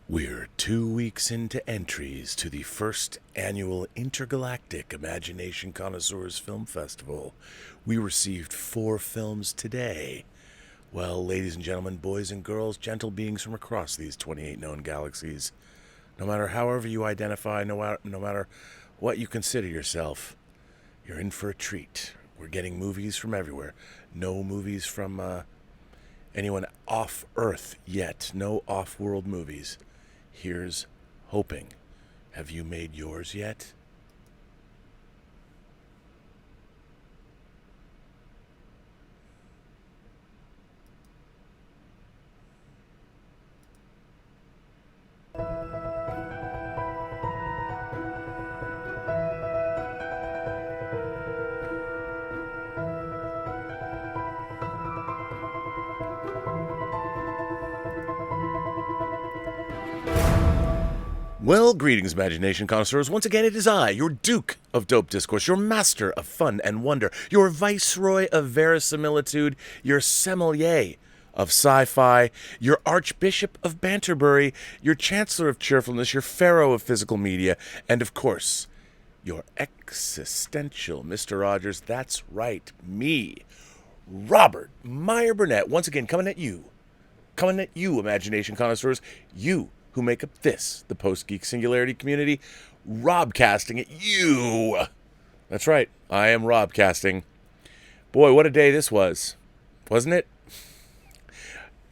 We're 2 weeks into entries to the first annual Intergalactic Imagination Connoisseurs Film Festival. We received 4 films today. Well, ladies and gentlemen, boys and girls, gentle beings from across these 28 known galaxies, no matter however you identify, no matter what you consider yourself, you're in for a treat. We're getting movies from everywhere. No movies from anyone off Earth yet. No off-world movies. Here's hoping. Have you made yours yet? Well, greetings, Imagination Connoisseurs. Once again, it is I, your Duke of Dope Discourse, your Master of Fun and Wonder, your Viceroy of Verisimilitude, your Sommelier of Sci-Fi, your Archbishop of Banterbury, your Chancellor of Cheerfulness, your Pharaoh of Physical Media, and, of course, your existential Mr. Rogers. That's right, me, Robert Meyer Burnett, once again coming at you, Imagination Connoisseurs, you who make up this, the Post-Geek Singularity community, Robcasting at you. That's right, I am Robcasting. Boy, what a day this was, wasn't it?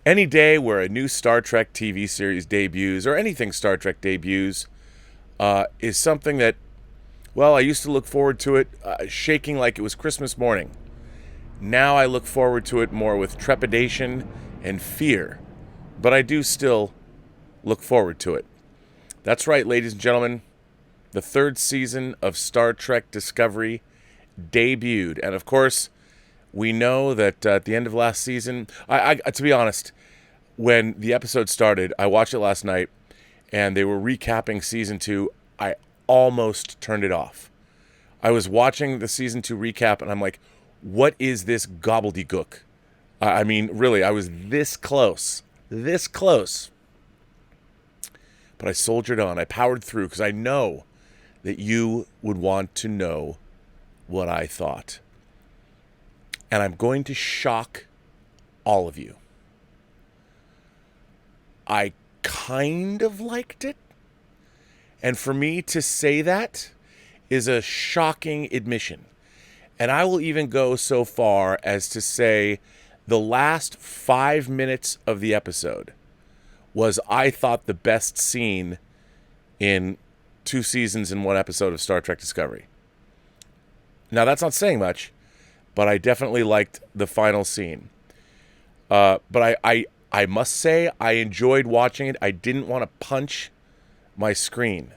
Any day where a new Star Trek TV series debuts, or anything Star Trek debuts, is something that, well, I used to look forward to it shaking like it was Christmas morning. Now I look forward to it more with trepidation and fear, but I do still look forward to it. That's right, ladies and gentlemen. The 3rd season of Star Trek Discovery debuted. And of course, we know that at the end of last season, I to be honest, when the episode started, I watched it last night, and they were recapping Season 2. I almost turned it off. I was watching the Season 2 recap, and I'm like, what is this gobbledygook? I mean, really, I was this close. But I soldiered on. I powered through because I know that you would want to know what I thought. And I'm going to shock all of you. I kind of liked it. And for me to say that is a shocking admission. And I will even go so far as to say the last 5 minutes of the episode was, I thought, the best scene in 2 seasons and 1 episode of Star Trek Discovery. Now, that's not saying much, but I definitely liked the final scene. But I must say, I enjoyed watching it. I didn't want to punch my screen.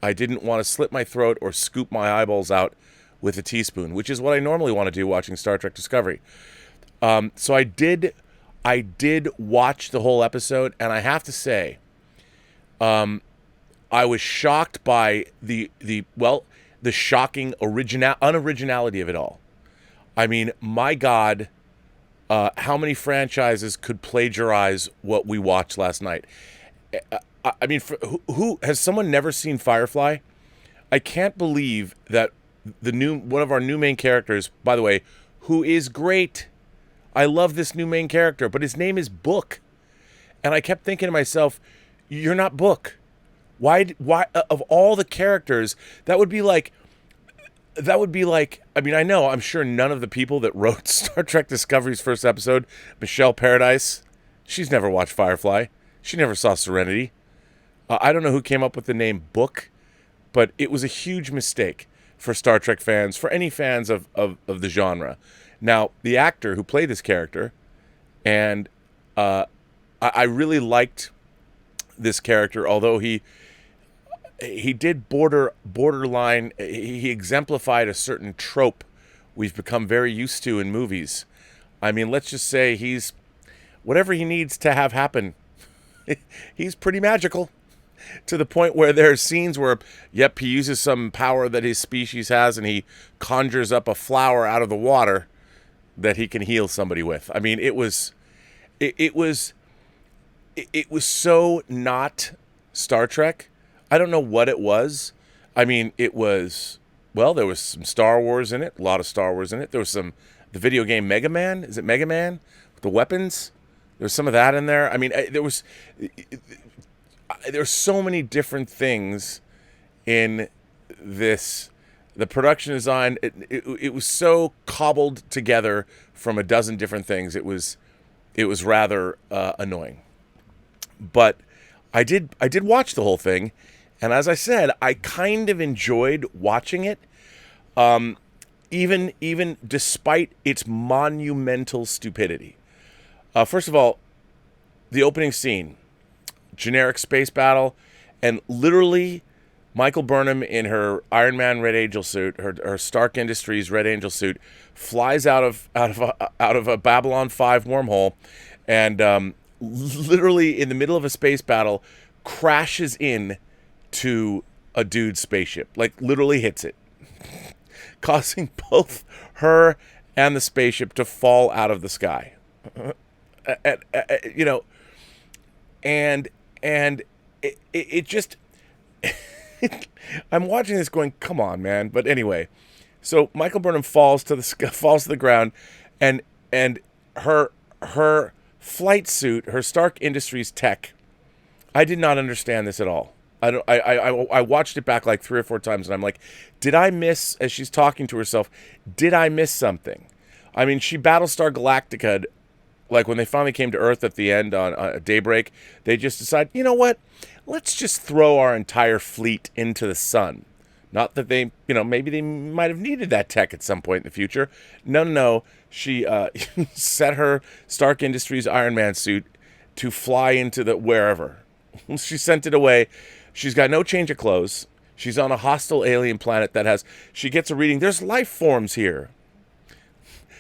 I didn't want to slit my throat or scoop my eyeballs out with a teaspoon, which is what I normally want to do watching Star Trek Discovery. So I did watch the whole episode, and I have to say, I was shocked by the shocking unoriginality of it all. I mean, my God, how many franchises could plagiarize what we watched last night? I mean, who has someone never seen Firefly? I can't believe that one of our new main characters, by the way, who is great. I love this new main character, but his name is Book. And I kept thinking to myself, you're not Book. Why of all the characters, that would be like, I mean, I'm sure none of the people that wrote Star Trek Discovery's first episode, Michelle Paradise, she's never watched Firefly. She never saw Serenity. I don't know who came up with the name Book, but it was a huge mistake for Star Trek fans, for any fans of the genre. Now, the actor who played this character, and I really liked this character, although he did borderline, he exemplified a certain trope we've become very used to in movies. I mean, let's just say he's, whatever he needs to have happen, he's pretty magical. To the point where there are scenes where, yep, he uses some power that his species has, and he conjures up a flower out of the water that he can heal somebody with. I mean, it was it was so not Star Trek. I don't know what it was. I mean, it was, well, there was some Star Wars in it, a lot of Star Wars in it. There was the video game Mega Man. Is it Mega Man? With the weapons? There was some of that in there. I mean, there's so many different things in this. The production design, it was so cobbled together from a dozen different things. It was rather annoying. But I did watch the whole thing, and as I said, I kind of enjoyed watching it, even despite its monumental stupidity. First of all, the opening scene, generic space battle, and literally Michael Burnham in her Iron Man Red Angel suit, her Stark Industries Red Angel suit, flies out of a Babylon 5 wormhole, and literally in the middle of a space battle, crashes in to a dude's spaceship, like literally hits it, causing both her and the spaceship to fall out of the sky. You know, and it just. I'm watching this going, come on, man. But anyway, so Michael Burnham falls to the ground, and her flight suit, her Stark Industries tech. I did not understand this at all. I watched it back like 3 or 4 times, and I'm like, did I miss, as she's talking to herself, did I miss something? I mean, she Battlestar Galactica'd, like when they finally came to Earth at the end on daybreak, they just decided, you know what? Let's just throw our entire fleet into the sun. Not that they, maybe they might have needed that tech at some point in the future. No. She set her Stark Industries Iron Man suit to fly into the wherever. She sent it away. She's got no change of clothes. She's on a hostile alien planet she gets a reading. There's life forms here.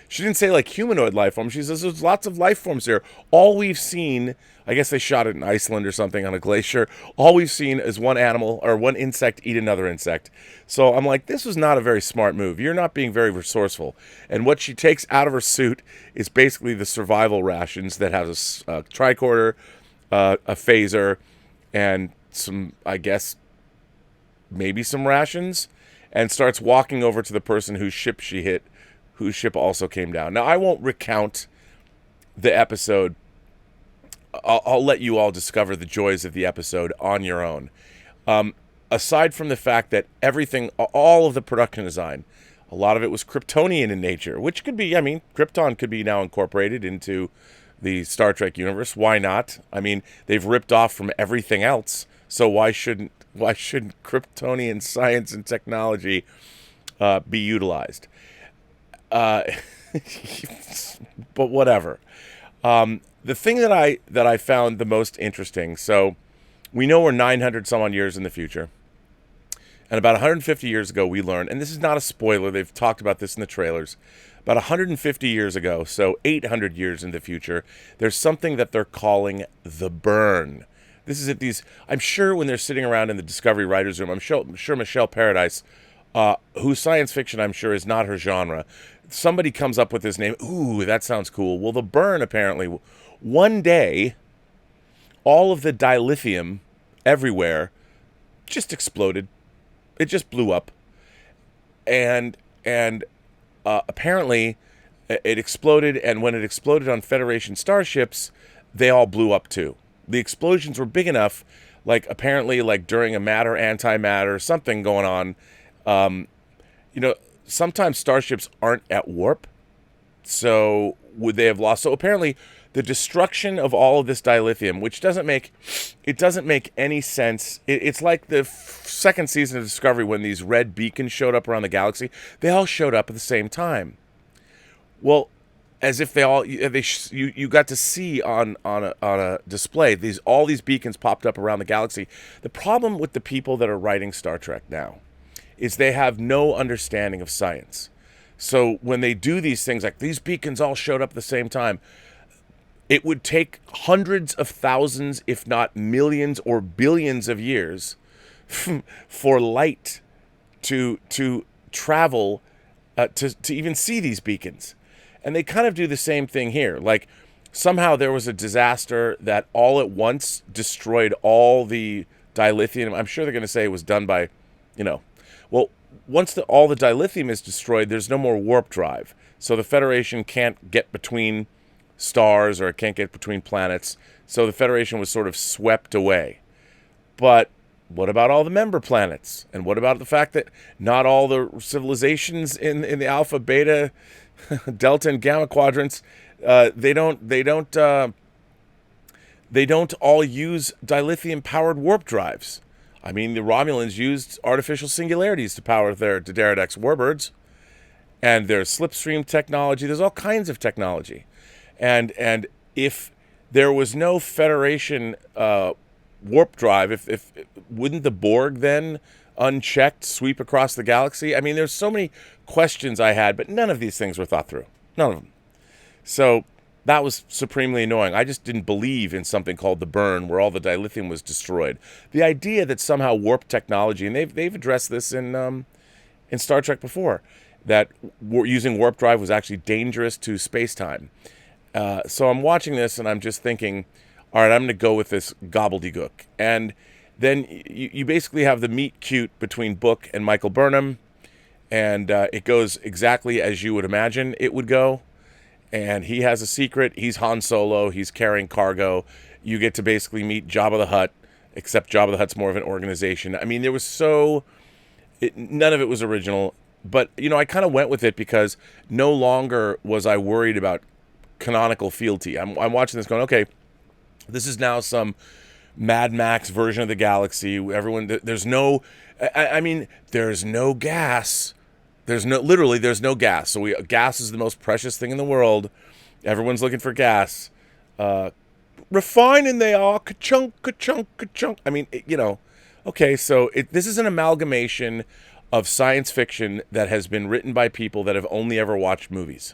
She didn't say like humanoid life forms. She says there's lots of life forms here. All we've seen, I guess they shot it in Iceland or something on a glacier. All we've seen is one animal or one insect eat another insect. So I'm like, this was not a very smart move. You're not being very resourceful. And what she takes out of her suit is basically the survival rations that has a tricorder, a phaser, and some, I guess, maybe some rations, and starts walking over to the person whose ship she hit, whose ship also came down. Now, I won't recount the episode. I'll let you all discover the joys of the episode on your own. Aside from the fact that everything, all of the production design, a lot of it was Kryptonian in nature, which could be, Krypton could be now incorporated into the Star Trek universe. Why not? I mean, they've ripped off from everything else, so why shouldn't Kryptonian science and technology be utilized? But whatever. The thing that I found the most interesting, so we know we're 900 some odd years in the future, and about 150 years ago we learned, and this is not a spoiler, they've talked about this in the trailers, about 150 years ago, so 800 years in the future, there's something that they're calling the burn. This is I'm sure when they're sitting around in the Discovery Writers Room, I'm sure Michelle Paradise, whose science fiction I'm sure is not her genre, somebody comes up with this name. Ooh, that sounds cool. Well, the burn, apparently, one day, all of the dilithium everywhere just exploded. It just blew up. And apparently, it exploded, and when it exploded on Federation starships, they all blew up too. The explosions were big enough, apparently, during a matter-antimatter, something going on. Sometimes starships aren't at warp, so would they have lost? So apparently, the destruction of all of this dilithium, which doesn't make any sense. It's like the second season of Discovery when these red beacons showed up around the galaxy. They all showed up at the same time. Well, as if you got to see on a display all these beacons popped up around the galaxy. The problem with the people that are writing Star Trek now is they have no understanding of science. So when they do these things, like these beacons all showed up at the same time, it would take hundreds of thousands, if not millions or billions of years for light to travel to even see these beacons. And they kind of do the same thing here. somehow there was a disaster that all at once destroyed all the dilithium. I'm sure they're going to say it was done by, well, once all the dilithium is destroyed, there's no more warp drive. So the Federation can't get between stars, or it can't get between planets. So the Federation was sort of swept away. But what about all the member planets? And what about the fact that not all the civilizations in the alpha, beta, delta, and gamma quadrants, they don't all use dilithium powered warp drives. I mean, the Romulans used artificial singularities to power their D'Deridex warbirds, and there's slipstream technology. There's all kinds of technology, and if there was no Federation warp drive, if wouldn't the Borg then, unchecked, sweep across the galaxy? I mean, there's so many questions I had, but none of these things were thought through. None of them. So that was supremely annoying. I just didn't believe in something called the burn, where all the dilithium was destroyed. The idea that somehow warp technology, and they've addressed this in Star Trek before, that using warp drive was actually dangerous to space-time. So I'm watching this and I'm just thinking, all right, I'm going to go with this gobbledygook. And then you basically have the meet cute between Book and Michael Burnham, and it goes exactly as you would imagine it would go. And he has a secret. He's Han Solo. He's carrying cargo. You get to basically meet Jabba the Hutt, except Jabba the Hutt's more of an organization. I mean, there was none of it was original. But, I kind of went with it because no longer was I worried about canonical fealty. I'm watching this going, okay, this is now some Mad Max version of the galaxy. There's no gas. There's no gas. So gas is the most precious thing in the world. Everyone's looking for gas. Refining they are. Ka-chunk, ka-chunk, ka-chunk. I mean, okay, so this is an amalgamation of science fiction that has been written by people that have only ever watched movies.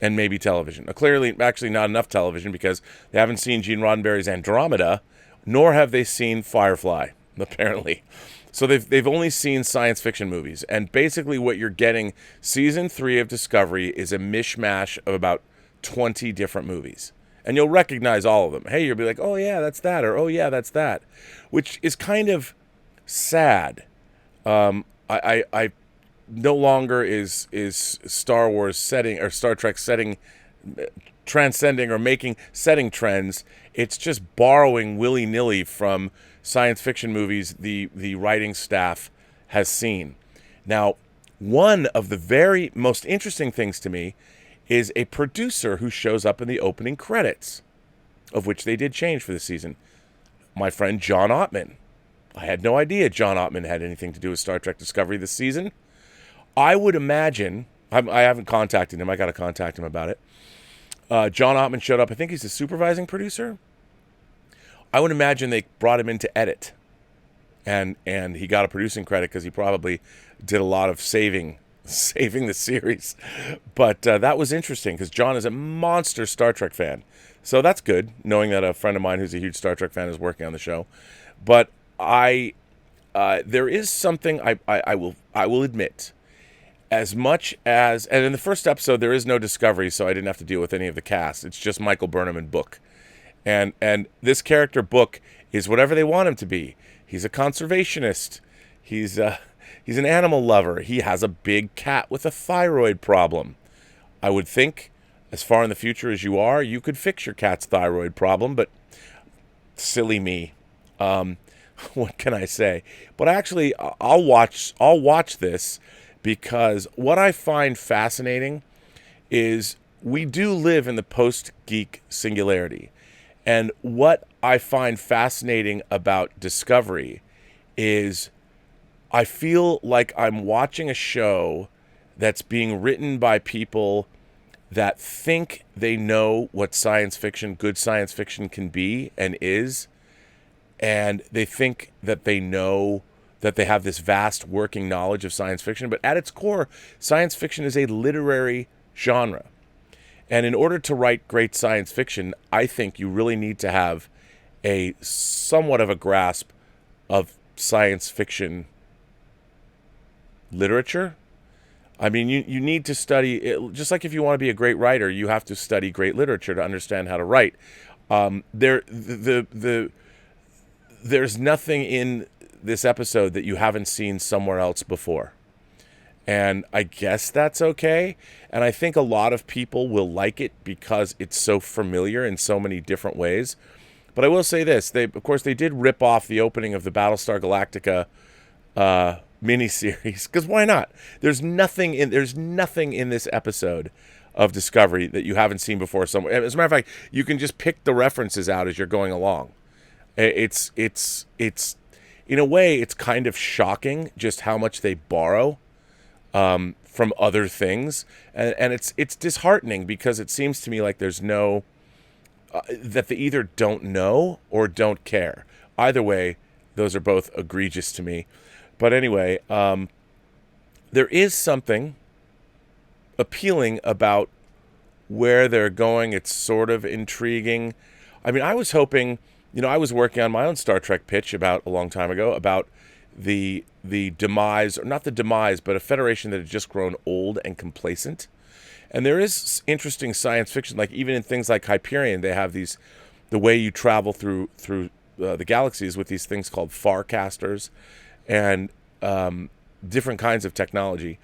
And maybe television. Clearly, actually not enough television, because they haven't seen Gene Roddenberry's Andromeda, nor have they seen Firefly, apparently. So they've only seen science fiction movies. And basically what you're getting, season 3 of Discovery is a mishmash of about 20 different movies. And you'll recognize all of them. Hey, you'll be like, oh yeah, that's that, or oh yeah, that's that. Which is kind of sad. I no longer is Star Wars setting, or Star Trek setting, transcending or setting trends. It's just borrowing willy-nilly from science fiction movies the writing staff has seen. Now, one of the very most interesting things to me is a producer who shows up in the opening credits, of which they did change for the season. My friend John Ottman. I had no idea John Ottman had anything to do with Star Trek Discovery this season. I would imagine, I haven't contacted him, I got to contact him about it. John Ottman showed up, I think he's the supervising producer. I would imagine they brought him in to edit. And he got a producing credit because he probably did a lot of saving the series. But that was interesting because John is a monster Star Trek fan. So that's good, knowing that a friend of mine who's a huge Star Trek fan is working on the show. But there is something I will admit. As much as, and in the first episode there is no Discovery, so I didn't have to deal with any of the cast. It's just Michael Burnham and Book. And this character, Book, is whatever they want him to be. He's a conservationist. He's an animal lover. He has a big cat with a thyroid problem. I would think, as far in the future as you are, you could fix your cat's thyroid problem, but silly me. What can I say? But actually, I'll watch this, because what I find fascinating is we do live in the post-Geek Singularity. And what I find fascinating about Discovery is I feel like I'm watching a show that's being written by people that think they know what science fiction, good science fiction can be and is. And they think that they know that they have this vast working knowledge of science fiction. But at its core, science fiction is a literary genre. And in order to write great science fiction, I think you really need to have a somewhat of a grasp of science fiction literature. I mean, you need to study it, just like if you want to be a great writer, you have to study great literature to understand how to write. There's nothing in this episode that you haven't seen somewhere else before. And I guess that's okay. And I think a lot of people will like it because it's so familiar in so many different ways. But I will say this: of course, they did rip off the opening of the Battlestar Galactica miniseries. Because why not? There's nothing in this episode of Discovery that you haven't seen before. Somewhere, as a matter of fact, you can just pick the references out as you're going along. It's in a way, it's kind of shocking just how much they borrow from other things, and it's disheartening because it seems to me like there's no that they either don't know or don't care. Either way, those are both egregious to me. But anyway, there is something appealing about where they're going. It's sort of intriguing. I mean, I was hoping, I was working on my own Star Trek pitch about a long time ago about the demise, or not the demise, but a Federation that had just grown old and complacent. And there is interesting science fiction, like even in things like Hyperion, they have the way you travel through the galaxies with these things called farcasters and different kinds of technology.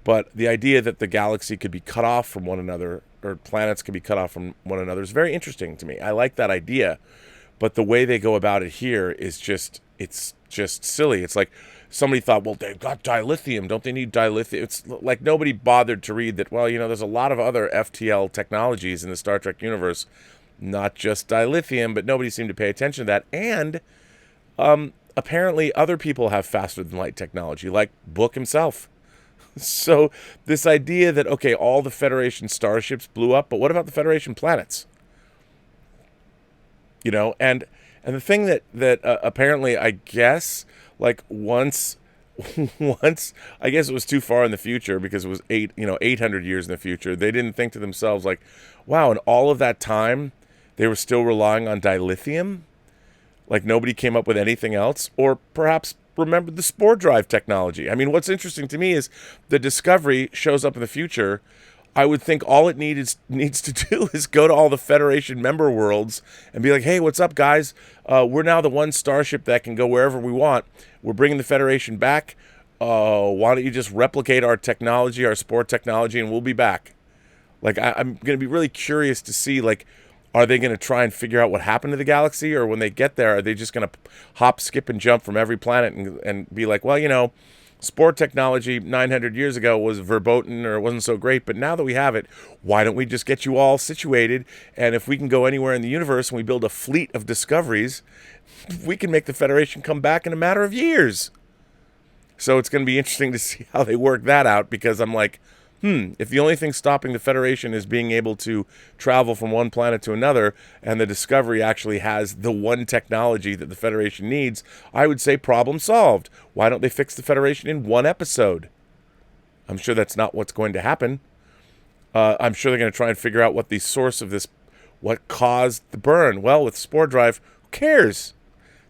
But the idea that the galaxy could be cut off from one another, or planets could be cut off from one another, is very interesting to me. I like that idea, but the way they go about it here is it's just silly. It's like somebody thought, well, they've got dilithium. Don't they need dilithium? It's like nobody bothered to read that, well, there's a lot of other FTL technologies in the Star Trek universe, not just dilithium, but nobody seemed to pay attention to that. And apparently other people have faster than light technology, like Book himself. So this idea that, okay, all the Federation starships blew up, but what about the Federation planets? And the thing that apparently, I guess, like once, I guess it was too far in the future because it was 800 years in the future. They didn't think to themselves like, wow, in all of that time, they were still relying on dilithium. Like nobody came up with anything else, or perhaps remembered the spore drive technology. I mean, what's interesting to me is the Discovery shows up in the future. I would think all it needs to do is go to all the Federation member worlds and be like, hey, what's up, guys? We're now the one starship that can go wherever we want. We're bringing the Federation back. Why don't you just replicate our technology, our spore technology, and we'll be back. Like, I'm going to be really curious to see, like, are they going to try and figure out what happened to the galaxy? Or when they get there, are they just going to hop, skip, and jump from every planet and be like, well, spore technology 900 years ago was verboten or it wasn't so great, but now that we have it, why don't we just get you all situated? And if we can go anywhere in the universe and we build a fleet of discoveries, we can make the Federation come back in a matter of years. So it's going to be interesting to see how they work that out, because I'm like, if the only thing stopping the Federation is being able to travel from one planet to another, and the Discovery actually has the one technology that the Federation needs, I would say problem solved. Why don't they fix the Federation in one episode? I'm sure that's not what's going to happen. I'm sure they're going to try and figure out what the source of this, what caused the burn. Well, with spore drive, who cares?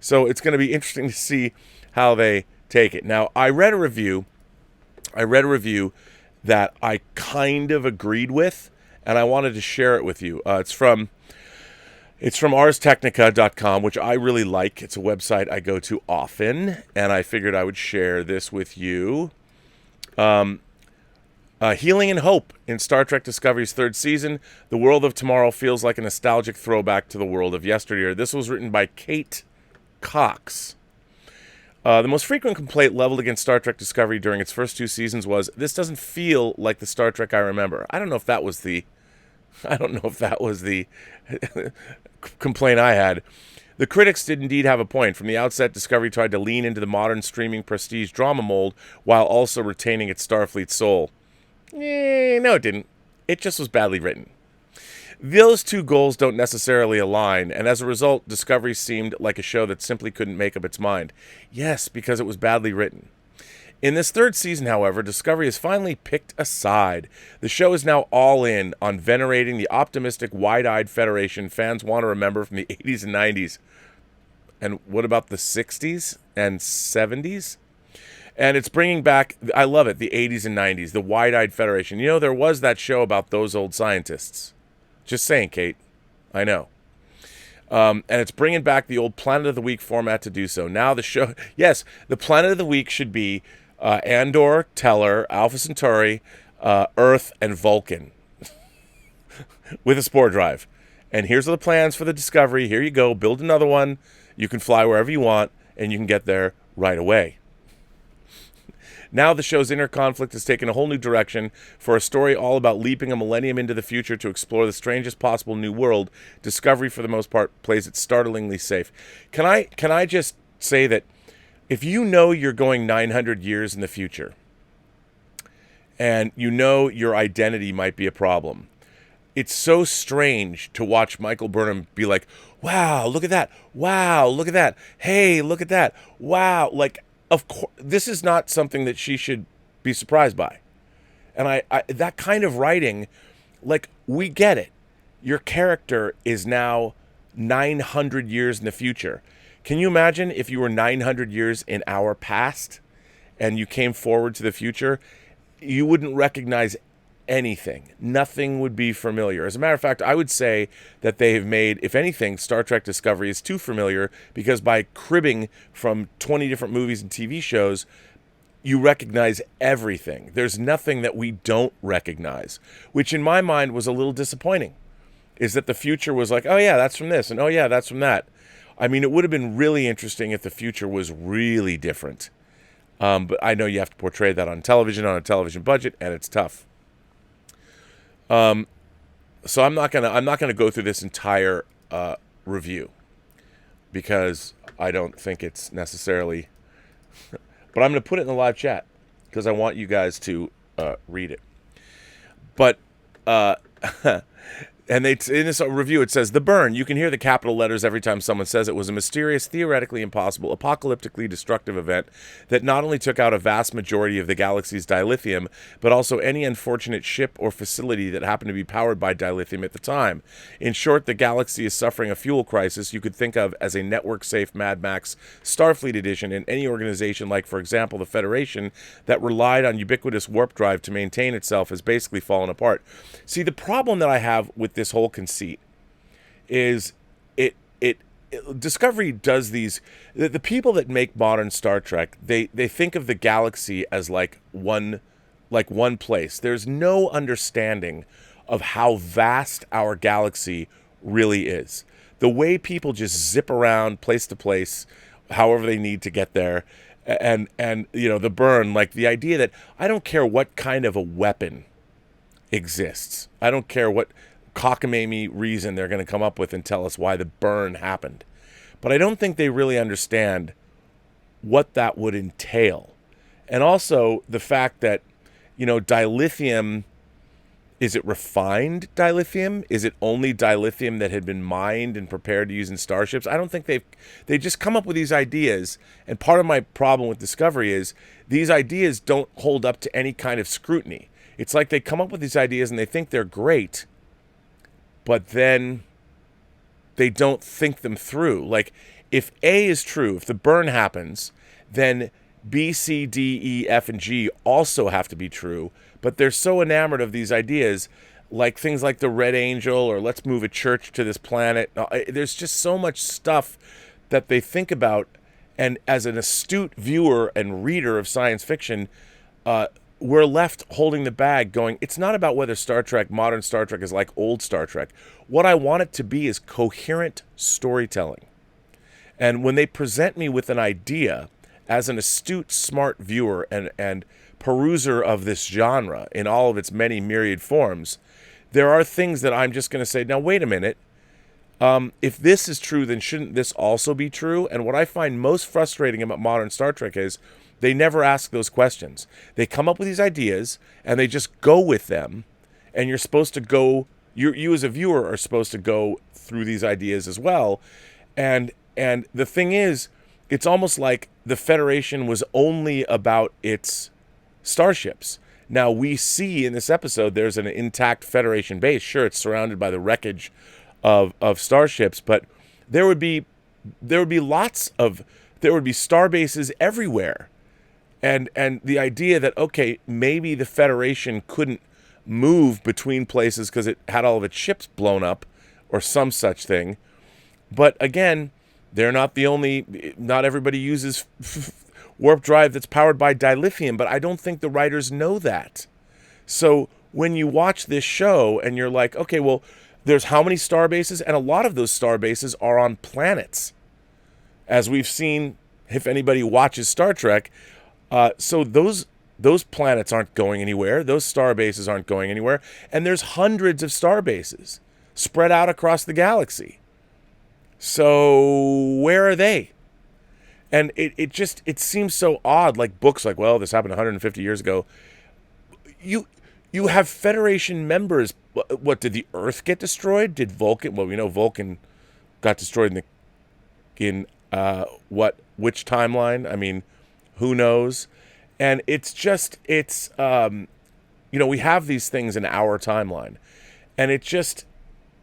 So it's going to be interesting to see how they take it. Now, I read a review that I kind of agreed with, and I wanted to share it with you. It's from arstechnica.com, which I really like. It's a website I go to often, and I figured I would share this with you. Healing and Hope in Star Trek Discovery's third season. The world of tomorrow feels like a nostalgic throwback to the world of yesteryear. This was written by Kate Cox. The most frequent complaint leveled against Star Trek Discovery during its first two seasons was, this doesn't feel like the Star Trek I remember. I don't know if that was the complaint I had. The critics did indeed have a point. From the outset, Discovery tried to lean into the modern streaming prestige drama mold while also retaining its Starfleet soul. No, it didn't. It just was badly written. Those two goals don't necessarily align, and as a result, Discovery seemed like a show that simply couldn't make up its mind. Yes, because it was badly written. In this third season, however, Discovery has finally picked a side. The show is now all in on venerating the optimistic, wide-eyed Federation fans want to remember from the 80s and 90s. And what about the 60s and 70s? And it's bringing back, I love it, the 80s and 90s, the Wide-Eyed Federation. You know, there was that show about those old scientists. Just saying, Kate. I know. And it's bringing back the old Planet of the Week format to do so. Now the show, yes, the Planet of the Week should be Andor, Teller, Alpha Centauri, Earth, and Vulcan with a spore drive. And here's the plans for the Discovery. Here you go. Build another one. You can fly wherever you want, and you can get there right away. Now the show's inner conflict has taken a whole new direction. For a story all about leaping a millennium into the future to explore the strangest possible new world, Discovery, for the most part, plays it startlingly safe. Can I just say that if you know you're going 900 years in the future, and you know your identity might be a problem, it's so strange to watch Michael Burnham be like, wow, look at that. Wow, look at that. Hey, look at that. Wow. Like, of course, this is not something that she should be surprised by. And I that kind of writing, like, we get it. Your character is now 900 years in the future. Can you imagine if you were 900 years in our past and you came forward to the future? You wouldn't recognize anything. Nothing would be familiar. As a matter of fact, I would say that they have made, if anything, Star Trek Discovery is too familiar, because by cribbing from 20 different movies and TV shows, you recognize everything. There's nothing that we don't recognize, which in my mind was a little disappointing, is that the future was like, oh yeah, that's from this, and oh yeah, that's from that. I mean, it would have been really interesting if the future was really different. But I know you have to portray that on television, on a television budget, and it's tough. So I'm not gonna go through this entire review, because I don't think it's necessarily. But I'm gonna put it in the live chat because I want you guys to read it. But and in this review it says, "The Burn. You can hear the capital letters every time someone says it. Was a mysterious, theoretically impossible, apocalyptically destructive event that not only took out a vast majority of the galaxy's dilithium, but also any unfortunate ship or facility that happened to be powered by dilithium at the time. In short, the galaxy is suffering a fuel crisis you could think of as a network-safe Mad Max Starfleet edition, and any organization like, for example, the Federation, that relied on ubiquitous warp drive to maintain itself has basically fallen apart." See, the problem that I have with this whole conceit is it Discovery does these, the people that make modern Star Trek, they think of the galaxy as like one place. There's no understanding of how vast our galaxy really is. The way people just zip around place to place however they need to get there, and you know, the Burn, like the idea that I don't care what kind of a weapon exists. I don't care what cockamamie reason they're going to come up with and tell us why the Burn happened. But I don't think they really understand what that would entail. And also the fact that, you know, dilithium, is it refined dilithium? Is it only dilithium that had been mined and prepared to use in starships? I don't think they just come up with these ideas. And part of my problem with Discovery is these ideas don't hold up to any kind of scrutiny. It's like they come up with these ideas and they think they're great, but then they don't think them through. Like, if A is true, if the Burn happens, then B, C, D, E, F, and G also have to be true. But they're so enamored of these ideas, like things like the Red Angel, or let's move a church to this planet. There's just so much stuff that they think about. And as an astute viewer and reader of science fiction, we're left holding the bag going, it's not about whether Star Trek, modern Star Trek, is like old Star Trek. What I want it to be is coherent storytelling. And when they present me with an idea, as an astute, smart viewer and peruser of this genre in all of its many myriad forms, there are things that I'm just going to say, now wait a minute, if this is true, then shouldn't this also be true? And what I find most frustrating about modern Star Trek is they never ask those questions. They come up with these ideas and they just go with them, and you're supposed to go, you as a viewer are supposed to go through these ideas as well. And the thing is, it's almost like the Federation was only about its starships. Now, we see in this episode there's an intact Federation base. Sure, it's surrounded by the wreckage of starships, but there would be star bases everywhere. And the idea that, okay, maybe the Federation couldn't move between places because it had all of its ships blown up or some such thing. But again, they're not the only, not everybody uses warp drive that's powered by dilithium, but I don't think the writers know that. So when you watch this show and you're like, okay, well, there's how many star bases? And a lot of those star bases are on planets. As we've seen, if anybody watches Star Trek, so those planets aren't going anywhere. Those star bases aren't going anywhere. And there's hundreds of star bases spread out across the galaxy. So where are they? And it seems so odd, like books like, well, this happened 150 years ago. You have Federation members. What, did the Earth get destroyed? Did Vulcan? Well, we know Vulcan got destroyed in which timeline? I mean, who knows? And it's we have these things in our timeline, and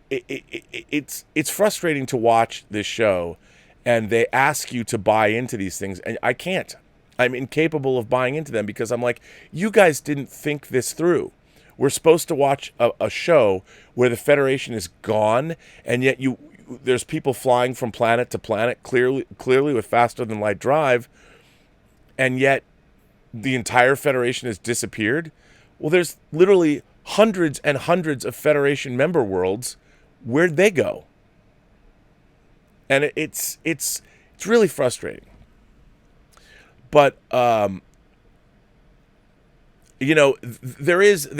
it's frustrating to watch this show, and they ask you to buy into these things, and I can't. I'm incapable of buying into them because I'm like, you guys didn't think this through. We're supposed to watch a show where the Federation is gone, and yet there's people flying from planet to planet, clearly with faster than light drive, and yet the entire Federation has disappeared. Well, there's literally hundreds and hundreds of Federation member worlds. Where'd they go? And it's really frustrating. But they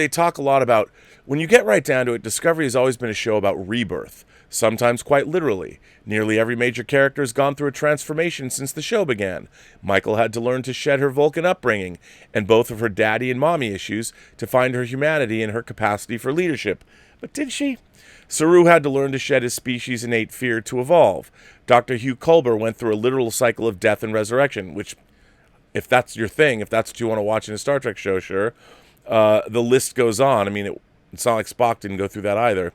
talk a lot about, when you get right down to it, Discovery has always been a show about rebirth, sometimes quite literally. Nearly every major character has gone through a transformation since the show began. Michael had to learn to shed her Vulcan upbringing and both of her daddy and mommy issues to find her humanity and her capacity for leadership. But did she? Saru had to learn to shed his species' innate fear to evolve. Dr. Hugh Culber went through a literal cycle of death and resurrection, which, if that's your thing, if that's what you want to watch in a Star Trek show, sure. The list goes on. I mean, it's not like Spock didn't go through that either.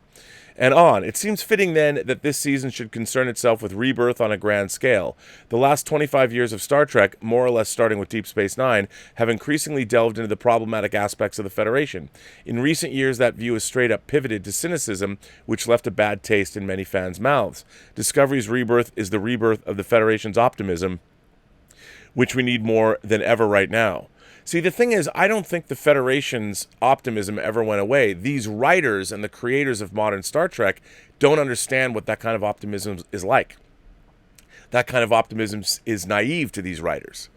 And on. It seems fitting then that this season should concern itself with rebirth on a grand scale. The last 25 years of Star Trek, more or less starting with Deep Space Nine, have increasingly delved into the problematic aspects of the Federation. In recent years, that view has straight up pivoted to cynicism, which left a bad taste in many fans' mouths. Discovery's rebirth is the rebirth of the Federation's optimism, which we need more than ever right now. See, the thing is, I don't think the Federation's optimism ever went away. These writers and the creators of modern Star Trek don't understand what that kind of optimism is like. That kind of optimism is naive to these writers.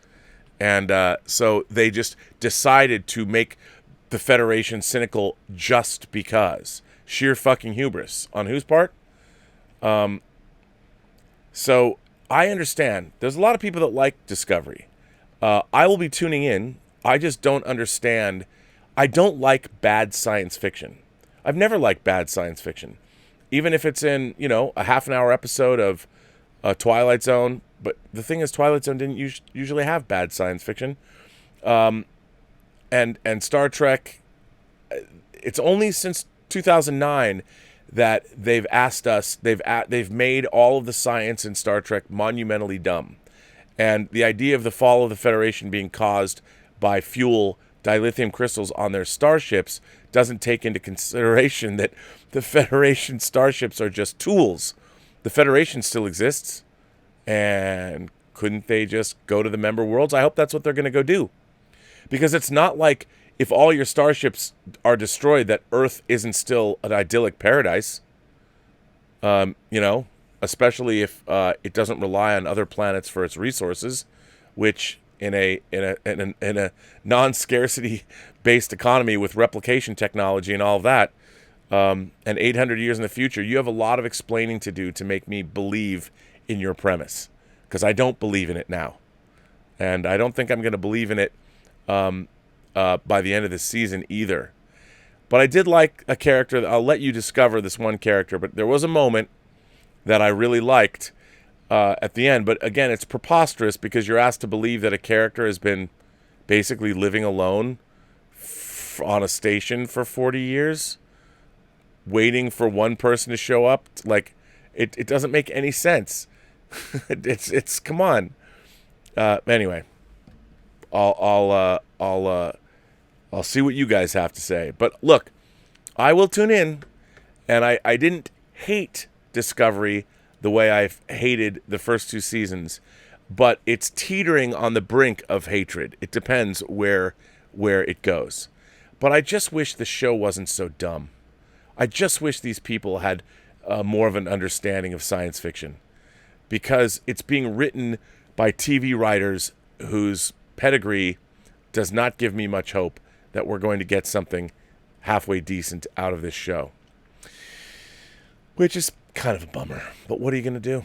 And so they just decided to make the Federation cynical just because. Sheer fucking hubris. On whose part? So I understand. There's a lot of people that like Discovery. I will be tuning in. I just don't understand. I don't like bad science fiction. I've never liked bad science fiction. Even if it's in, a half an hour episode of Twilight Zone. But the thing is, Twilight Zone didn't usually have bad science fiction. And Star Trek, it's only since 2009 that they've asked us, they've made all of the science in Star Trek monumentally dumb. And the idea of the fall of the Federation being caused by dilithium crystals on their starships doesn't take into consideration that the Federation starships are just tools. The Federation still exists, and couldn't they just go to the member worlds? I hope that's what they're going to go do. Because it's not like if all your starships are destroyed that Earth isn't still an idyllic paradise. Especially if it doesn't rely on other planets for its resources, which in a non-scarcity based economy with replication technology and all of that, and 800 years in the future, you have a lot of explaining to do to make me believe in your premise, because I don't believe in it now, and I don't think I'm going to believe in it by the end of this season either. But I did like a character. I'll let you discover this one character, but there was a moment that I really liked at the end. But again, it's preposterous because you're asked to believe that a character has been basically living alone on a station for 40 years, waiting for one person to show up. Like, it doesn't make any sense. It's come on. Anyway, I'll see what you guys have to say. But look, I will tune in, and I didn't hate Discovery the way I've hated the first two seasons, but it's teetering on the brink of hatred. It depends where it goes. But I just wish the show wasn't so dumb. I just wish these people had more of an understanding of science fiction, because it's being written by TV writers whose pedigree does not give me much hope that we're going to get something halfway decent out of this show. Which is kind of a bummer, but what are you going to do?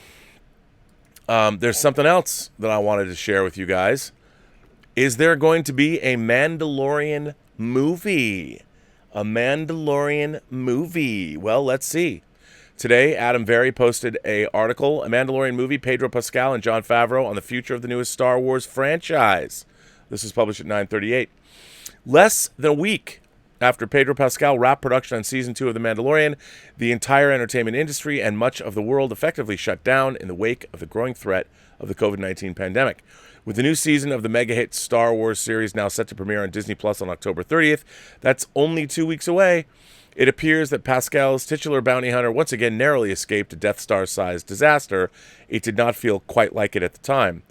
There's something else that I wanted to share with you guys. Is there going to be a Mandalorian movie? A Mandalorian movie. Well, let's see. Today, Adam Very posted an article, A Mandalorian Movie, Pedro Pascal and Jon Favreau on the future of the newest Star Wars franchise. This was published at 9:38. Less than a week after Pedro Pascal wrapped production on Season 2 of The Mandalorian, the entire entertainment industry and much of the world effectively shut down in the wake of the growing threat of the COVID-19 pandemic. With the new season of the mega-hit Star Wars series now set to premiere on Disney Plus on October 30th, that's only 2 weeks away, it appears that Pascal's titular bounty hunter once again narrowly escaped a Death Star-sized disaster. It did not feel quite like it at the time.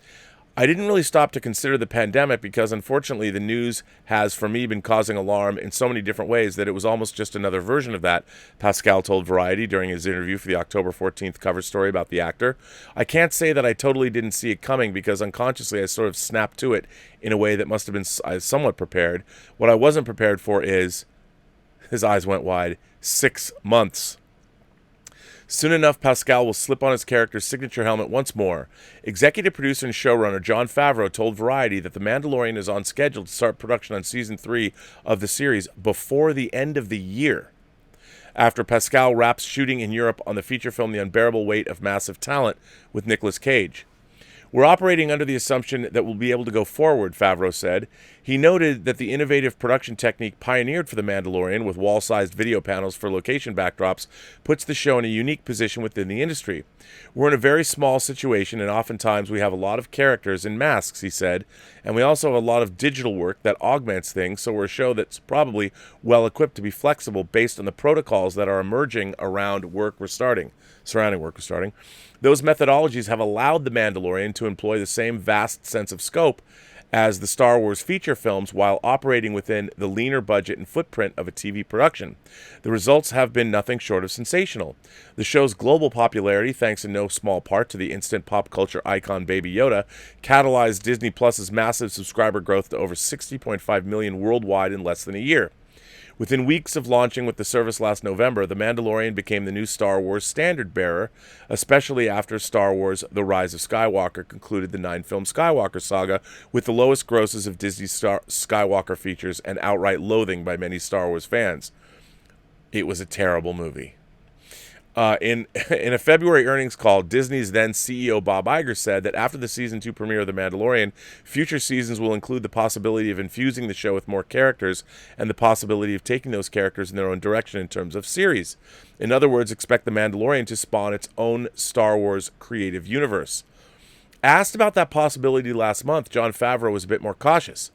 I didn't really stop to consider the pandemic because, unfortunately, the news has, for me, been causing alarm in so many different ways that it was almost just another version of that, Pascal told Variety during his interview for the October 14th cover story about the actor. I can't say that I totally didn't see it coming because unconsciously I sort of snapped to it in a way that must have been somewhat prepared. What I wasn't prepared for is, his eyes went wide, 6 months. Soon enough, Pascal will slip on his character's signature helmet once more. Executive producer and showrunner Jon Favreau told Variety that The Mandalorian is on schedule to start production on Season 3 of the series before the end of the year, after Pascal wraps shooting in Europe on the feature film The Unbearable Weight of Massive Talent with Nicolas Cage. We're operating under the assumption that we'll be able to go forward, Favreau said. He noted that the innovative production technique pioneered for The Mandalorian with wall-sized video panels for location backdrops puts the show in a unique position within the industry. We're in a very small situation, and oftentimes we have a lot of characters in masks, he said, and we also have a lot of digital work that augments things, so we're a show that's probably well-equipped to be flexible based on the protocols that are emerging around surrounding work we're starting. Those methodologies have allowed The Mandalorian to employ the same vast sense of scope as the Star Wars feature films while operating within the leaner budget and footprint of a TV production. The results have been nothing short of sensational. The show's global popularity, thanks in no small part to the instant pop culture icon Baby Yoda, catalyzed Disney Plus's massive subscriber growth to over 60.5 million worldwide in less than a year. Within weeks of launching with the service last November, The Mandalorian became the new Star Wars standard-bearer, especially after Star Wars The Rise of Skywalker concluded the 9-film Skywalker saga with the lowest grosses of Disney's Skywalker features and outright loathing by many Star Wars fans. It was a terrible movie. In a February earnings call, Disney's then CEO Bob Iger said that after the Season 2 premiere of The Mandalorian, future seasons will include the possibility of infusing the show with more characters and the possibility of taking those characters in their own direction in terms of series. In other words, expect The Mandalorian to spawn its own Star Wars creative universe. Asked about that possibility last month, Jon Favreau was a bit more cautious.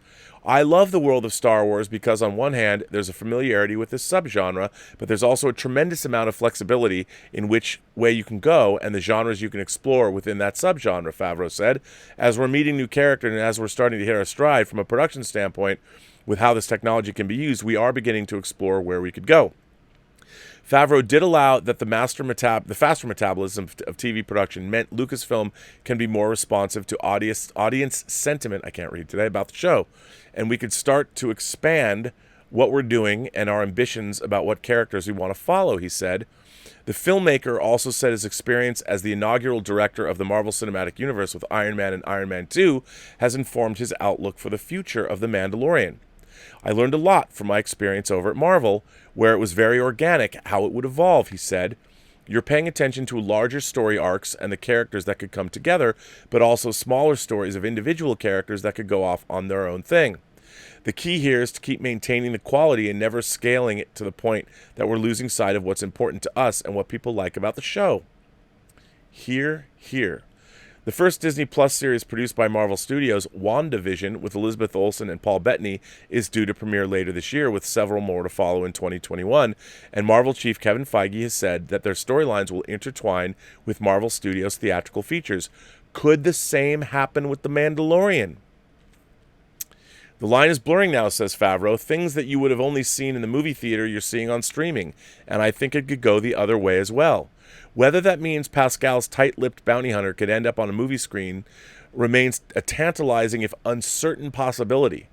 I love the world of Star Wars because on one hand, there's a familiarity with this subgenre, but there's also a tremendous amount of flexibility in which way you can go and the genres you can explore within that subgenre, Favreau said. As we're meeting new characters and as we're starting to hit our stride from a production standpoint with how this technology can be used, we are beginning to explore where we could go. Favreau did allow that the faster metabolism of TV production meant Lucasfilm can be more responsive to audience sentiment, I can't read today, about the show, and we could start to expand what we're doing and our ambitions about what characters we want to follow, he said. The filmmaker also said his experience as the inaugural director of the Marvel Cinematic Universe with Iron Man and Iron Man 2 has informed his outlook for the future of The Mandalorian. I learned a lot from my experience over at Marvel, where it was very organic how it would evolve, he said. You're paying attention to larger story arcs and the characters that could come together, but also smaller stories of individual characters that could go off on their own thing. The key here is to keep maintaining the quality and never scaling it to the point that we're losing sight of what's important to us and what people like about the show. Hear, hear. The first Disney Plus series produced by Marvel Studios, WandaVision, with Elizabeth Olsen and Paul Bettany, is due to premiere later this year, with several more to follow in 2021. And Marvel chief Kevin Feige has said that their storylines will intertwine with Marvel Studios' theatrical features. Could the same happen with The Mandalorian? The line is blurring now, says Favreau. Things that you would have only seen in the movie theater, you're seeing on streaming. And I think it could go the other way as well. Whether that means Pascal's tight-lipped bounty hunter could end up on a movie screen remains a tantalizing, if uncertain, possibility.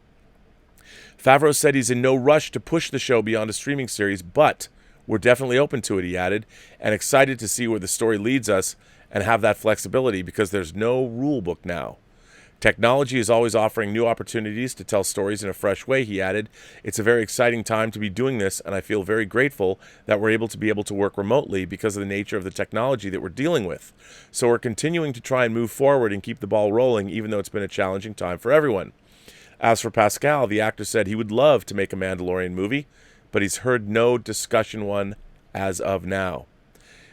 Favreau said he's in no rush to push the show beyond a streaming series, but we're definitely open to it, he added, and excited to see where the story leads us and have that flexibility because there's no rule book now. Technology is always offering new opportunities to tell stories in a fresh way, he added. It's a very exciting time to be doing this, and I feel very grateful that we're able to work remotely because of the nature of the technology that we're dealing with. So we're continuing to try and move forward and keep the ball rolling, even though it's been a challenging time for everyone. As for Pascal, the actor said he would love to make a Mandalorian movie, but he's heard no discussion one as of now.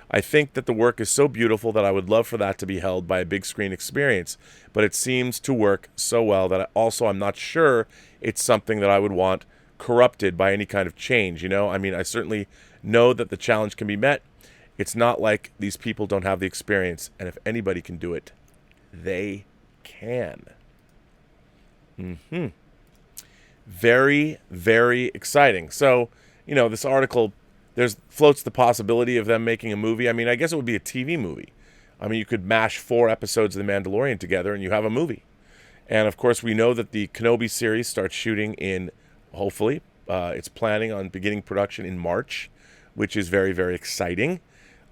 I think that the work is so beautiful that I would love for that to be held by a big screen experience, but it seems to work so well that I'm not sure it's something that I would want corrupted by any kind of change, you know? I mean, I certainly know that the challenge can be met. It's not like these people don't have the experience, and if anybody can do it, they can. Very, very exciting. So, you know, this article... floats the possibility of them making a movie. I mean, I guess it would be a TV movie. I mean, you could mash 4 episodes of The Mandalorian together and you have a movie. And, of course, we know that the Kenobi series starts shooting in, hopefully, it's planning on beginning production in March, which is very, very exciting.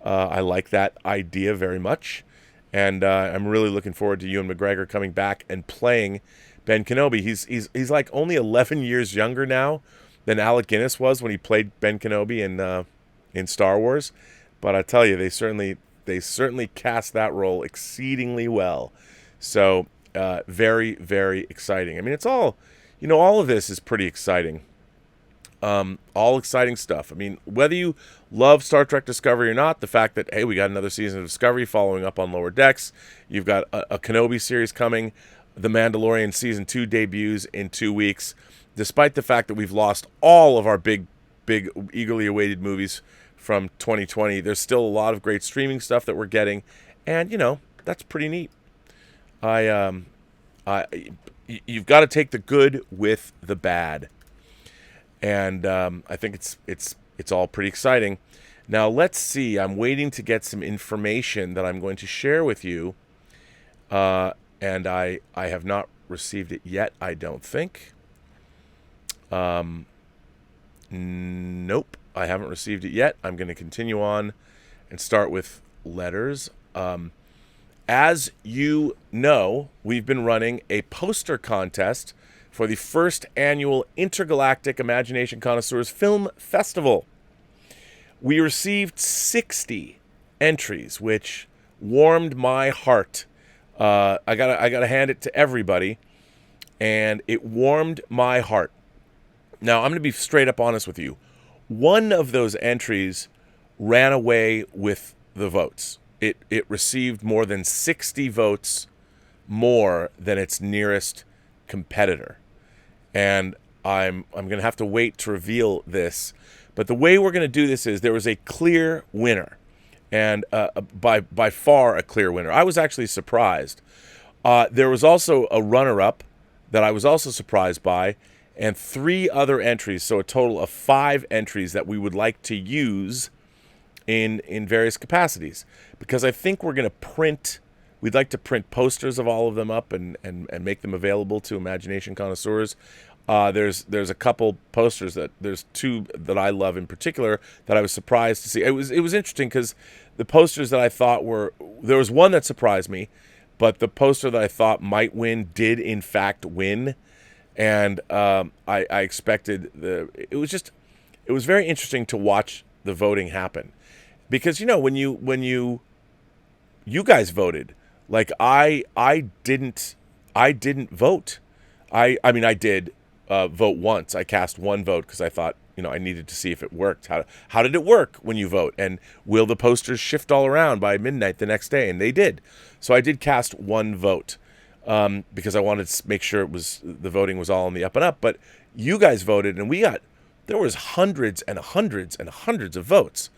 I like that idea very much. And I'm really looking forward to Ewan McGregor coming back and playing Ben Kenobi. He's like only 11 years younger now than Alec Guinness was when he played Ben Kenobi in Star Wars, but I tell you, they certainly cast that role exceedingly well. So very, very exciting. I mean, it's all, you know, all of this is pretty exciting. All exciting stuff. I mean, whether you love Star Trek Discovery or not, the fact that, hey, we got another season of Discovery following up on Lower Decks. You've got a Kenobi series coming. The Mandalorian Season 2 debuts in 2 weeks. Despite the fact that we've lost all of our big, eagerly awaited movies from 2020, there's still a lot of great streaming stuff that we're getting, and you know that's pretty neat. You've got to take the good with the bad, and I think it's all pretty exciting. Now let's see. I'm waiting to get some information that I'm going to share with you, and I have not received it yet. I don't think. Nope, I haven't received it yet. I'm going to continue on and start with letters. As you know, we've been running a poster contest for the first annual Intergalactic Imagination Connoisseurs Film Festival. We received 60 entries, which warmed my heart. I gotta hand it to everybody, and it warmed my heart. Now, I'm going to be straight up honest with you. One of those entries ran away with the votes. It received more than 60 votes more than its nearest competitor. And I'm going to have to wait to reveal this. But the way we're going to do this is there was a clear winner. And by far a clear winner. I was actually surprised. There was also a runner-up that I was also surprised by. And 3 other entries, so a total of 5 entries that we would like to use in various capacities. Because I think we're going to we'd like to print posters of all of them up and make them available to Imagination Connoisseurs. There's a couple posters there's 2 that I love in particular that I was surprised to see. It was interesting because the posters that I thought there was one that surprised me, but the poster that I thought might win did in fact win. And I expected it was very interesting to watch the voting happen, because you know when you guys voted, like I didn't vote. I mean I did vote once. I cast one vote because I thought I needed to see if it worked. How did it work when you vote? And will the posters shift all around by midnight the next day? And they did. So I did cast one vote because I wanted to make sure the voting was all on the up and up. But you guys voted, and there was hundreds and hundreds and hundreds of votes.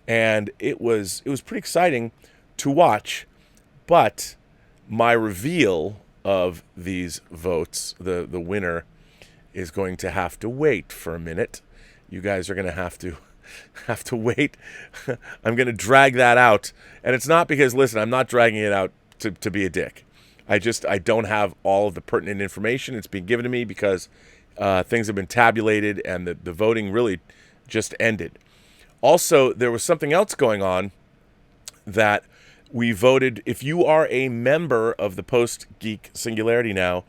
And it was pretty exciting to watch. But my reveal of these votes, the winner, is going to have to wait for a minute. You guys are going to have to wait. I'm going to drag that out. And it's not because, listen, I'm not dragging it out to be a dick. I don't have all of the pertinent information. It's being given to me because things have been tabulated and the voting really just ended. Also, there was something else going on that we voted. If you are a member of the Post-Geek Singularity now,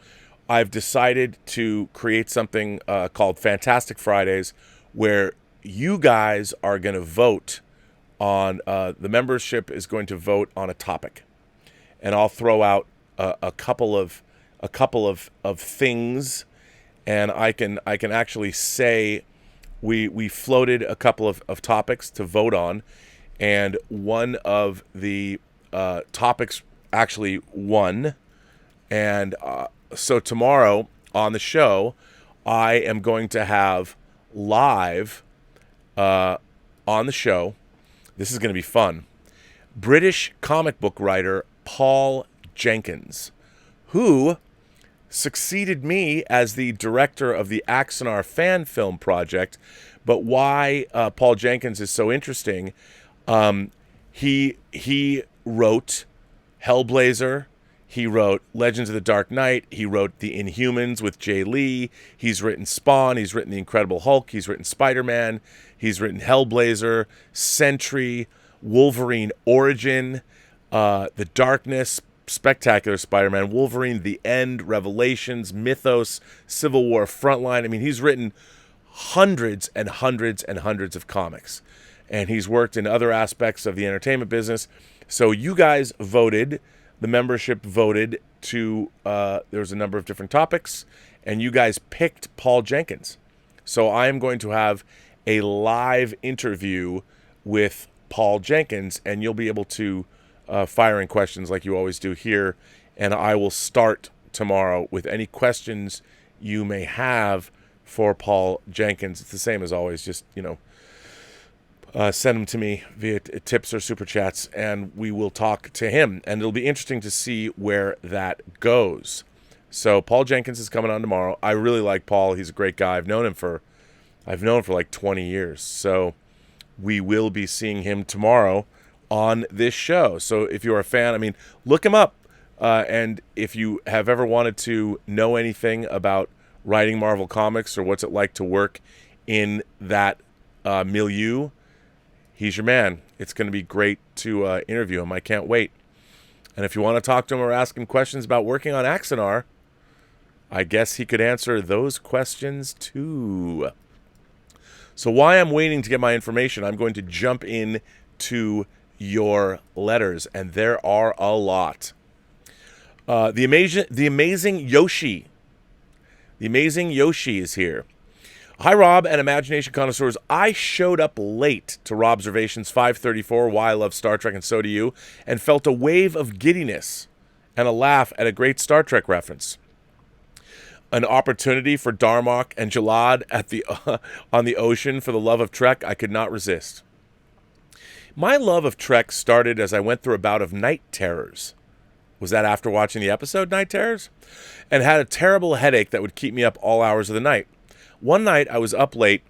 I've decided to create something called Fantastic Fridays, where you guys are going to vote on, the membership is going to vote on a topic. And I'll throw out a couple of things, and I can actually say we floated a couple of topics to vote on, and one of the topics actually won. And so tomorrow on the show, I am going to have live on the show, this is going to be fun, British comic book writer Paul Jenkins, who succeeded me as the director of the Axanar fan film project. But why Paul Jenkins is so interesting, he wrote Hellblazer, he wrote Legends of the Dark Knight, he wrote The Inhumans with Jay Lee, he's written Spawn, he's written The Incredible Hulk, he's written Spider-Man, he's written Hellblazer, Sentry, Wolverine Origin, The Darkness, Spectacular Spider-Man, Wolverine, The End, Revelations, Mythos, Civil War Frontline. I mean, he's written hundreds and hundreds and hundreds of comics, and he's worked in other aspects of the entertainment business. So you guys voted, the membership voted to, there was a number of different topics, and you guys picked Paul Jenkins. So I am going to have a live interview with Paul Jenkins, and you'll be able to fire in questions like you always do here, and I will start tomorrow with any questions you may have for Paul Jenkins. It's the same as always, just, send them to me via tips or super chats, and we will talk to him, and it'll be interesting to see where that goes. So Paul Jenkins is coming on tomorrow. I really like Paul. He's a great guy. I've known for like 20 years. So we will be seeing him tomorrow on this show. So if you're a fan, I mean, look him up. And if you have ever wanted to know anything about writing Marvel Comics or what's it like to work in that milieu, he's your man. It's going to be great to interview him. I can't wait. And if you want to talk to him or ask him questions about working on Axanar, I guess he could answer those questions too. So while I'm waiting to get my information, I'm going to jump in to your letters, and there are a lot. The amazing Yoshi. The amazing Yoshi is here. Hi, Rob and Imagination Connoisseurs. I showed up late to Robservations 534, Why I Love Star Trek and So Do You, and felt a wave of giddiness and a laugh at a great Star Trek reference. An opportunity for Darmok and Jalad at the on the ocean for the love of Trek I could not resist. My love of Trek started as I went through a bout of night terrors. Was that after watching the episode Night Terrors? And had a terrible headache that would keep me up all hours of the night. One night I was up late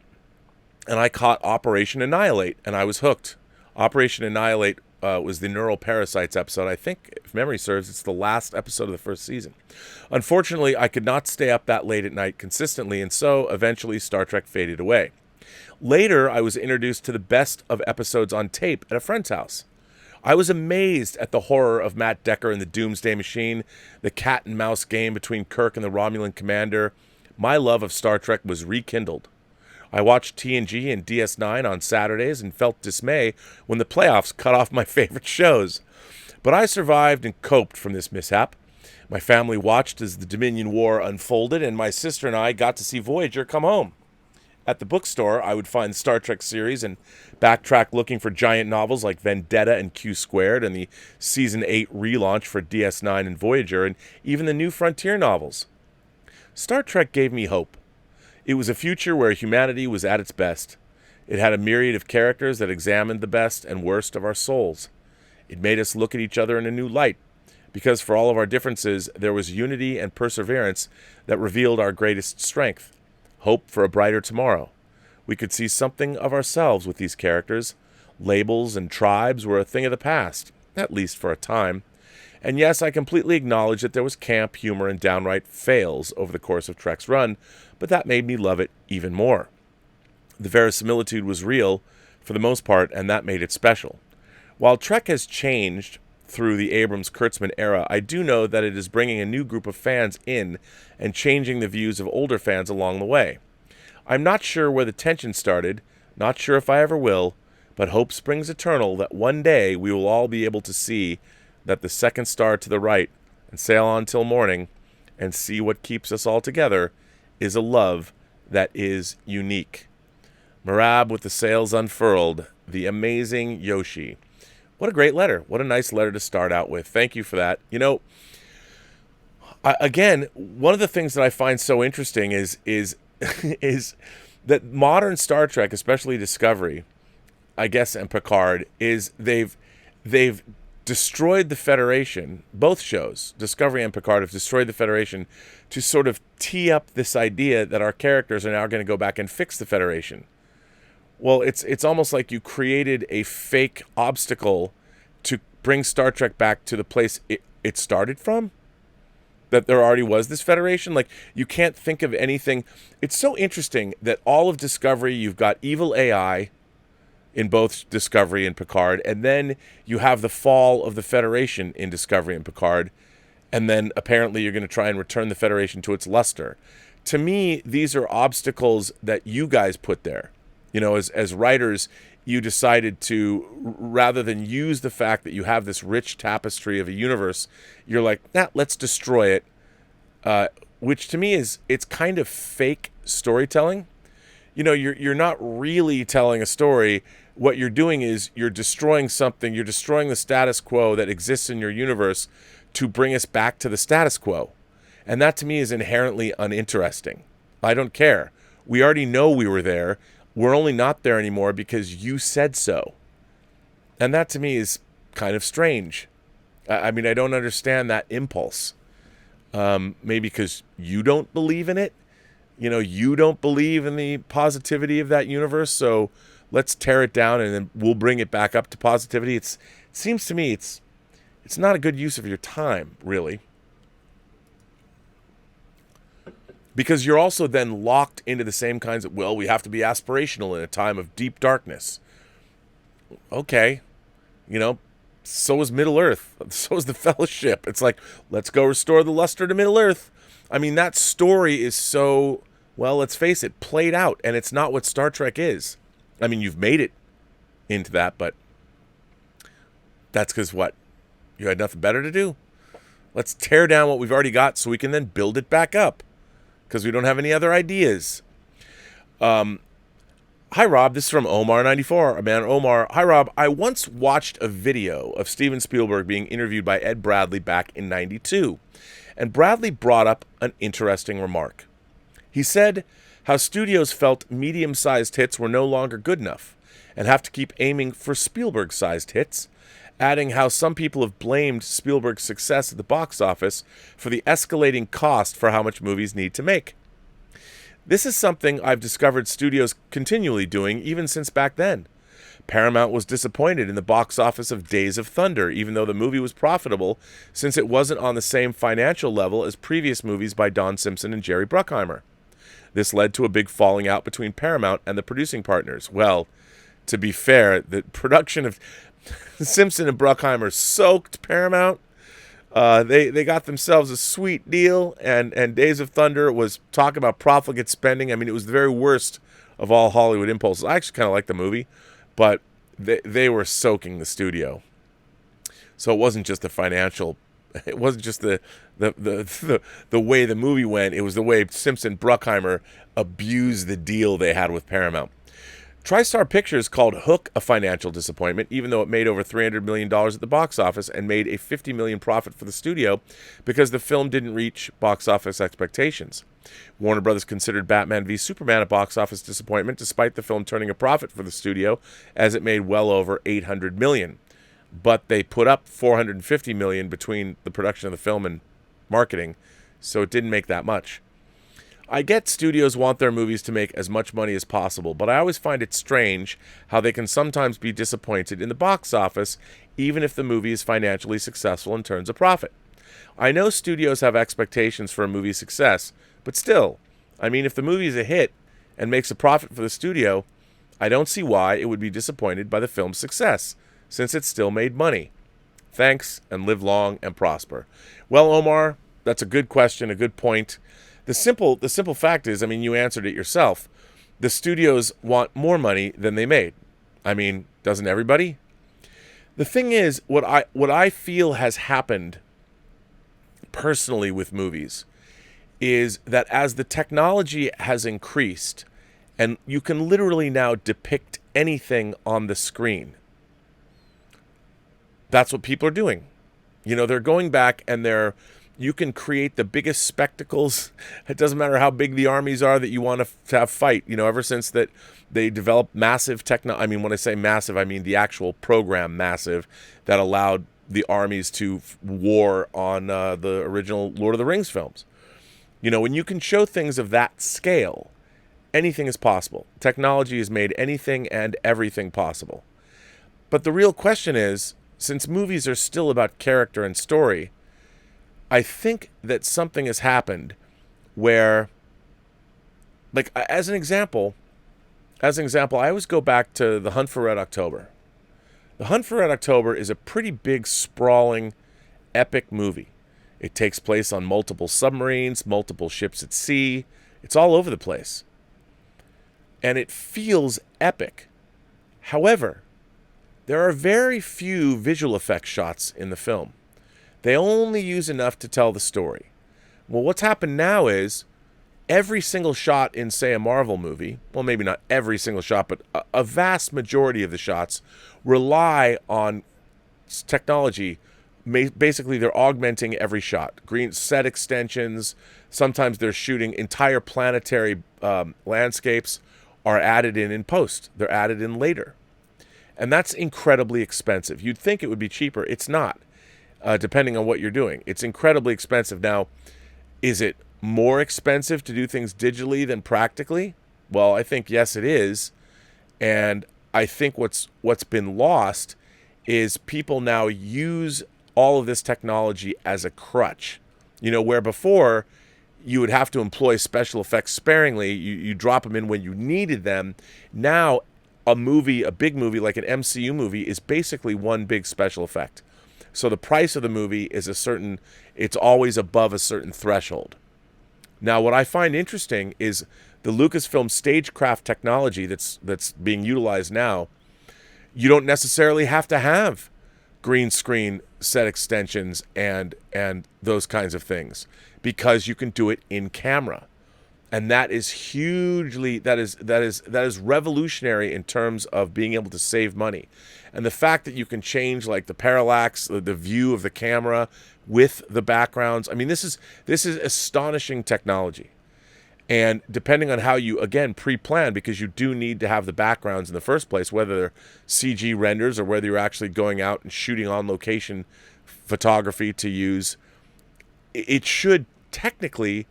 and I caught Operation Annihilate, and I was hooked. Operation Annihilate was the Neural Parasites episode. I think, if memory serves, it's the last episode of the first season. Unfortunately, I could not stay up that late at night consistently, and so eventually Star Trek faded away. Later, I was introduced to the best of episodes on tape at a friend's house. I was amazed at the horror of Matt Decker and the Doomsday Machine, the cat and mouse game between Kirk and the Romulan commander. My love of Star Trek was rekindled. I watched TNG and DS9 on Saturdays and felt dismay when the playoffs cut off my favorite shows. But I survived and coped from this mishap. My family watched as the Dominion War unfolded, and my sister and I got to see Voyager come home. At the bookstore, I would find Star Trek series and backtrack looking for giant novels like Vendetta and Q Squared and the Season 8 relaunch for DS9 and Voyager and even the New Frontier novels. Star Trek gave me hope. It was a future where humanity was at its best. It had a myriad of characters that examined the best and worst of our souls. It made us look at each other in a new light, because for all of our differences, there was unity and perseverance that revealed our greatest strength. Hope for a brighter tomorrow. We could see something of ourselves with these characters. Labels and tribes were a thing of the past, at least for a time. And yes, I completely acknowledge that there was camp, humor, and downright fails over the course of Trek's run, but that made me love it even more. The verisimilitude was real, for the most part, and that made it special. While Trek has changed through the Abrams-Kurtzman era, I do know that it is bringing a new group of fans in and changing the views of older fans along the way. I'm not sure where the tension started, not sure if I ever will, but hope springs eternal that one day we will all be able to see that the second star to the right and sail on till morning and see what keeps us all together is a love that is unique. Marab with the sails unfurled, the amazing Yoshi. What a great letter. What a nice letter to start out with. Thank you for that. You know, again, one of the things that I find so interesting is is that modern Star Trek, especially Discovery, I guess, and Picard, is they've destroyed the Federation. Both shows, Discovery and Picard, have destroyed the Federation to sort of tee up this idea that our characters are now going to go back and fix the Federation. Well, it's almost like you created a fake obstacle to bring Star Trek back to the place it started from. That there already was this Federation. Like, you can't think of anything. It's so interesting that all of Discovery, you've got evil AI in both Discovery and Picard, and then you have the fall of the Federation in Discovery and Picard, and then apparently you're going to try and return the Federation to its luster. To me, these are obstacles that you guys put there. You know, as writers, you decided to, rather than use the fact that you have this rich tapestry of a universe, you're like, let's destroy it. Which to me it's kind of fake storytelling. You know, you're not really telling a story. What you're doing is you're destroying something. You're destroying the status quo that exists in your universe to bring us back to the status quo. And that to me is inherently uninteresting. I don't care. We already know we were there. We're only not there anymore because you said so. And that to me is kind of strange. I mean, I don't understand that impulse. Maybe because you don't believe in it. You know, you don't believe in the positivity of that universe, so let's tear it down and then we'll bring it back up to positivity. It seems to me it's not a good use of your time, really. Because you're also then locked into the same kinds of, we have to be aspirational in a time of deep darkness. Okay. You know, so is Middle Earth. So is the Fellowship. It's like, let's go restore the luster to Middle Earth. I mean, that story is so, let's face it, played out. And it's not what Star Trek is. I mean, you've made it into that, but that's because what? You had nothing better to do? Let's tear down what we've already got so we can then build it back up. Because we don't have any other ideas. Hi, Rob. This is from Omar94. Man, Omar. Hi, Rob. I once watched a video of Steven Spielberg being interviewed by Ed Bradley back in '92. And Bradley brought up an interesting remark. He said how studios felt medium-sized hits were no longer good enough and have to keep aiming for Spielberg-sized hits, adding how some people have blamed Spielberg's success at the box office for the escalating cost for how much movies need to make. This is something I've discovered studios continually doing even since back then. Paramount was disappointed in the box office of Days of Thunder, even though the movie was profitable, since it wasn't on the same financial level as previous movies by Don Simpson and Jerry Bruckheimer. This led to a big falling out between Paramount and the producing partners. Well, to be fair, the production of Simpson and Bruckheimer soaked Paramount. They got themselves a sweet deal, and Days of Thunder was talk about profligate spending. I mean, it was the very worst of all Hollywood impulses. I actually kind of liked the movie, but they were soaking the studio. So it wasn't just a financial It wasn't just the way the movie went. It was the way Simpson Bruckheimer abused the deal they had with Paramount. TriStar Pictures called Hook a financial disappointment, even though it made over $300 million at the box office and made a $50 million profit for the studio because the film didn't reach box office expectations. Warner Brothers considered Batman v Superman a box office disappointment despite the film turning a profit for the studio, as it made well over $800 million. But they put up $450 million between the production of the film and marketing, so it didn't make that much. I get studios want their movies to make as much money as possible, but I always find it strange how they can sometimes be disappointed in the box office, even if the movie is financially successful and turns a profit. I know studios have expectations for a movie's success, but still, I mean, if the movie is a hit and makes a profit for the studio, I don't see why it would be disappointed by the film's success, since it still made money. Thanks, and live long and prosper. Well, Omar, that's a good question, a good point. The simple fact is, I mean, you answered it yourself. The studios want more money than they made. I mean, doesn't everybody? The thing is, what I feel has happened personally with movies is that as the technology has increased, and you can literally now depict anything on the screen, that's what people are doing. You know, they're going back and you can create the biggest spectacles. It doesn't matter how big the armies are that you want to have fight. You know, ever since that they developed massive I mean, when I say massive, I mean the actual program massive that allowed the armies to war on the original Lord of the Rings films. You know, when you can show things of that scale, anything is possible. Technology has made anything and everything possible. But the real question is, since movies are still about character and story, I think that something has happened where, like, as an example, I always go back to The Hunt for Red October. The Hunt for Red October is a pretty big, sprawling, epic movie. It takes place on multiple submarines, multiple ships at sea. It's all over the place. And it feels epic. However, there are very few visual effects shots in the film. They only use enough to tell the story. Well, what's happened now is every single shot in, say, a Marvel movie, well, maybe not every single shot, but a vast majority of the shots rely on technology. Basically, they're augmenting every shot. Green set extensions. Sometimes they're shooting entire planetary landscapes are added in post. They're added in later. And that's incredibly expensive. You'd think it would be cheaper. It's not. Depending on what you're doing. It's incredibly expensive. Now, is it more expensive to do things digitally than practically? Well, I think yes, it is. And I think what's been lost is people now use all of this technology as a crutch. You know, where before you would have to employ special effects sparingly, you drop them in when you needed them. Now, a big movie like an MCU movie is basically one big special effect. So the price of the movie is it's always above a certain threshold. Now, what I find interesting is the Lucasfilm stagecraft technology that's being utilized now. You don't necessarily have to have green screen set extensions and those kinds of things because you can do it in camera. And that is revolutionary in terms of being able to save money. And the fact that you can change like the parallax, the view of the camera with the backgrounds. I mean, this is astonishing technology. And depending on how you, again, pre-plan, because you do need to have the backgrounds in the first place, whether they're CG renders or whether you're actually going out and shooting on location photography to use, it should technically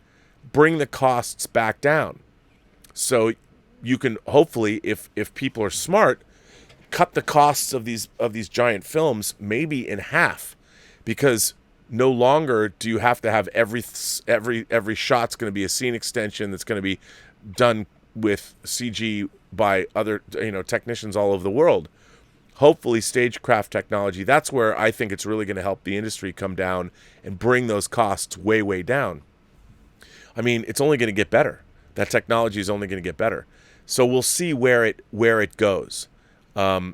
bring the costs back down. So you can hopefully, if people are smart, cut the costs of these giant films maybe in half, because no longer do you have to have every shot's going to be a scene extension that's going to be done with CG by other technicians all over the world. Hopefully stagecraft technology, that's where I think it's really going to help the industry come down and bring those costs way, way down. I mean, it's only going to get better. That technology is only going to get better. So we'll see where it goes. I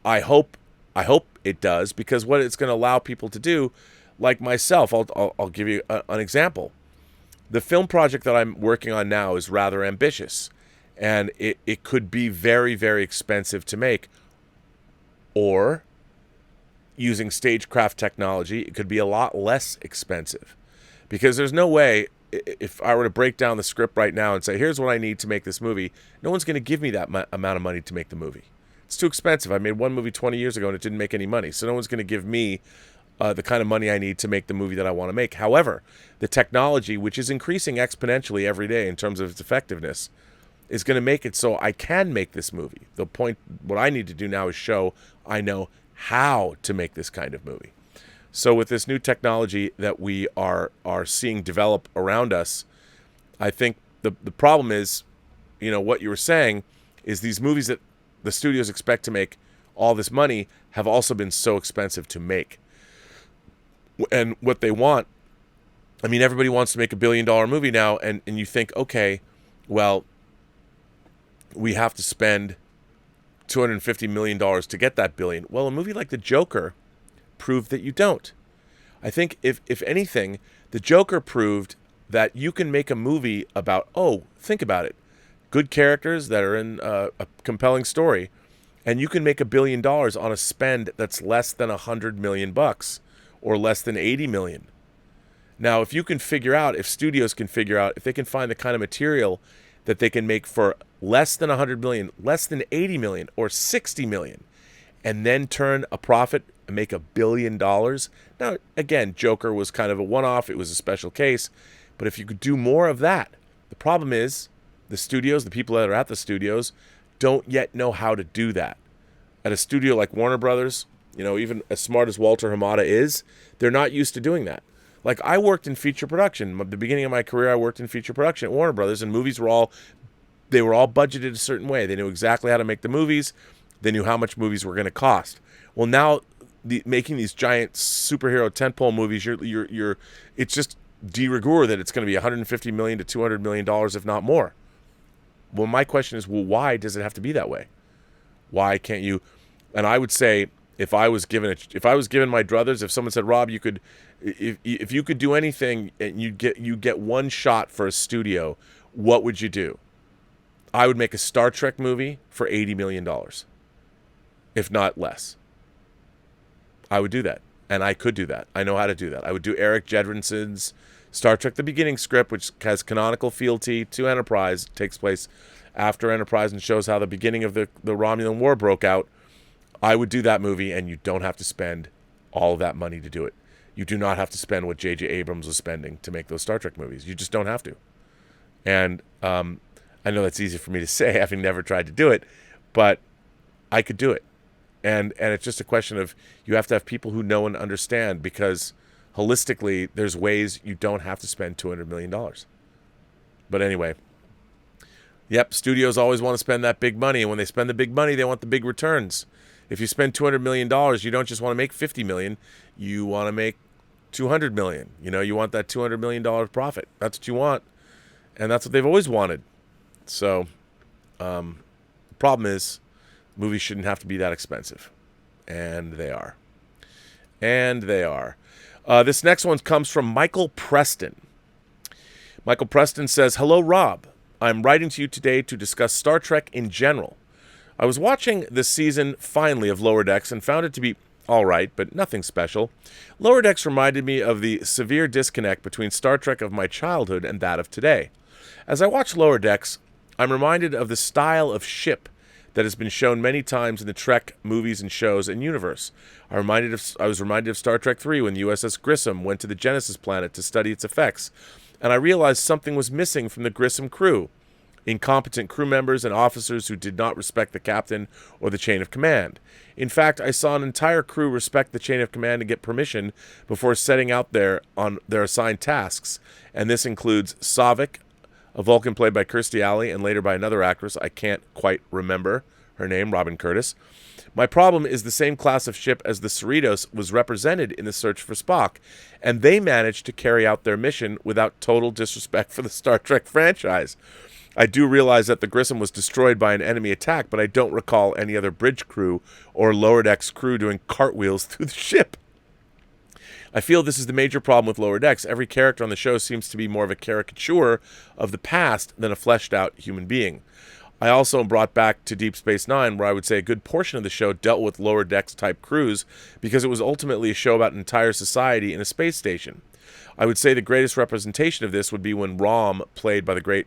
hope it does, because what it's going to allow people to do, like myself, I'll give you an example. The film project that I'm working on now is rather ambitious, and it could be very, very expensive to make. Or using stagecraft technology, it could be a lot less expensive. Because there's no way, if I were to break down the script right now and say, here's what I need to make this movie, no one's going to give me that amount of money to make the movie. It's too expensive. I made one movie 20 years ago and it didn't make any money. So no one's going to give me the kind of money I need to make the movie that I want to make. However, the technology, which is increasing exponentially every day in terms of its effectiveness, is going to make it so I can make this movie. The point, what I need to do now is show I know how to make this kind of movie. So with this new technology that we are seeing develop around us, I think the problem is, what you were saying is these movies that the studios expect to make all this money have also been so expensive to make. And what they want, everybody wants to make $1 billion movie now, and you think, okay, well, we have to spend $250 million to get that billion. Well, a movie like The Joker proved that you don't. I think if anything, The Joker proved that you can make a movie about, think about it, good characters that are in a compelling story, and you can make $1 billion on a spend that's less than $100 million or less than 80 million. Now, if studios can figure out, if they can find the kind of material that they can make for less than 100 million, less than 80 million, or 60 million, and then turn a profit and make $1 billion. Now, again, Joker was kind of a one-off. It was a special case. But if you could do more of that, the problem is the studios, the people that are at the studios, don't yet know how to do that. At a studio like Warner Brothers, even as smart as Walter Hamada is, they're not used to doing that. Like, I worked in feature production. At the beginning of my career, I worked in feature production at Warner Brothers, and movies were all budgeted a certain way. They knew exactly how to make the movies. They knew how much movies were going to cost. Well, now making these giant superhero tentpole movies, it's just de rigueur that it's going to be $150 million to $200 million, if not more. Well, my question is, why does it have to be that way? Why can't you? And I would say, if I was given my druthers, if someone said, Rob, if you could do anything and you get one shot for a studio, what would you do? I would make a Star Trek movie for $80 million, if not less. I would do that, and I could do that. I know how to do that. I would do Eric Jedrinson's Star Trek The Beginning script, which has canonical fealty to Enterprise, takes place after Enterprise and shows how the beginning of the Romulan War broke out. I would do that movie, and you don't have to spend all of that money to do it. You do not have to spend what J.J. Abrams was spending to make those Star Trek movies. You just don't have to. And I know that's easy for me to say, having never tried to do it, but I could do it. And it's just a question of, you have to have people who know and understand, because holistically, there's ways you don't have to spend $200 million. But anyway, yep, studios always want to spend that big money, and when they spend the big money, they want the big returns. If you spend $200 million, you don't just want to make $50 million, you want to make $200 million. You want that $200 million profit. That's what you want, and that's what they've always wanted. So, the problem is, movies shouldn't have to be that expensive. And they are. This next one comes from Michael Preston. Michael Preston says, Hello, Rob. I'm writing to you today to discuss Star Trek in general. I was watching this season, finally, of Lower Decks and found it to be all right, but nothing special. Lower Decks reminded me of the severe disconnect between Star Trek of my childhood and that of today. As I watch Lower Decks, I'm reminded of the style of ship that has been shown many times in the Trek movies and shows and universe. I was reminded of Star Trek III when the USS Grissom went to the Genesis planet to study its effects, and I realized something was missing from the Grissom crew. Incompetent crew members and officers who did not respect the captain or the chain of command. In fact, I saw an entire crew respect the chain of command and get permission before setting out there on their assigned tasks, and this includes Saavik, a Vulcan played by Kirstie Alley and later by another actress, I can't quite remember her name, Robin Curtis. My problem is the same class of ship as the Cerritos was represented in the search for Spock, and they managed to carry out their mission without total disrespect for the Star Trek franchise. I do realize that the Grissom was destroyed by an enemy attack, but I don't recall any other bridge crew or lower decks crew doing cartwheels through the ship. I feel this is the major problem with Lower Decks. Every character on the show seems to be more of a caricature of the past than a fleshed-out human being. I also am brought back to Deep Space Nine, where I would say a good portion of the show dealt with Lower Decks-type crews because it was ultimately a show about an entire society in a space station. I would say the greatest representation of this would be when Rom, played by the great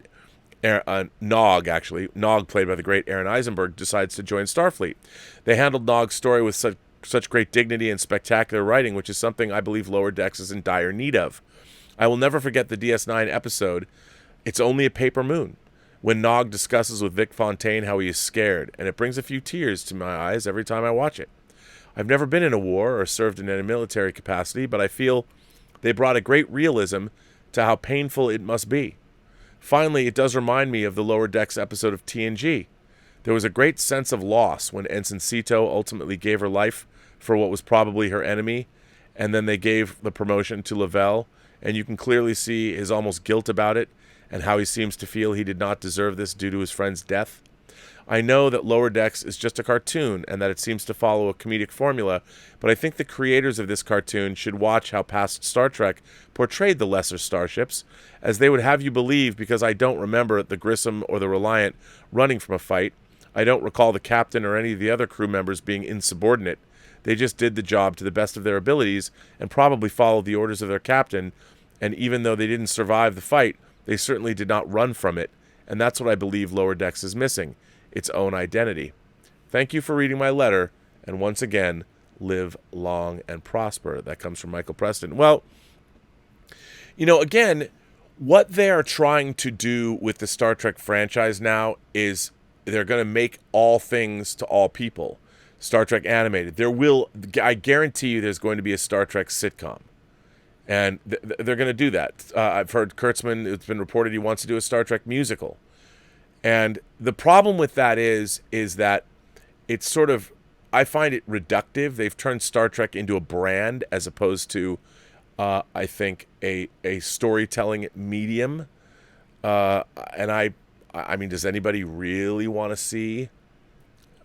Nog, played by the great Aaron Eisenberg, decides to join Starfleet. They handled Nog's story with such great dignity and spectacular writing, which is something I believe Lower Decks is in dire need of. I will never forget the DS9 episode, It's Only a Paper Moon, when Nog discusses with Vic Fontaine how he is scared, and it brings a few tears to my eyes every time I watch it. I've never been in a war or served in any military capacity, but I feel they brought a great realism to how painful it must be. Finally, it does remind me of the Lower Decks episode of TNG. There was a great sense of loss when Ensign Sito ultimately gave her life for what was probably her enemy, and then they gave the promotion to Lavelle, and you can clearly see his almost guilt about it, and how he seems to feel he did not deserve this due to his friend's death. I know that Lower Decks is just a cartoon and that it seems to follow a comedic formula, but I think the creators of this cartoon should watch how past Star Trek portrayed the lesser starships, as they would have you believe, because I don't remember the Grissom or the Reliant running from a fight. I don't recall the captain or any of the other crew members being insubordinate. They just did the job to the best of their abilities and probably followed the orders of their captain, and even though they didn't survive the fight, they certainly did not run from it, and that's what I believe Lower Decks is missing. Its own identity. Thank you for reading my letter, and once again, live long and prosper. That comes from Michael Preston. Well, again, what they are trying to do with the Star Trek franchise now is they're going to make all things to all people. Star Trek animated. I guarantee you there's going to be a Star Trek sitcom. And they're going to do that. I've heard Kurtzman, it's been reported he wants to do a Star Trek musical. And the problem with that is that it's sort of, I find it reductive. They've turned Star Trek into a brand as opposed to, I think, a storytelling medium. And I mean, does anybody really want to see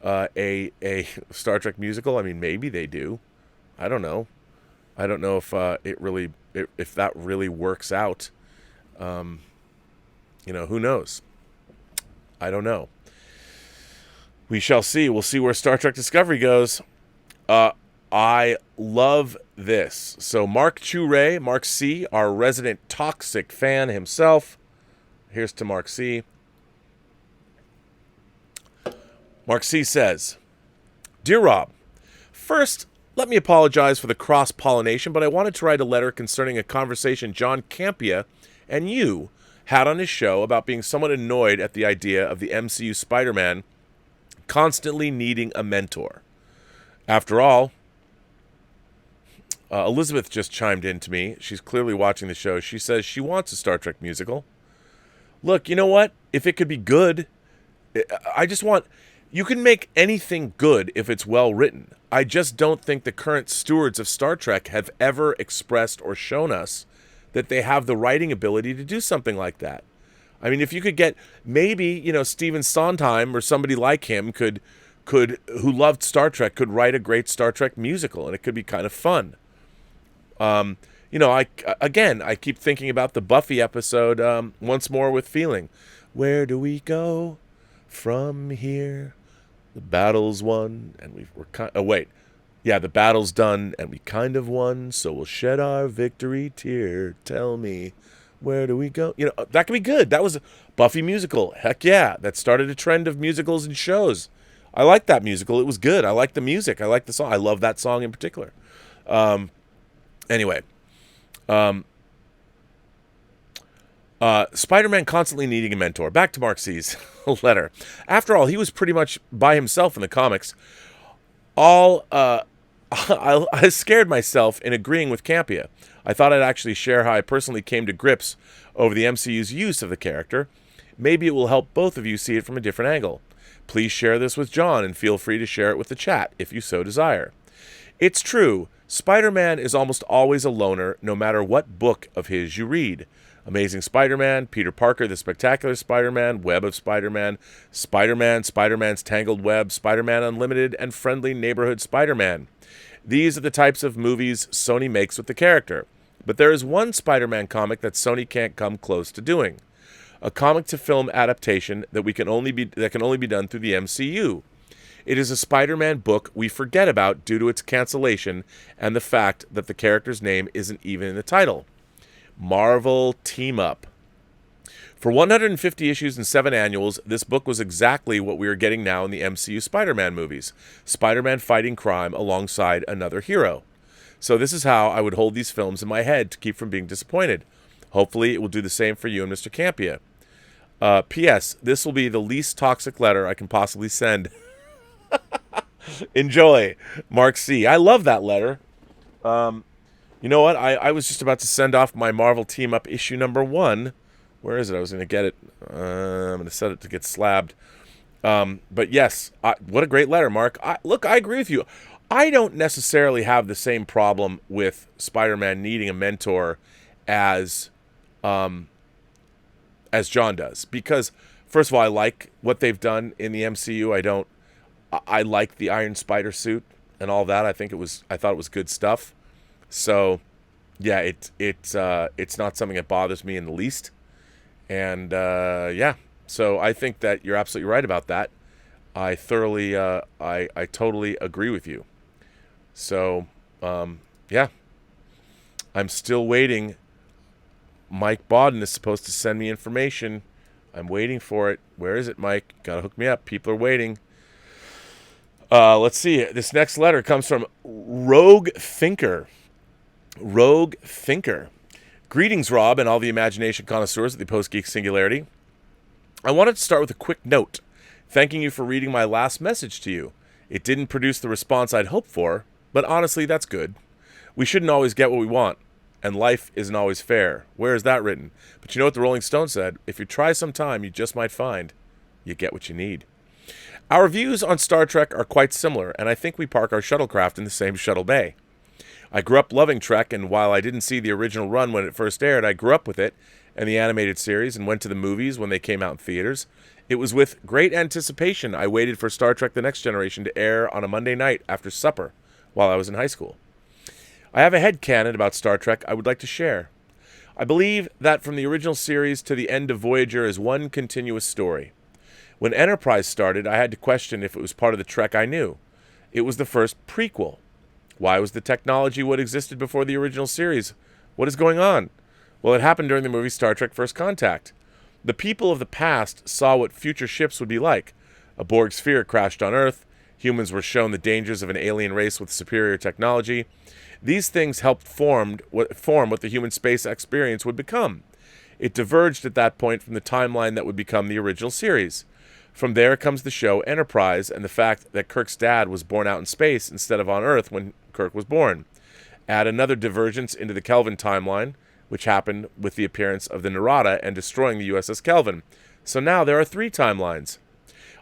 a Star Trek musical? I mean, maybe they do. I don't know. I don't know if if that really works out. Who knows? I don't know. We shall see. We'll see where Star Trek Discovery goes. I love this. So Mark C., our resident toxic fan himself. Here's to Mark C. Mark C. says, Dear Rob, first, let me apologize for the cross-pollination, but I wanted to write a letter concerning a conversation John Campea and you had on his show about being somewhat annoyed at the idea of the MCU Spider-Man constantly needing a mentor. After all, Elizabeth just chimed in to me. She's clearly watching the show. She says she wants a Star Trek musical. Look, you know what? If it could be good, you can make anything good if it's well written. I just don't think the current stewards of Star Trek have ever expressed or shown us that they have the writing ability to do something like that. I mean, if you could get maybe, Stephen Sondheim or somebody like him who loved Star Trek could write a great Star Trek musical, and it could be kind of fun. I keep thinking about the Buffy episode, Once More with Feeling. Where do we go from here? The battle's won, and the battle's done, and we kind of won, so we'll shed our victory tear. Tell me, where do we go? That could be good. That was a Buffy musical. Heck yeah. That started a trend of musicals and shows. I liked that musical. It was good. I liked the music. I liked the song. I love that song in particular. Spider-Man constantly needing a mentor. Back to Mark C's letter. After all, he was pretty much by himself in the comics. I scared myself in agreeing with Campea. I thought I'd actually share how I personally came to grips over the MCU's use of the character. Maybe it will help both of you see it from a different angle. Please share this with John and feel free to share it with the chat if you so desire. It's true, Spider-Man is almost always a loner no matter what book of his you read. Amazing Spider-Man, Peter Parker, The Spectacular Spider-Man, Web of Spider-Man, Spider-Man, Spider-Man's Tangled Web, Spider-Man Unlimited, and Friendly Neighborhood Spider-Man. These are the types of movies Sony makes with the character. But there is one Spider-Man comic that Sony can't come close to doing. A comic-to-film adaptation that can only be done through the MCU. It is a Spider-Man book we forget about due to its cancellation and the fact that the character's name isn't even in the title. Marvel Team Up. For 150 issues and 7 annuals, this book was exactly what we are getting now in the MCU Spider-Man movies. Spider-Man fighting crime alongside another hero. So this is how I would hold these films in my head to keep from being disappointed. Hopefully it will do the same for you and Mr. Campia. P.S. This will be the least toxic letter I can possibly send. Enjoy, Mark C. I love that letter. You know what? I was just about to send off my Marvel Team Up issue number 1. Where is it? I was going to get it. I'm going to set it to get slabbed. But yes, what a great letter, Mark. Look, I agree with you. I don't necessarily have the same problem with Spider-Man needing a mentor as John does. Because, first of all, I like what they've done in the MCU. I like the Iron Spider suit and all that. I thought it was good stuff. So, yeah, it's not something that bothers me in the least. And, yeah, so I think that you're absolutely right about that. I totally agree with you. So, yeah, I'm still waiting. Mike Bodden is supposed to send me information. I'm waiting for it. Where is it, Mike? Gotta hook me up. People are waiting. Let's see. This next letter comes from Rogue Thinker. Rogue Thinker. Greetings, Rob, and all the imagination connoisseurs at the Post-Geek Singularity. I wanted to start with a quick note, thanking you for reading my last message to you. It didn't produce the response I'd hoped for, but honestly, that's good. We shouldn't always get what we want, and life isn't always fair. Where is that written? But you know what the Rolling Stone said? If you try sometime, you just might find you get what you need. Our views on Star Trek are quite similar, and I think we park our shuttlecraft in the same shuttle bay. I grew up loving Trek, and while I didn't see the original run when it first aired, I grew up with it and the animated series and went to the movies when they came out in theaters. It was with great anticipation I waited for Star Trek The Next Generation to air on a Monday night after supper while I was in high school. I have a headcanon about Star Trek I would like to share. I believe that from the original series to the end of Voyager is one continuous story. When Enterprise started, I had to question if it was part of the Trek I knew. It was the first prequel. Why was the technology what existed before the original series? What is going on? Well, it happened during the movie Star Trek First Contact. The people of the past saw what future ships would be like. A Borg sphere crashed on Earth. Humans were shown the dangers of an alien race with superior technology. These things helped form what the human space experience would become. It diverged at that point from the timeline that would become the original series. From there comes the show Enterprise and the fact that Kirk's dad was born out in space instead of on Earth when Kirk was born. Add another divergence into the Kelvin timeline, which happened with the appearance of the Narada and destroying the USS Kelvin. So now there are 3 timelines.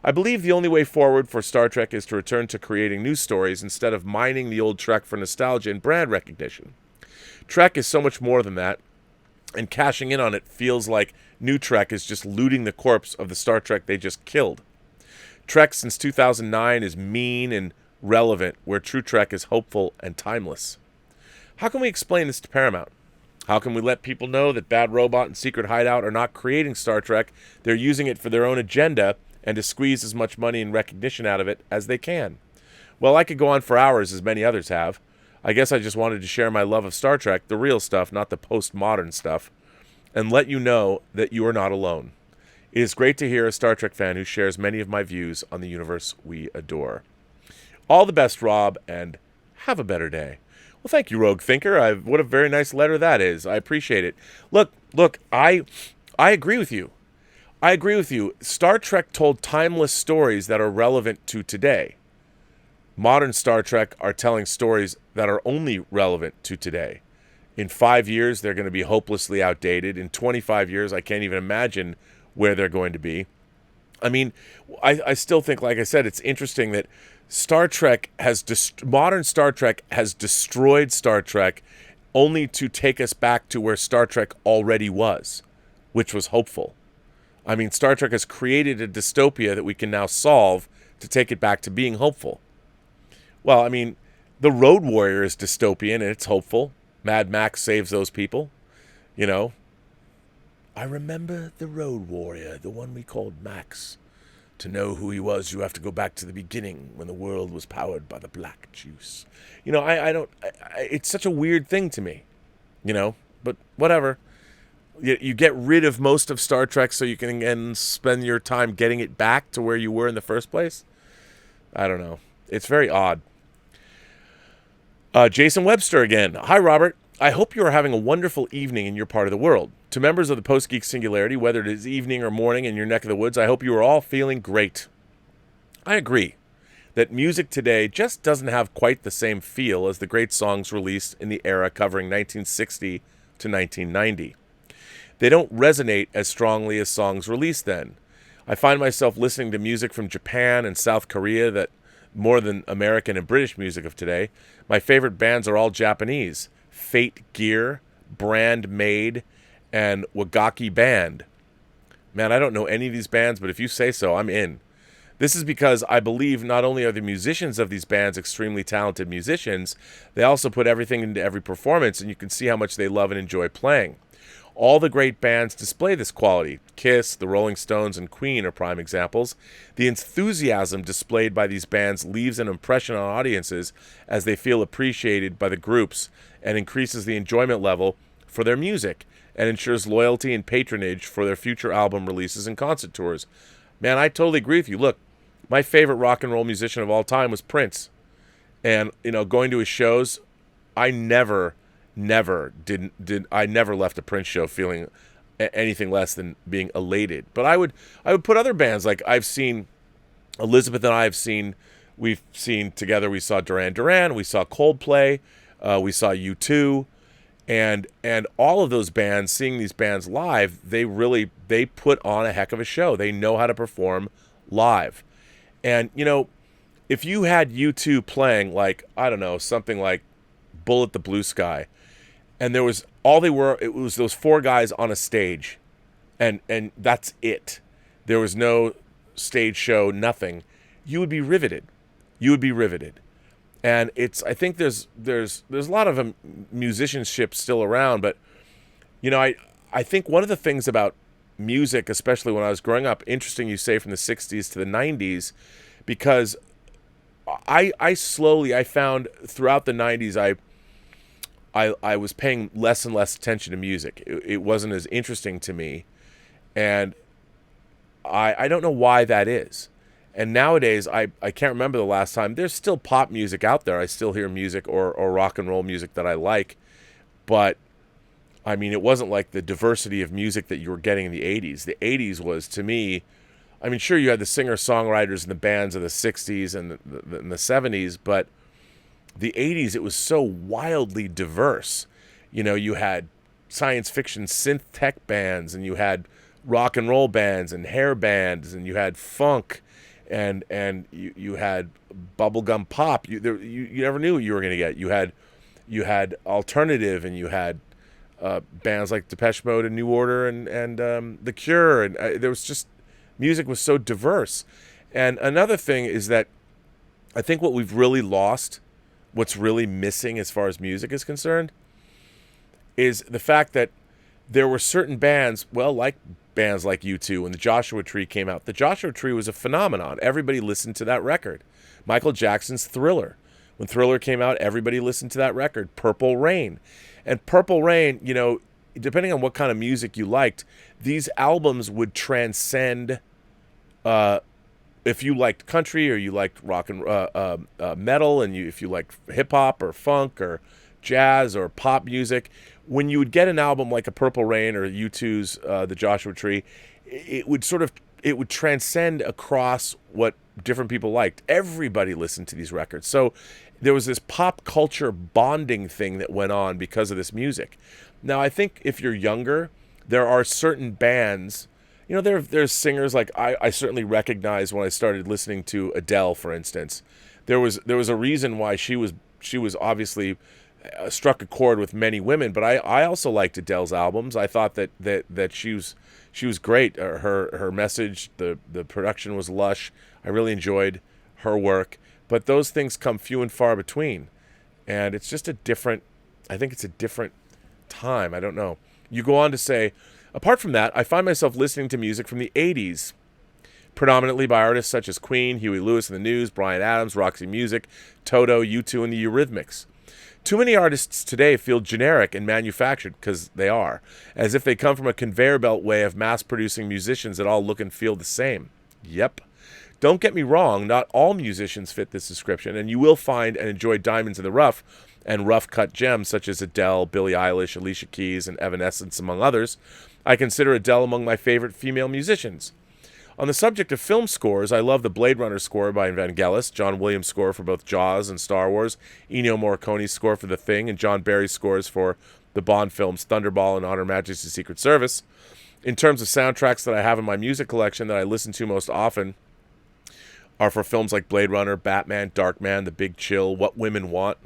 I believe the only way forward for Star Trek is to return to creating new stories instead of mining the old Trek for nostalgia and brand recognition. Trek is so much more than that, and cashing in on it feels like new Trek is just looting the corpse of the Star Trek they just killed. Trek since 2009 is mean and relevant, where true Trek is hopeful and timeless. How can we explain this to Paramount? How can we let people know that Bad Robot and Secret Hideout are not creating Star Trek, they're using it for their own agenda and to squeeze as much money and recognition out of it as they can? Well, I could go on for hours as many others have. I guess I just wanted to share my love of Star Trek, the real stuff, not the postmodern stuff, and let you know that you are not alone. It is great to hear a Star Trek fan who shares many of my views on the universe we adore. All the best, Rob, and have a better day. Well, thank you, Rogue Thinker. What a very nice letter that is. I appreciate it. Look, I agree with you. I agree with you. Star Trek told timeless stories that are relevant to today. Modern Star Trek are telling stories that are only relevant to today. In 5 years, they're going to be hopelessly outdated. In 25 years, I can't even imagine where they're going to be. I mean, I still think, like I said, it's interesting that modern Star Trek has destroyed Star Trek only to take us back to where Star Trek already was, which was hopeful. I mean, Star Trek has created a dystopia that we can now solve to take it back to being hopeful. Well, I mean, The Road Warrior is dystopian and it's hopeful. Mad Max saves those people. You know, I remember the Road Warrior, the one we called Max. To know who he was, you have to go back to the beginning when the world was powered by the black juice. You know, I don't. It's such a weird thing to me. You know, but whatever. You get rid of most of Star Trek so you can again spend your time getting it back to where you were in the first place. I don't know. It's very odd. Jason Webster again. Hi, Robert. I hope you are having a wonderful evening in your part of the world. To members of the Post-Geek Singularity, whether it is evening or morning in your neck of the woods, I hope you are all feeling great. I agree that music today just doesn't have quite the same feel as the great songs released in the era covering 1960 to 1990. They don't resonate as strongly as songs released then. I find myself listening to music from Japan and South Korea that more than American and British music of today. My favorite bands are all Japanese. Fate Gear, Brand Made, and Wagaki Band. Man, I don't know any of these bands, but if you say so, I'm in. This is because I believe not only are the musicians of these bands extremely talented musicians, they also put everything into every performance, and you can see how much they love and enjoy playing. All the great bands display this quality. Kiss, the Rolling Stones, and Queen are prime examples. The enthusiasm displayed by these bands leaves an impression on audiences as they feel appreciated by the groups and increases the enjoyment level for their music and ensures loyalty and patronage for their future album releases and concert tours. Man, I totally agree with you. Look, my favorite rock and roll musician of all time was Prince. And, you know, going to his shows, I never left a Prince show feeling anything less than being elated. But I would put other bands, like I've seen Elizabeth and we've seen together, we saw Duran Duran, we saw Coldplay, we saw U2, and all of those bands, seeing these bands live, they put on a heck of a show. They know how to perform live. And, you know, if you had U2 playing, like, I don't know, something like Bullet the Blue Sky, and it was those four guys on a stage, and that's it. There was no stage show, nothing. You would be riveted. And I think there's a lot of musicianship still around, but, you know, I think one of the things about music, especially when I was growing up, interesting you say from the 60s to the 90s, because I found throughout the 90s, I was paying less and less attention to music. It wasn't as interesting to me. And I don't know why that is. And nowadays, I can't remember the last time. There's still pop music out there. I still hear music or rock and roll music that I like. But, I mean, it wasn't like the diversity of music that you were getting in the 80s. The 80s was, to me, I mean, sure, you had the singer-songwriters and the bands of the 60s and the 70s, but the 80s, it was so wildly diverse. You know, you had science fiction synth tech bands, and you had rock and roll bands and hair bands, and you had funk, and you had bubblegum pop. You never knew what you were going to get. You had alternative, and you had bands like Depeche Mode and New Order and The Cure, and there was just, music was so diverse. And another thing is that I think what we've really lost, what's really missing as far as music is concerned, is the fact that there were certain bands, well, like bands like U2, when the Joshua Tree came out. The Joshua Tree was a phenomenon. Everybody listened to that record. Michael Jackson's Thriller. When Thriller came out, everybody listened to that record. Purple Rain. And Purple Rain, you know, depending on what kind of music you liked, these albums would transcend, if you liked country or you liked rock and metal, and if you liked hip hop or funk or jazz or pop music, when you would get an album like a Purple Rain or U2's The Joshua Tree, it would transcend across what different people liked. Everybody listened to these records. So there was this pop culture bonding thing that went on because of this music. Now, I think if you're younger, there are certain bands, you know, there's singers like I certainly recognize when I started listening to Adele, for instance. There was a reason why she was obviously struck a chord with many women, but I also liked Adele's albums. I thought that she was great. Her message, the production was lush. I really enjoyed her work, but those things come few and far between. And it's just I think it's a different time. I don't know. You go on to say, apart from that, I find myself listening to music from the 80s, predominantly by artists such as Queen, Huey Lewis and the News, Bryan Adams, Roxy Music, Toto, U2, and the Eurythmics. Too many artists today feel generic and manufactured, because they are, as if they come from a conveyor belt way of mass-producing musicians that all look and feel the same. Yep. Don't get me wrong, not all musicians fit this description, and you will find and enjoy diamonds in the rough and rough-cut gems such as Adele, Billie Eilish, Alicia Keys, and Evanescence, among others. I consider Adele among my favorite female musicians. On the subject of film scores, I love the Blade Runner score by Vangelis, John Williams' score for both Jaws and Star Wars, Ennio Morricone's score for The Thing, and John Barry's scores for the Bond films Thunderball and On Her Majesty's Secret Service. In terms of soundtracks that I have in my music collection that I listen to most often, are for films like Blade Runner, Batman, Darkman, The Big Chill, What Women Want,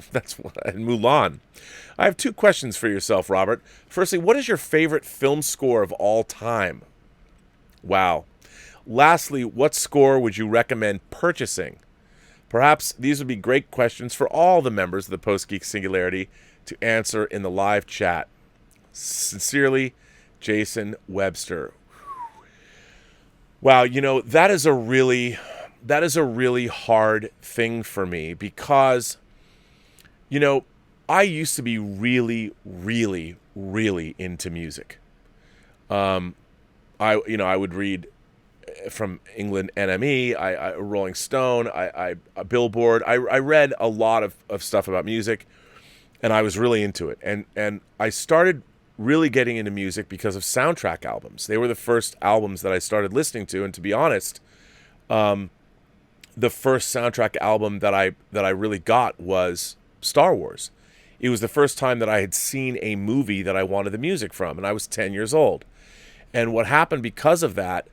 and Mulan. I have two questions for yourself, Robert. Firstly, what is your favorite film score of all time? Wow. Lastly, what score would you recommend purchasing? Perhaps these would be great questions for all the members of the Post-Geek Singularity to answer in the live chat. Sincerely, Jason Webster. Wow, that is a really hard thing for me because, I used to be really, really, really into music. I would read from England NME, Rolling Stone, Billboard. I read a lot of stuff about music, and I was really into it. And I started really getting into music because of soundtrack albums. They were the first albums that I started listening to, and to be honest, the first soundtrack album that I really got was Star Wars. It was the first time that I had seen a movie that I wanted the music from, and I was 10 years old. And what happened because of that,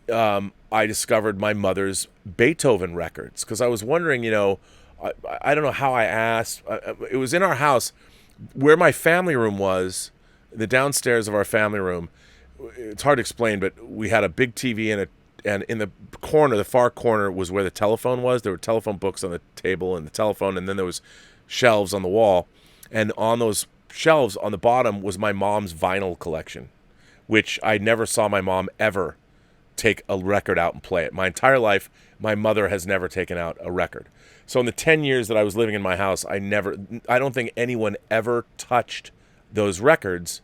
I discovered my mother's Beethoven records, because I was wondering, I don't know how I asked. It was in our house where my family room was, the downstairs of our family room. It's hard to explain, but we had a big TV and in the corner, the far corner, was where the telephone was. There were telephone books on the table and the telephone, and then there was shelves on the wall. And on those shelves on the bottom was my mom's vinyl collection, which I never saw my mom ever take a record out and play it. My entire life, my mother has never taken out a record. So in the 10 years that I was living in my house, I don't think anyone ever touched those records.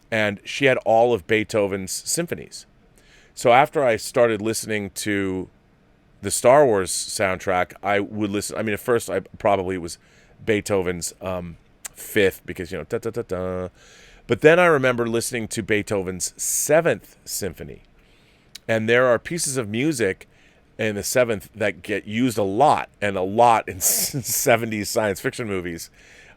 And she had all of Beethoven's symphonies. So after I started listening to the Star Wars soundtrack, I would listen. I mean, at first, it was Beethoven's Fifth, because, da, da, da, da. But then I remember listening to Beethoven's Seventh Symphony. And there are pieces of music in the Seventh that get used a lot in 70s science fiction movies.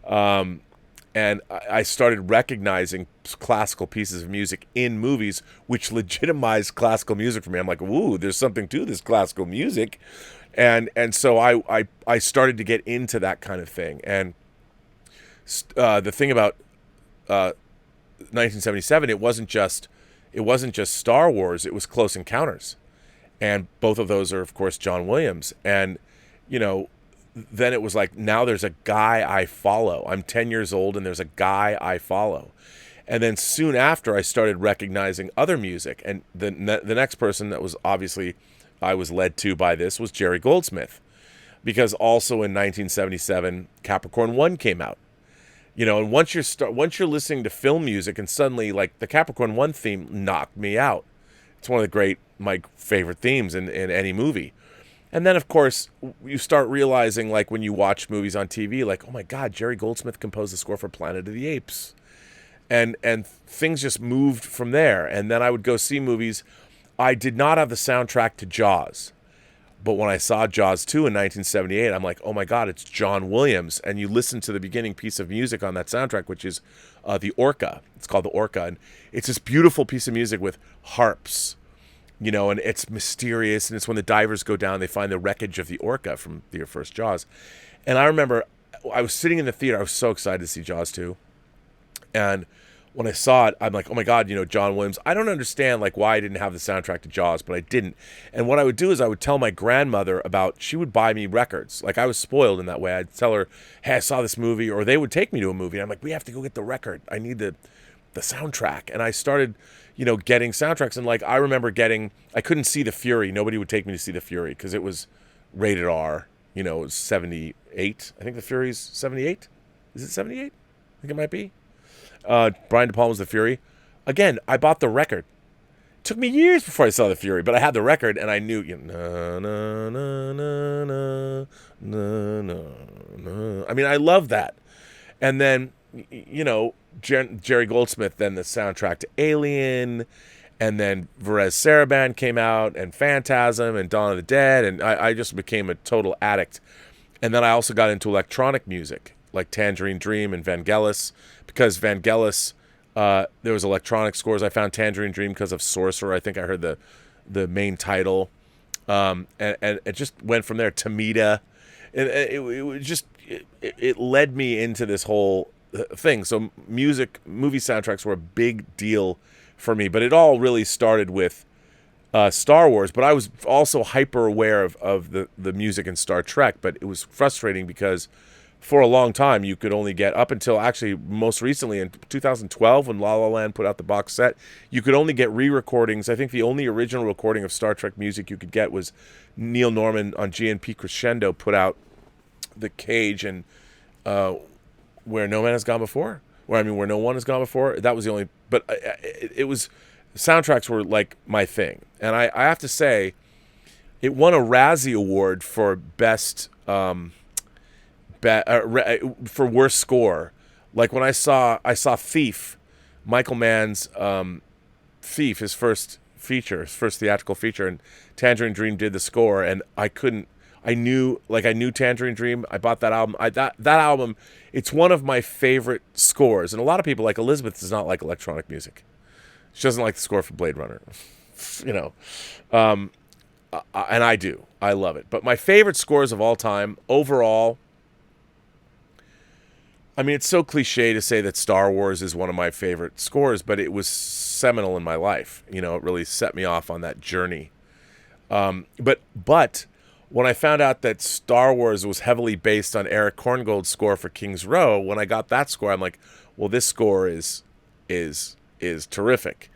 And I started recognizing classical pieces of music in movies, which legitimized classical music for me. I'm like, ooh, there's something to this classical music. And so I started to get into that kind of thing. And the thing about 1977, it wasn't just Star Wars, it was Close Encounters. And both of those are, of course, John Williams. And, then it was like, now there's a guy I follow. I'm 10 years old and there's a guy I follow. And then soon after, I started recognizing other music. And the next person that was obviously I was led to by this was Jerry Goldsmith. Because also in 1977, Capricorn 1 came out. And once you're listening to film music, and suddenly, like, the Capricorn 1 theme knocked me out. It's one of my favorite themes in any movie. And then, of course, you start realizing, like, when you watch movies on TV, like, oh my God, Jerry Goldsmith composed the score for Planet of the Apes. And things just moved from there. And then I would go see movies. I did not have the soundtrack to Jaws. But when I saw Jaws 2 in 1978, I'm like, oh my God, it's John Williams. And you listen to the beginning piece of music on that soundtrack, which is the Orca. It's called the Orca. And it's this beautiful piece of music with harps, and it's mysterious. And it's when the divers go down, they find the wreckage of the Orca from the first Jaws. And I remember I was sitting in the theater. I was so excited to see Jaws 2. And when I saw it, I'm like, oh my God, John Williams. I don't understand like why I didn't have the soundtrack to Jaws, but I didn't. And what I would do is I would tell my grandmother she would buy me records. Like I was spoiled in that way. I'd tell her, hey, I saw this movie, or they would take me to a movie. And I'm like, we have to go get the record. I need the soundtrack. And I started, getting soundtracks. And like, I remember I couldn't see The Fury. Nobody would take me to see The Fury because it was rated R. It was 78. I think The Fury's 78. Is it 78? I think it might be. Brian De Palma's The Fury. Again, I bought the record. It took me years before I saw The Fury, but I had the record and I knew, na, na, na, na, na, na, na, na. I mean, I love that. And then, Jerry Goldsmith, then the soundtrack to Alien, and then Perez Sarabande came out, and Phantasm, and Dawn of the Dead, and I just became a total addict. And then I also got into electronic music, like Tangerine Dream and Vangelis, because Vangelis, there was electronic scores. I found Tangerine Dream because of Sorcerer. I think I heard the main title, and it just went from there. Tamita, and it led me into this whole thing. So movie soundtracks were a big deal for me, but it all really started with Star Wars. But I was also hyper aware of the music in Star Trek, but it was frustrating because for a long time, you could only get up until actually most recently in 2012 when La La Land put out the box set, you could only get re-recordings. I think the only original recording of Star Trek music you could get was Neil Norman on GNP Crescendo put out The Cage and Where No Man Has Gone Before. Where No One Has Gone Before. That was the only, but it was, soundtracks were like my thing. And I have to say, it won a Razzie Award for best, for worst score. Like when I saw Thief, Michael Mann's Thief, his first theatrical feature, and Tangerine Dream did the score, and I knew Tangerine Dream. I bought that album. That album, it's one of my favorite scores. And a lot of people, like Elizabeth, does not like electronic music. She doesn't like the score for Blade Runner, and I do. I love it. But my favorite scores of all time, overall, I mean, it's so cliche to say that Star Wars is one of my favorite scores, but it was seminal in my life. It really set me off on that journey. But when I found out that Star Wars was heavily based on Eric Korngold's score for King's Row, when I got that score, I'm like, well, this score is terrific.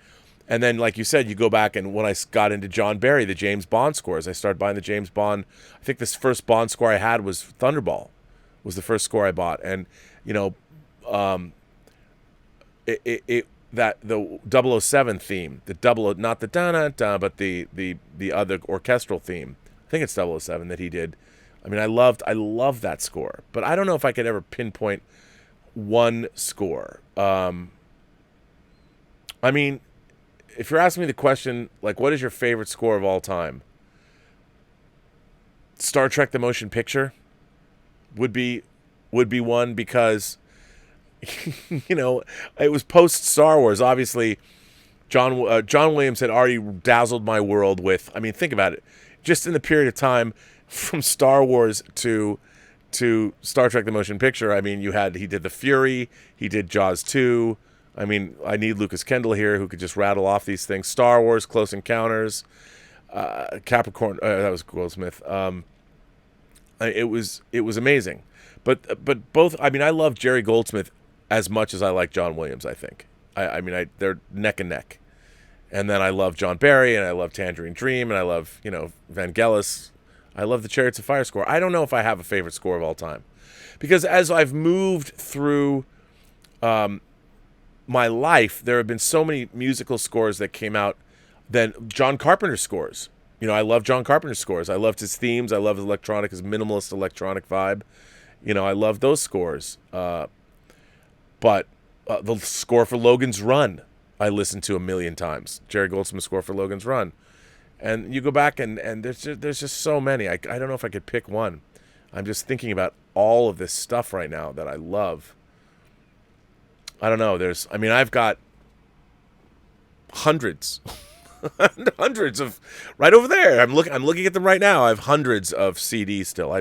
And then, like you said, you go back, and when I got into John Barry, the James Bond scores, I started buying the James Bond. I think this first Bond score I had was Thunderball, was the first score I bought. And the 007 theme, not the da-da-da, but the other orchestral theme. I think it's 007 that he did. I mean, I loved that score, but I don't know if I could ever pinpoint one score. I mean, if you're asking me the question, like, what is your favorite score of all time? Star Trek: The Motion Picture would be one, because it was post Star Wars. Obviously, John Williams had already dazzled my world with, I mean, think about it, just in the period of time from Star Wars to Star Trek: The Motion Picture. I mean, he did The Fury, he did Jaws 2. I mean, I need Lucas Kendall here who could just rattle off these things. Star Wars, Close Encounters, Capricorn. That was Goldsmith. It was amazing. But both, I mean, I love Jerry Goldsmith as much as I like John Williams, I think. I mean, they're neck and neck. And then I love John Barry, and I love Tangerine Dream, and I love, Vangelis. I love the Chariots of Fire score. I don't know if I have a favorite score of all time. Because as I've moved through my life, there have been so many musical scores that came out. Then John Carpenter's scores. I love John Carpenter's scores. I loved his themes. I loved his minimalist electronic vibe. I love those scores. But the score for Logan's Run, I listened to a million times. Jerry Goldsmith's score for Logan's Run. And you go back, and there's just so many. I don't know if I could pick one. I'm just thinking about all of this stuff right now that I love. I don't know. I've got hundreds. Hundreds of, right over there. I'm looking at them right now. I have hundreds of CDs still. I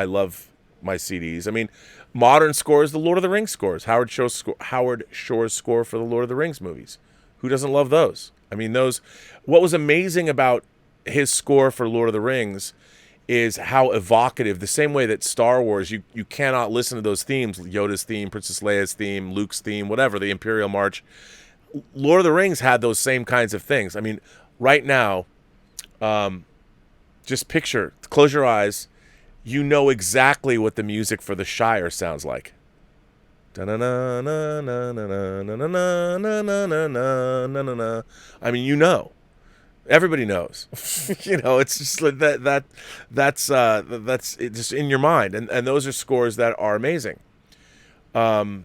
love my CDs. I mean, Modern scores, the Lord of the Rings scores. Howard Shore's score for the Lord of the Rings movies. Who doesn't love those? I mean, those. What was amazing about his score for Lord of the Rings is how evocative. The same way that Star Wars, you cannot listen to those themes: Yoda's theme, Princess Leia's theme, Luke's theme, whatever, the Imperial March. Lord of the Rings had those same kinds of things. I mean, right now, just close your eyes. You know exactly what the music for the Shire sounds like. I mean, you know. Everybody knows. It's just like that's it just in your mind. And those are scores that are amazing. I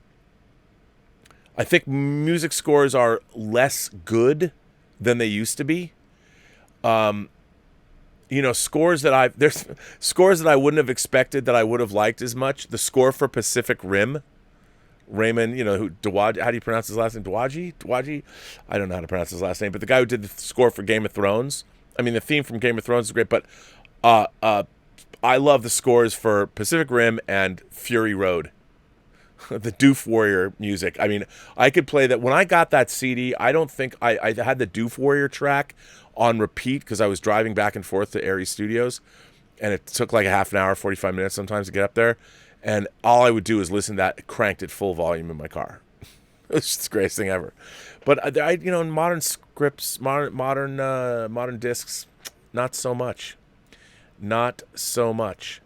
think music scores are less good than they used to be. There's scores that I wouldn't have expected that I would have liked as much. The score for Pacific Rim, Raymond, Dowagi, how do you pronounce his last name? Dowagi? I don't know how to pronounce his last name, but the guy who did the score for Game of Thrones. I mean, the theme from Game of Thrones is great, but I love the scores for Pacific Rim and Fury Road. The Doof Warrior music. I mean, I could play that. When I got that CD, I don't think I had the Doof Warrior track on repeat because I was driving back and forth to Aries Studios, and it took like a half an hour, 45 minutes sometimes to get up there. And all I would do is listen to that, cranked at full volume in my car. It was just the greatest thing ever. But in modern scripts, modern discs, not so much. Not so much.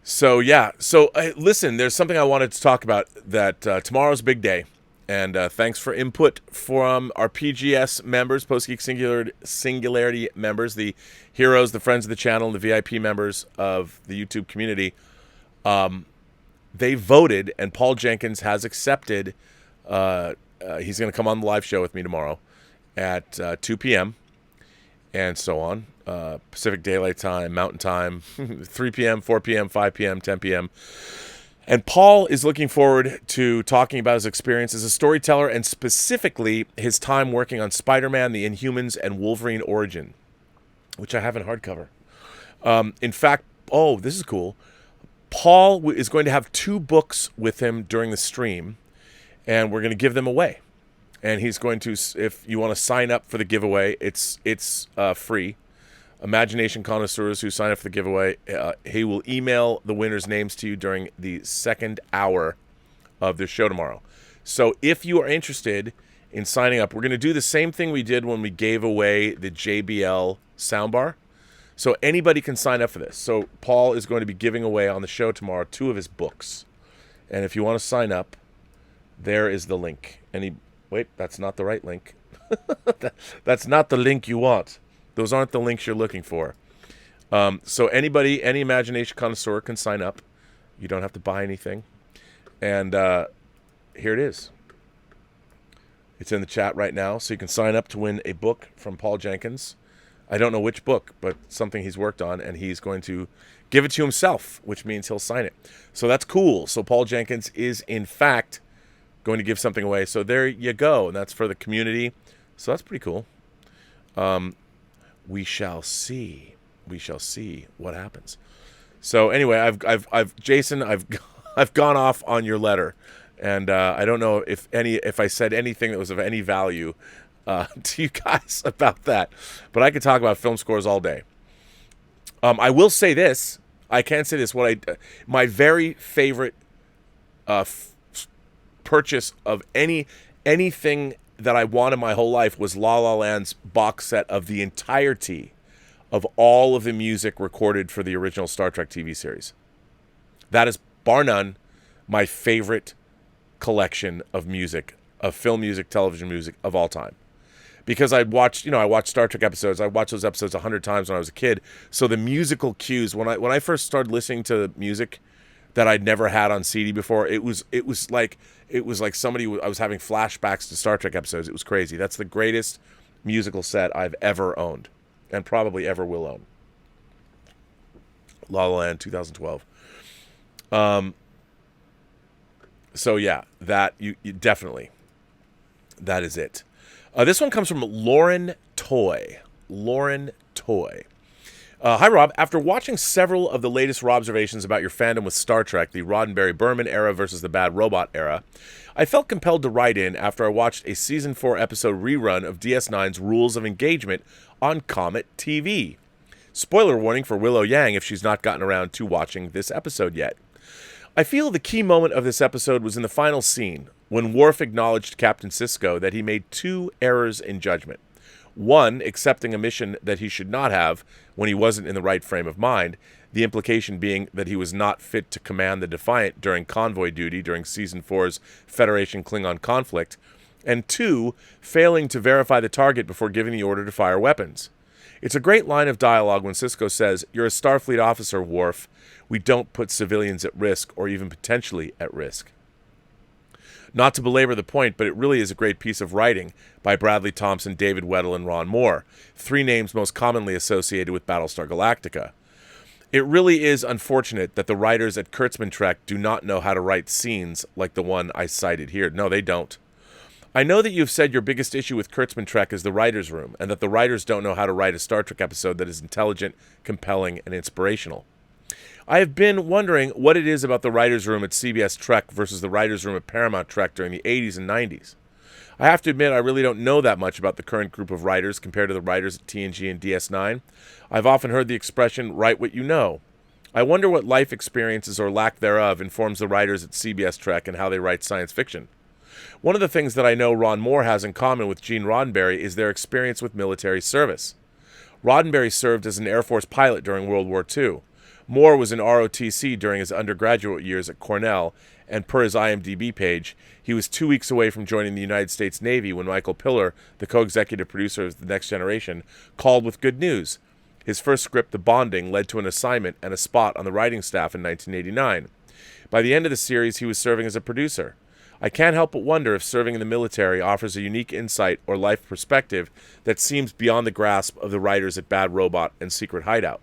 So listen, there's something I wanted to talk about. That tomorrow's a big day, and thanks for input from our PGS members, Post-Geek Singularity members, the heroes, the friends of the channel, and the VIP members of the YouTube community. They voted, and Paul Jenkins has accepted. He's going to come on the live show with me tomorrow at 2 p.m. and so on. Pacific Daylight Time, Mountain Time, 3 p.m., 4 p.m., 5 p.m., 10 p.m. And Paul is looking forward to talking about his experience as a storyteller and specifically his time working on Spider-Man, The Inhumans, and Wolverine Origin, which I have in hardcover. In fact, this is cool. Paul is going to have 2 books with him during the stream, and we're going to give them away. And he's going to, if you want to sign up for the giveaway, it's free. Imagination connoisseurs who sign up for the giveaway, he will email the winners' names to you during the second hour of the show tomorrow. So if you are interested in signing up, we're going to do the same thing we did when we gave away the JBL soundbar. So anybody can sign up for this. So Paul is going to be giving away on the show tomorrow 2 of his books. And if you want to sign up, there is the link. Wait, that's not the right link. That's not the link you want. Those aren't the links you're looking for. So any imagination connoisseur can sign up. You don't have to buy anything. And here it is. It's in the chat right now. So you can sign up to win a book from Paul Jenkins. I don't know which book, but something he's worked on. And he's going to give it to himself, which means he'll sign it. So that's cool. So Paul Jenkins is, in fact, going to give something away. So there you go. And that's for the community. So that's pretty cool. We shall see. We shall see what happens. So anyway, I've gone off on your letter, and I don't know if I said anything that was of any value to you guys about that, but I could talk about film scores all day. I will say this. I can say this. My very favorite purchase of anything that I wanted my whole life was La La Land's box set of the entirety of all of the music recorded for the original Star Trek TV series. That is, bar none, my favorite collection of music, of film music, television music of all time. Because I watched Star Trek episodes. I watched those episodes 100 times when I was a kid. So the musical cues, when I first started listening to music that I'd never had on CD before, it was like I was having flashbacks to Star Trek episodes. It was crazy. That's the greatest musical set I've ever owned, and probably ever will own. La La Land, 2012. So yeah, that you definitely, that is it. This one comes from Lauren Toy. Lauren Toy. Hi, Rob. After watching several of the latest Robservations about your fandom with Star Trek, the Roddenberry-Berman era versus the Bad Robot era, I felt compelled to write in after I watched a Season 4 episode rerun of DS9's Rules of Engagement on Comet TV. Spoiler warning for Willow Yang if she's not gotten around to watching this episode yet. I feel the key moment of this episode was in the final scene, when Worf acknowledged Captain Sisko that he made two errors in judgment. One, accepting a mission that he should not have when he wasn't in the right frame of mind, the implication being that he was not fit to command the Defiant during convoy duty during Season 4's Federation-Klingon conflict, and two, failing to verify the target before giving the order to fire weapons. It's a great line of dialogue when Sisko says, "You're a Starfleet officer, Worf. We don't put civilians at risk, or even potentially at risk." Not to belabor the point, but it really is a great piece of writing by Bradley Thompson, David Weddle, and Ron Moore, three names most commonly associated with Battlestar Galactica. It really is unfortunate that the writers at Kurtzman Trek do not know how to write scenes like the one I cited here. No, they don't. I know that you've said your biggest issue with Kurtzman Trek is the writer's room, and that the writers don't know how to write a Star Trek episode that is intelligent, compelling, and inspirational. I have been wondering what it is about the writer's room at CBS Trek versus the writer's room at Paramount Trek during the 80s and 90s. I have to admit I really don't know that much about the current group of writers compared to the writers at TNG and DS9. I've often heard the expression, write what you know. I wonder what life experiences or lack thereof informs the writers at CBS Trek and how they write science fiction. One of the things that I know Ron Moore has in common with Gene Roddenberry is their experience with military service. Roddenberry served as an Air Force pilot during World War II. Moore was in ROTC during his undergraduate years at Cornell, and per his IMDb page, he was 2 weeks away from joining the United States Navy when Michael Piller, the co-executive producer of The Next Generation, called with good news. His first script, The Bonding, led to an assignment and a spot on the writing staff in 1989. By the end of the series, he was serving as a producer. I can't help but wonder if serving in the military offers a unique insight or life perspective that seems beyond the grasp of the writers at Bad Robot and Secret Hideout.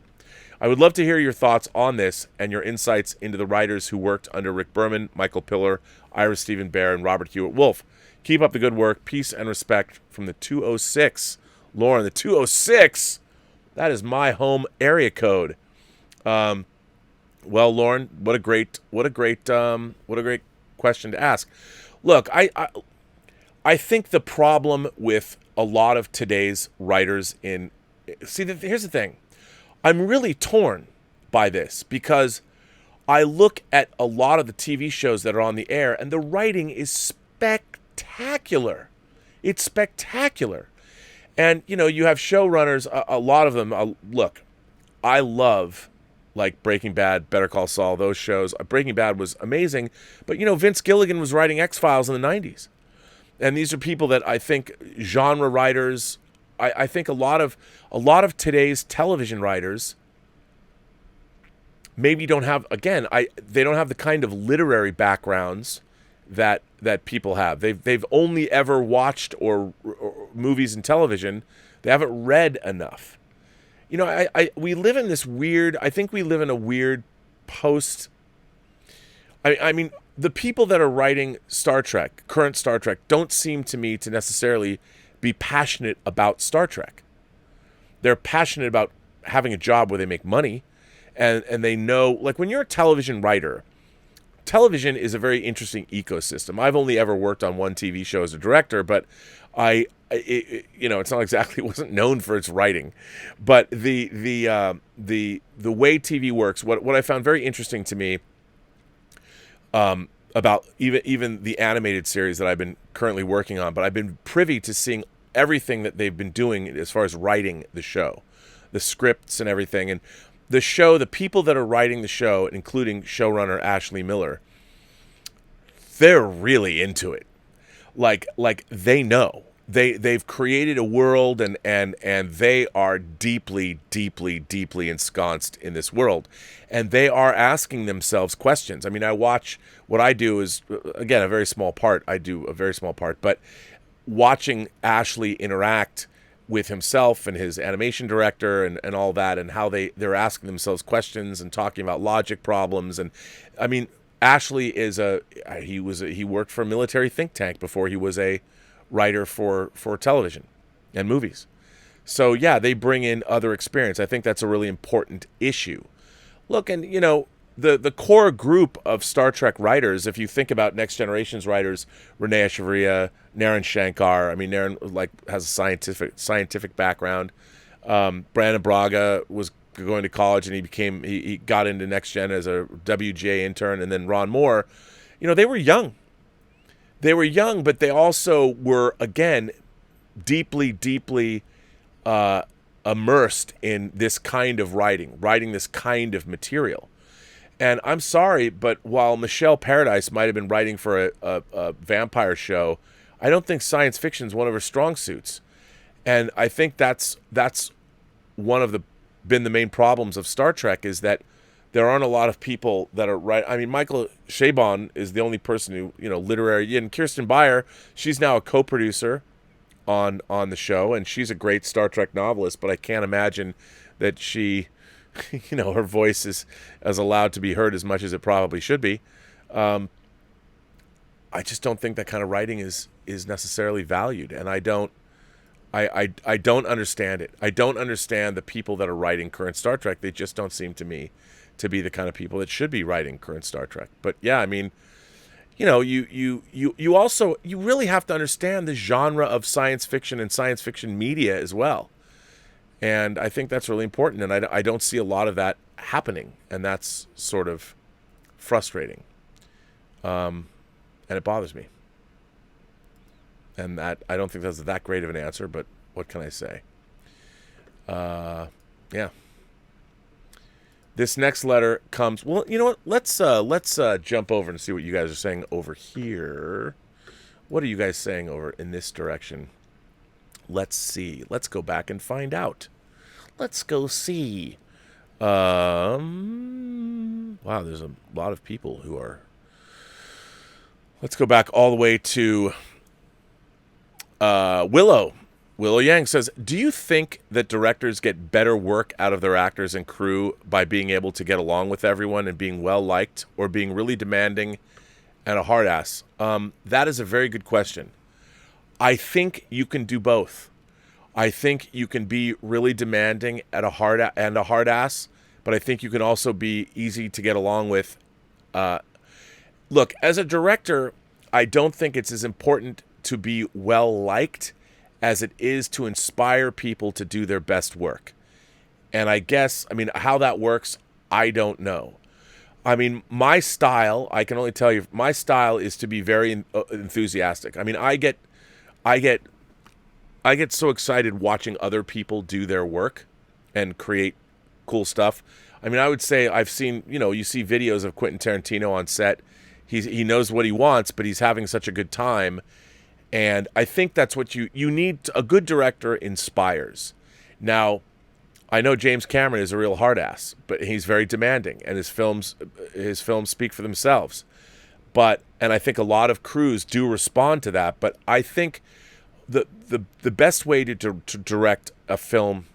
I would love to hear your thoughts on this and your insights into the writers who worked under Rick Berman, Michael Piller, Ira Stephen Bear, and Robert Hewitt Wolf. Keep up the good work. Peace and respect from the 206. Lauren, the 206? That is my home area code. Well, Lauren, what a great question to ask. Look, I think the problem with a lot of today's writers here's the thing. I'm really torn by this because I look at a lot of the TV shows that are on the air and the writing is spectacular. It's spectacular. And, you have showrunners, a lot of them. Look, I love like Breaking Bad, Better Call Saul, those shows. Breaking Bad was amazing. But, Vince Gilligan was writing X-Files in the 90s. And these are people that I think genre writers. I think a lot of today's television writers maybe don't have, again, they don't have the kind of literary backgrounds that people have. They've only ever watched or movies and television. They haven't read enough. We live in this weird, I think we live in a weird post. I mean, the people that are writing Star Trek, current Star Trek, don't seem to me to necessarily be passionate about Star Trek. They're passionate about having a job where they make money, and they know, like, when you're a television writer, television is a very interesting ecosystem. I've only ever worked on one TV show as a director, but it's not exactly, it wasn't known for its writing, but the way TV works, what I found very interesting to me about even the animated series that I've been currently working on, but I've been privy to seeing everything that they've been doing as far as writing the show, the scripts and everything. And the show, the people that are writing the show, including showrunner Ashley Miller, they're really into it. Like they know. They've created a world and they are deeply, deeply, deeply ensconced in this world. And they are asking themselves questions. I mean, what I do is, again, a very small part. I do a very small part, but watching Ashley interact with himself and his animation director and all that, and how they're asking themselves questions and talking about logic problems. And I mean, Ashley he worked for a military think tank before he was a writer for television and movies. So yeah, they bring in other experience. I think that's a really important issue. Look, and you know, the core group of Star Trek writers, if you think about Next Generation's writers, Renee Echevarria, Naren Shankar. I mean, Naren like has a scientific background. Brandon Braga was going to college, and he got into Next Gen as a WGA intern, and then Ron Moore. You know, they were young. They were young, but they also were, again, deeply immersed in this kind of writing this kind of material. And I'm sorry, but while Michelle Paradise might have been writing for a vampire show, I don't think science fiction is one of her strong suits. And I think that's one of been the main problems of Star Trek, is that there aren't a lot of people that are right. I mean, Michael Chabon is the only person who, you know, literary, and Kirsten Beyer, she's now a co-producer on the show, and she's a great Star Trek novelist, but I can't imagine that she, you know, her voice is as allowed to be heard as much as it probably should be. I just don't think that kind of writing is necessarily valued, and I don't understand it. I don't understand the people that are writing current Star Trek. They just don't seem to me to be the kind of people that should be writing current Star Trek. But yeah, I mean, you know, you really have to understand the genre of science fiction and science fiction media as well. And I think that's really important, and I don't see a lot of that happening, and that's sort of frustrating. And it bothers me. And that, I don't think that's that great of an answer, but what can I say? Yeah. This next letter comes. Well, you know what? Let's jump over and see what you guys are saying over here. What are you guys saying over in this direction? Let's see. Let's go back and find out. Let's go see. Wow, there's a lot of people who are. Let's go back all the way to Willow. Willow Yang says, do you think that directors get better work out of their actors and crew by being able to get along with everyone and being well-liked, or being really demanding and a hard ass? That is a very good question. I think you can do both. I think you can be really demanding and a hard ass, but I think you can also be easy to get along with. Look, as a director, I don't think it's as important to be well-liked as it is to inspire people to do their best work. And I guess, I mean, how that works, I don't know. I mean, my style, I can only tell you, my style is to be very enthusiastic. I mean, I get so excited watching other people do their work and create cool stuff. I mean, I would say I've seen, you know, you see videos of Quentin Tarantino on set. He knows what he wants, but he's having such a good time. And I think that's what you need. A good director inspires. Now, I know James Cameron is a real hard ass, but he's very demanding, and his films speak for themselves. And I think a lot of crews do respond to that. But I think the best way to direct a film,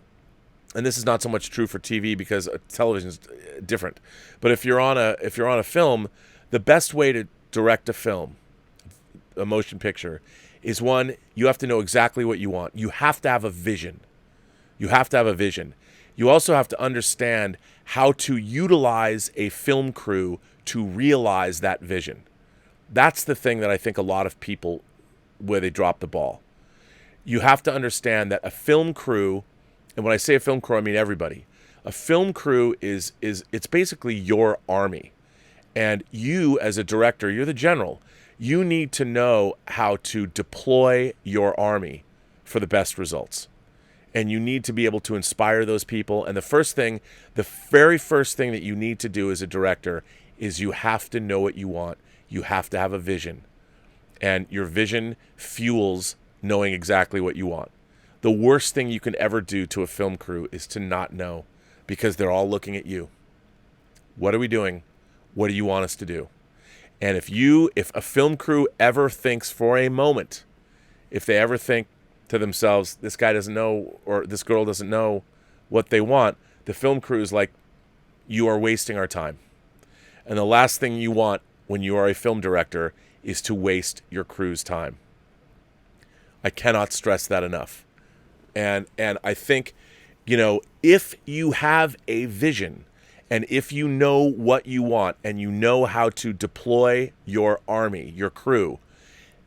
and this is not so much true for TV because television is different, but if you're on a film, the best way to direct a film, a motion picture, is one, you have to know exactly what you want. You have to have a vision. You also have to understand how to utilize a film crew to realize that vision. That's the thing that I think a lot of people, where they drop the ball. You have to understand that a film crew, and when I say a film crew, I mean everybody. A film crew is it's basically your army. And you, as a director, you're the general. You need to know how to deploy your army for the best results. And you need to be able to inspire those people. And the very first thing that you need to do as a director is you have to know what you want. You have to have a vision. And your vision fuels knowing exactly what you want. The worst thing you can ever do to a film crew is to not know, because they're all looking at you. What are we doing? What do you want us to do? And if a film crew ever thinks for a moment, if they ever think to themselves, this guy doesn't know, or this girl doesn't know what they want, the film crew is like, you are wasting our time. And the last thing you want when you are a film director is to waste your crew's time. I cannot stress that enough. And I think, if you have a vision and if you know what you want and you know how to deploy your army, your crew,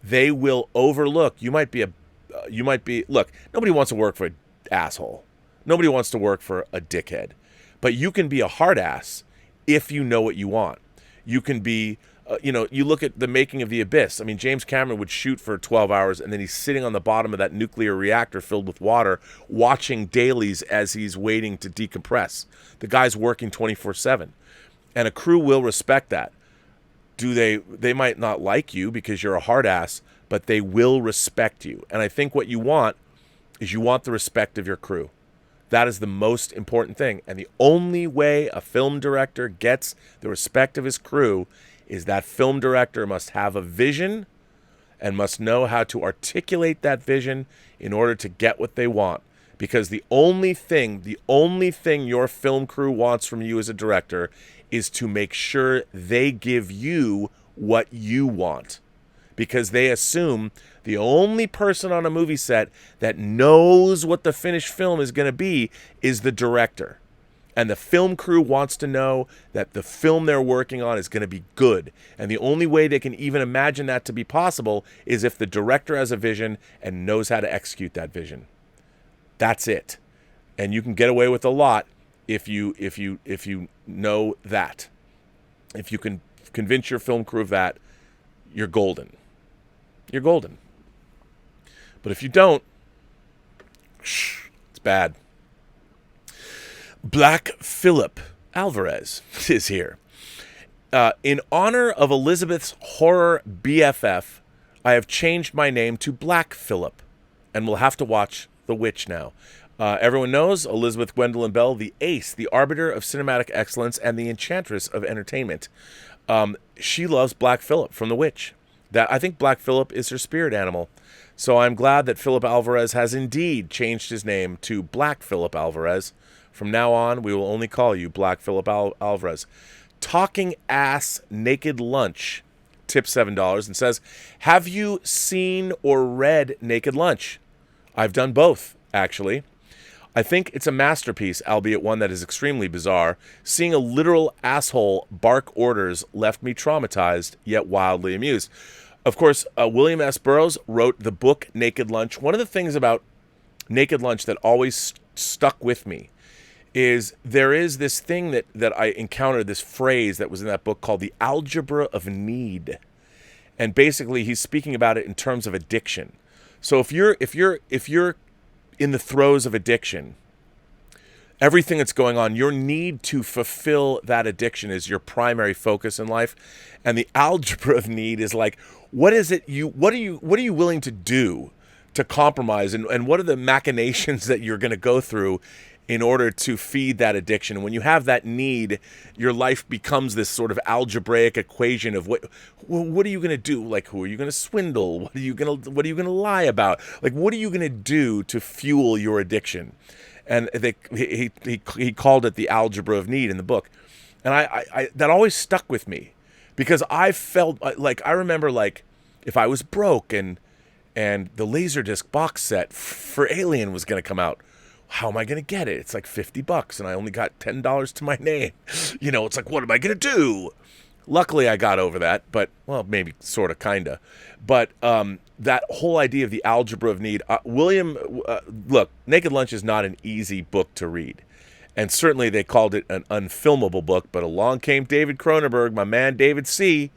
they will overlook. Look, nobody wants to work for an asshole. Nobody wants to work for a dickhead. But you can be a hard ass if you know what you want. You can be, you look at the making of The Abyss. I mean, James Cameron would shoot for 12 hours and then he's sitting on the bottom of that nuclear reactor filled with water, watching dailies as he's waiting to decompress. The guy's working 24/7. And a crew will respect that. They might not like you because you're a hard ass, but they will respect you. And I think what you want is you want the respect of your crew. That is the most important thing. And the only way a film director gets the respect of his crew is that film director must have a vision and must know how to articulate that vision in order to get what they want. Because the only thing your film crew wants from you as a director is to make sure they give you what you want. Because they assume the only person on a movie set that knows what the finished film is going to be is the director. And the film crew wants to know that the film they're working on is going to be good. And the only way they can even imagine that to be possible is if the director has a vision and knows how to execute that vision. That's it. And you can get away with a lot if you know that. If you can convince your film crew of that, you're golden. You're golden. But if you don't, it's bad. Black Phillip Alvarez is here. In honor of Elizabeth's horror BFF, I have changed my name to Black Phillip, and we'll have to watch The Witch now. Everyone knows Elizabeth Gwendolyn Bell, the ace, the arbiter of cinematic excellence, and the enchantress of entertainment. She loves Black Phillip from The Witch. I think Black Phillip is her spirit animal. So I'm glad that Philip Alvarez has indeed changed his name to Black Phillip Alvarez. From now on, we will only call you Black Phillip Alvarez. Talking Ass Naked Lunch tips $7 and says, have you seen or read Naked Lunch? I've done both, actually. I think it's a masterpiece, albeit one that is extremely bizarre. Seeing a literal asshole bark orders left me traumatized, yet wildly amused. Of course, William S. Burroughs wrote the book Naked Lunch. One of the things about Naked Lunch that always stuck with me is there is this thing that I encountered, this phrase that was in that book called the algebra of need. And basically he's speaking about it in terms of addiction. So if you're in the throes of addiction, everything that's going on, your need to fulfill that addiction is your primary focus in life. And the algebra of need is like, what are you willing to do to compromise, and what are the machinations that you're going to go through in order to feed that addiction? And when you have that need, your life becomes this sort of algebraic equation of what are you going to do? Like, who are you going to swindle? What are you going to lie about? Like, what are you going to do to fuel your addiction? And he called it the algebra of need in the book. And I that always stuck with me, because I felt like, I remember, like, if I was broke and the Laserdisc box set for Alien was going to come out, how am I going to get it? It's like $50 and I only got $10 to my name. It's like, what am I going to do? Luckily, I got over that, but, well, maybe sort of, kind of. But that whole idea of the algebra of need, look, Naked Lunch is not an easy book to read. And certainly they called it an unfilmable book, but along came David Cronenberg, my man David C.,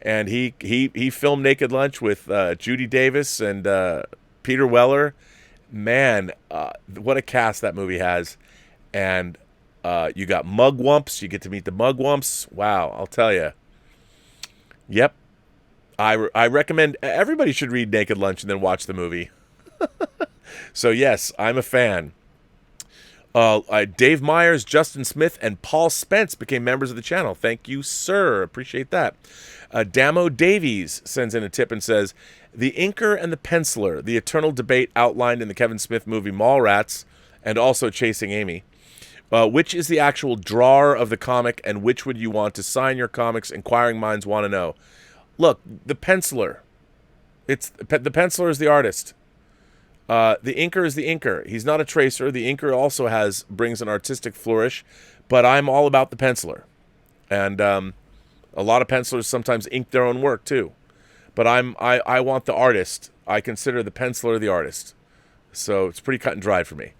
and he filmed Naked Lunch with Judy Davis and Peter Weller. Man, what a cast that movie has. And you got mugwumps. You get to meet the mugwumps. Wow, I'll tell you. Yep. I recommend everybody should read Naked Lunch and then watch the movie. So, yes, I'm a fan. Dave Myers, Justin Smith, and Paul Spence became members of the channel. Thank you, sir. Appreciate that. Damo Davies sends in a tip and says, the inker and the penciler, the eternal debate outlined in the Kevin Smith movie Mallrats, and also Chasing Amy. Which is the actual drawer of the comic, and which would you want to sign your comics? Inquiring minds want to know. Look, the penciler. The penciler is the artist. The inker is the inker. He's not a tracer. The inker also brings an artistic flourish, but I'm all about the penciler. And a lot of pencilers sometimes ink their own work too. But I want the artist. I consider the penciler the artist. So it's pretty cut and dried for me.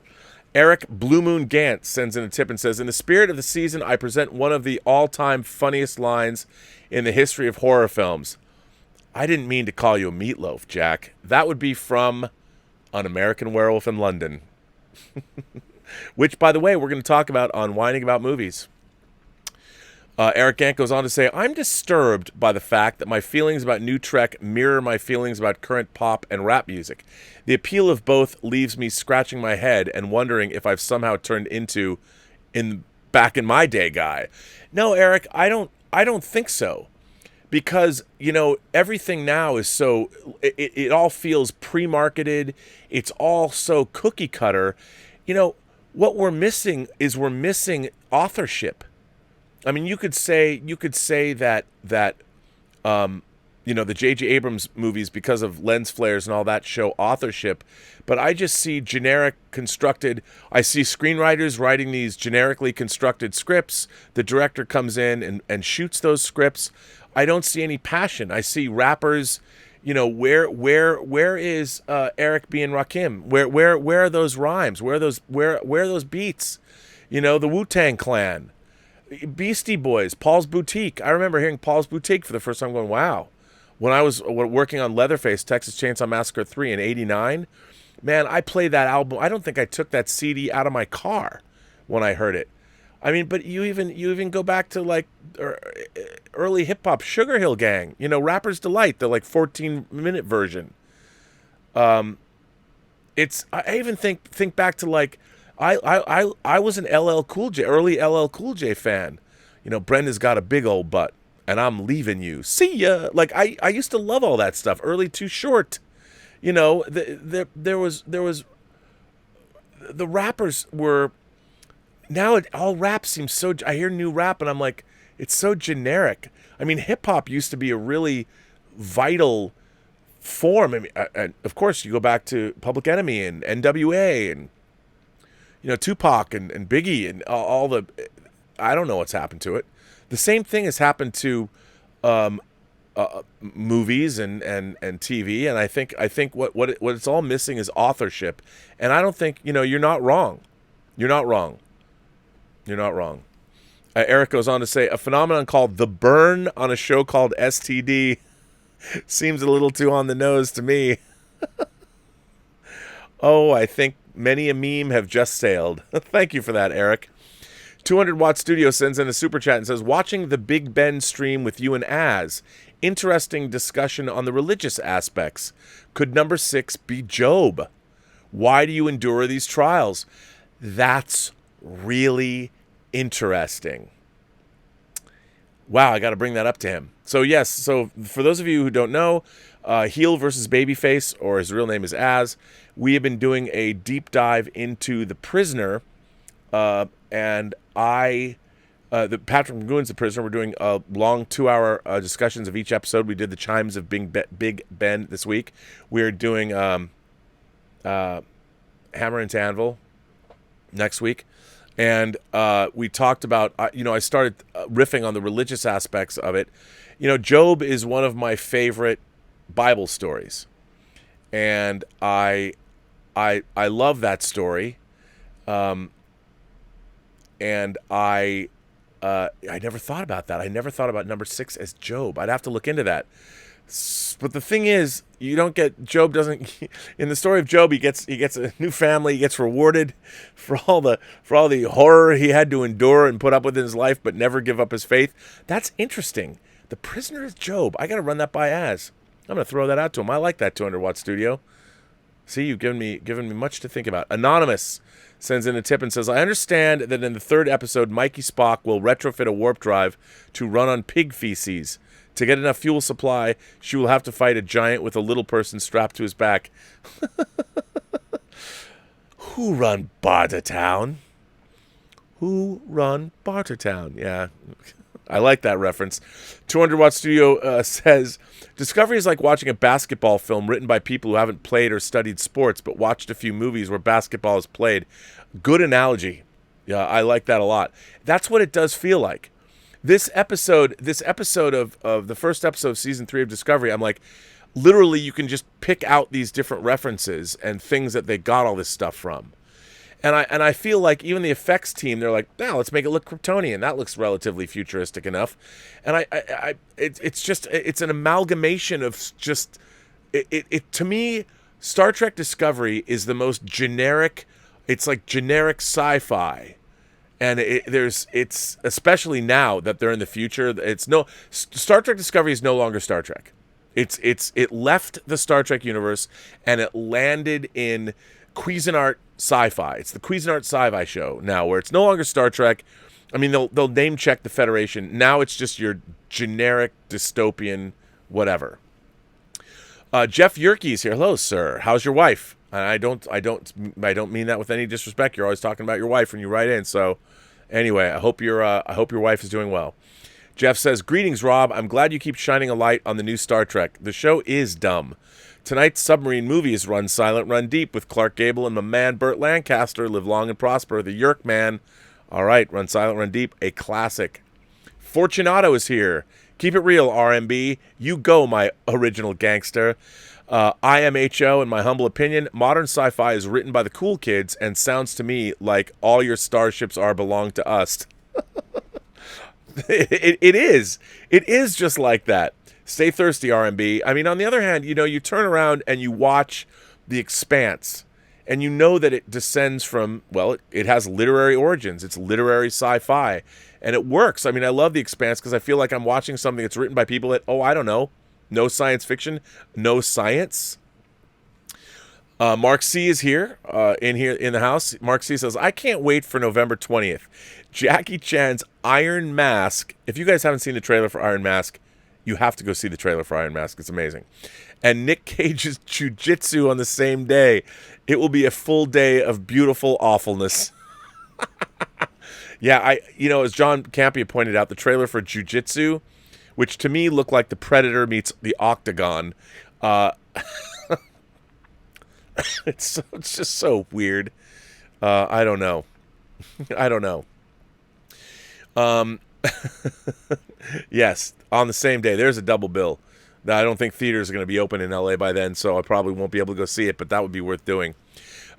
Eric Blue Moon Gant sends in a tip and says, in the spirit of the season, I present one of the all-time funniest lines in the history of horror films. I didn't mean to call you a meatloaf, Jack. That would be from An American Werewolf in London. Which, by the way, we're going to talk about on Whining About Movies. Eric Gant goes on to say, I'm disturbed by the fact that my feelings about New Trek mirror my feelings about current pop and rap music. The appeal of both leaves me scratching my head and wondering if I've somehow turned into back in my day guy. No, Eric, I don't think so. Because, everything now is so, it all feels pre-marketed. It's all so cookie cutter. What we're missing is authorship. I mean, you could say that the J.J. Abrams movies, because of lens flares and all that, show authorship, but I just see generic constructed. I see screenwriters writing these generically constructed scripts. The director comes in and shoots those scripts. I don't see any passion. I see rappers. Where is Eric B. and Rakim? Where are those rhymes? Where are those beats? The Wu-Tang Clan. Beastie Boys, Paul's Boutique. I remember hearing Paul's Boutique for the first time going, wow. When I was working on Leatherface, Texas Chainsaw Massacre 3 in 89, man, I played that album. I don't think I took that CD out of my car when I heard it. I mean, but you even go back to like early hip-hop, Sugar Hill Gang, Rapper's Delight, the like 14-minute version. I even think back to like, I was an early LL Cool J fan. Brenda's got a big old butt, and I'm leaving you. See ya. Like I used to love all that stuff. Early Too Short. There was the rappers were. Now all rap seems so. I hear new rap, and I'm like, it's so generic. I mean, hip hop used to be a really vital form. I mean, and of course, you go back to Public Enemy and N.W.A. and Tupac and Biggie and all the, I don't know what's happened to it. The same thing has happened to movies and TV, and I think what it's all missing is authorship. And I don't think you're not wrong. You're not wrong. Eric goes on to say, a phenomenon called the burn on a show called STD seems a little too on the nose to me. Oh, I think many a meme have just sailed. Thank you for that, Eric. 200 Watt Studio sends in a super chat and says, watching the Big Ben stream with you and Az. Interesting discussion on the religious aspects. Could number 6 be Job? Why do you endure these trials? That's really interesting. Wow, I got to bring that up to him. So yes, so for those of you who don't know, Heel versus Babyface, or his real name is Az, we have been doing a deep dive into The Prisoner, and Patrick McGowan's The Prisoner. We're doing a long 2-hour discussions of each episode. We did the Chimes of Big Ben this week. We're doing Hammer into Anvil next week. And we talked about, I started riffing on the religious aspects of it. Job is one of my favorite Bible stories. And I love that story. And I never thought about that. I never thought about number 6 as Job. I'd have to look into that. But the thing is, Job doesn't, in the story of Job, he gets a new family, he gets rewarded for all the horror he had to endure and put up with in his life, but never give up his faith. That's interesting. The Prisoner is Job. I got to run that by Az. I'm going to throw that out to him. I like that 200 Watt Studio. See, you've given me much to think about. Anonymous sends in a tip and says, I understand that in the 3rd episode, Mikey Spock will retrofit a warp drive to run on pig feces. To get enough fuel supply, she will have to fight a giant with a little person strapped to his back. Who run Bartertown? Yeah. I like that reference. 200 Watt Studio says, Discovery is like watching a basketball film written by people who haven't played or studied sports, but watched a few movies where basketball is played. Good analogy. Yeah, I like that a lot. That's what it does feel like. This episode of the first episode of season 3 of Discovery, I'm like, literally you can just pick out these different references and things that they got all this stuff from. And I feel like even the effects team, they're like, now let's make it look Kryptonian. That looks relatively futuristic enough. And it's an amalgamation of just it to me. Star Trek Discovery is the most generic. It's like generic sci-fi, and it's especially now that they're in the future. Star Trek Discovery is no longer Star Trek. It left the Star Trek universe and it landed in Cuisinart sci-fi. It's the Cuisinart sci-fi show now, where it's no longer Star Trek. I mean, they'll name check the Federation. Now it's just your generic dystopian whatever. Jeff Yerke's here. Hello, sir. How's your wife? I don't mean that with any disrespect. You're always talking about your wife when you write in. So, anyway, I hope your wife is doing well. Jeff says, "Greetings, Rob. I'm glad you keep shining a light on the new Star Trek. The show is dumb. Tonight's submarine movie is Run Silent, Run Deep with Clark Gable and my man Burt Lancaster. Live long and prosper. The Yerk Man. All right, Run Silent, Run Deep, a classic. Fortunato is here. Keep it real, RMB. You go, my original gangster. IMHO, in my humble opinion, modern sci-fi is written by the cool kids and sounds to me like all your starships belong to us." It is. It is just like that. Stay thirsty, RMB. I mean, on the other hand, you turn around and you watch The Expanse, and you know that it descends from, well, it has literary origins. It's literary sci-fi, and it works. I mean, I love The Expanse because I feel like I'm watching something that's written by people that, I don't know, no science fiction, no science. Mark C is here in the house. Mark C says, "I can't wait for November 20th. Jackie Chan's Iron Mask." If you guys haven't seen the trailer for Iron Mask, you have to go see the trailer for Iron Mask. It's amazing. And Nick Cage's Jiu-Jitsu on the same day. It will be a full day of beautiful awfulness. Yeah, as John Campia pointed out, the trailer for Jiu-Jitsu, which to me looked like the Predator meets the Octagon. It's just so weird. I don't know. I don't know. Yes, on the same day. There's a double bill. Now, I don't think theaters are going to be open in LA by then, so I probably won't be able to go see it, but that would be worth doing.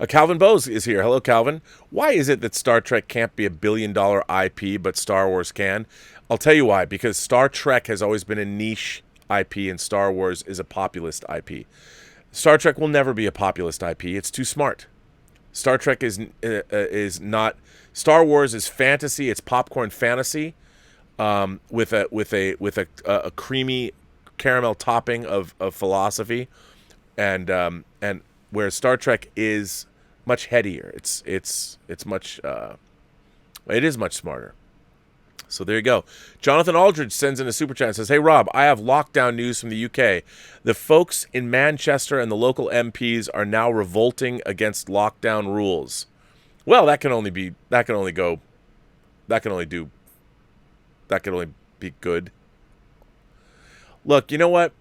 Calvin Bose is here. Hello, Calvin. Why is it that Star Trek can't be a billion-dollar IP, but Star Wars can? I'll tell you why. Because Star Trek has always been a niche IP, and Star Wars is a populist IP. Star Trek will never be a populist IP. It's too smart. Star Trek is not. Star Wars is fantasy. It's popcorn fantasy, with a creamy caramel topping of philosophy, and where Star Trek is much headier. It's much it is much smarter. So there you go. Jonathan Aldridge sends in a super chat and says, "Hey Rob, I have lockdown news from the UK. The folks in Manchester and the local MPs are now revolting against lockdown rules." Well, that can only be good. Look, you know what?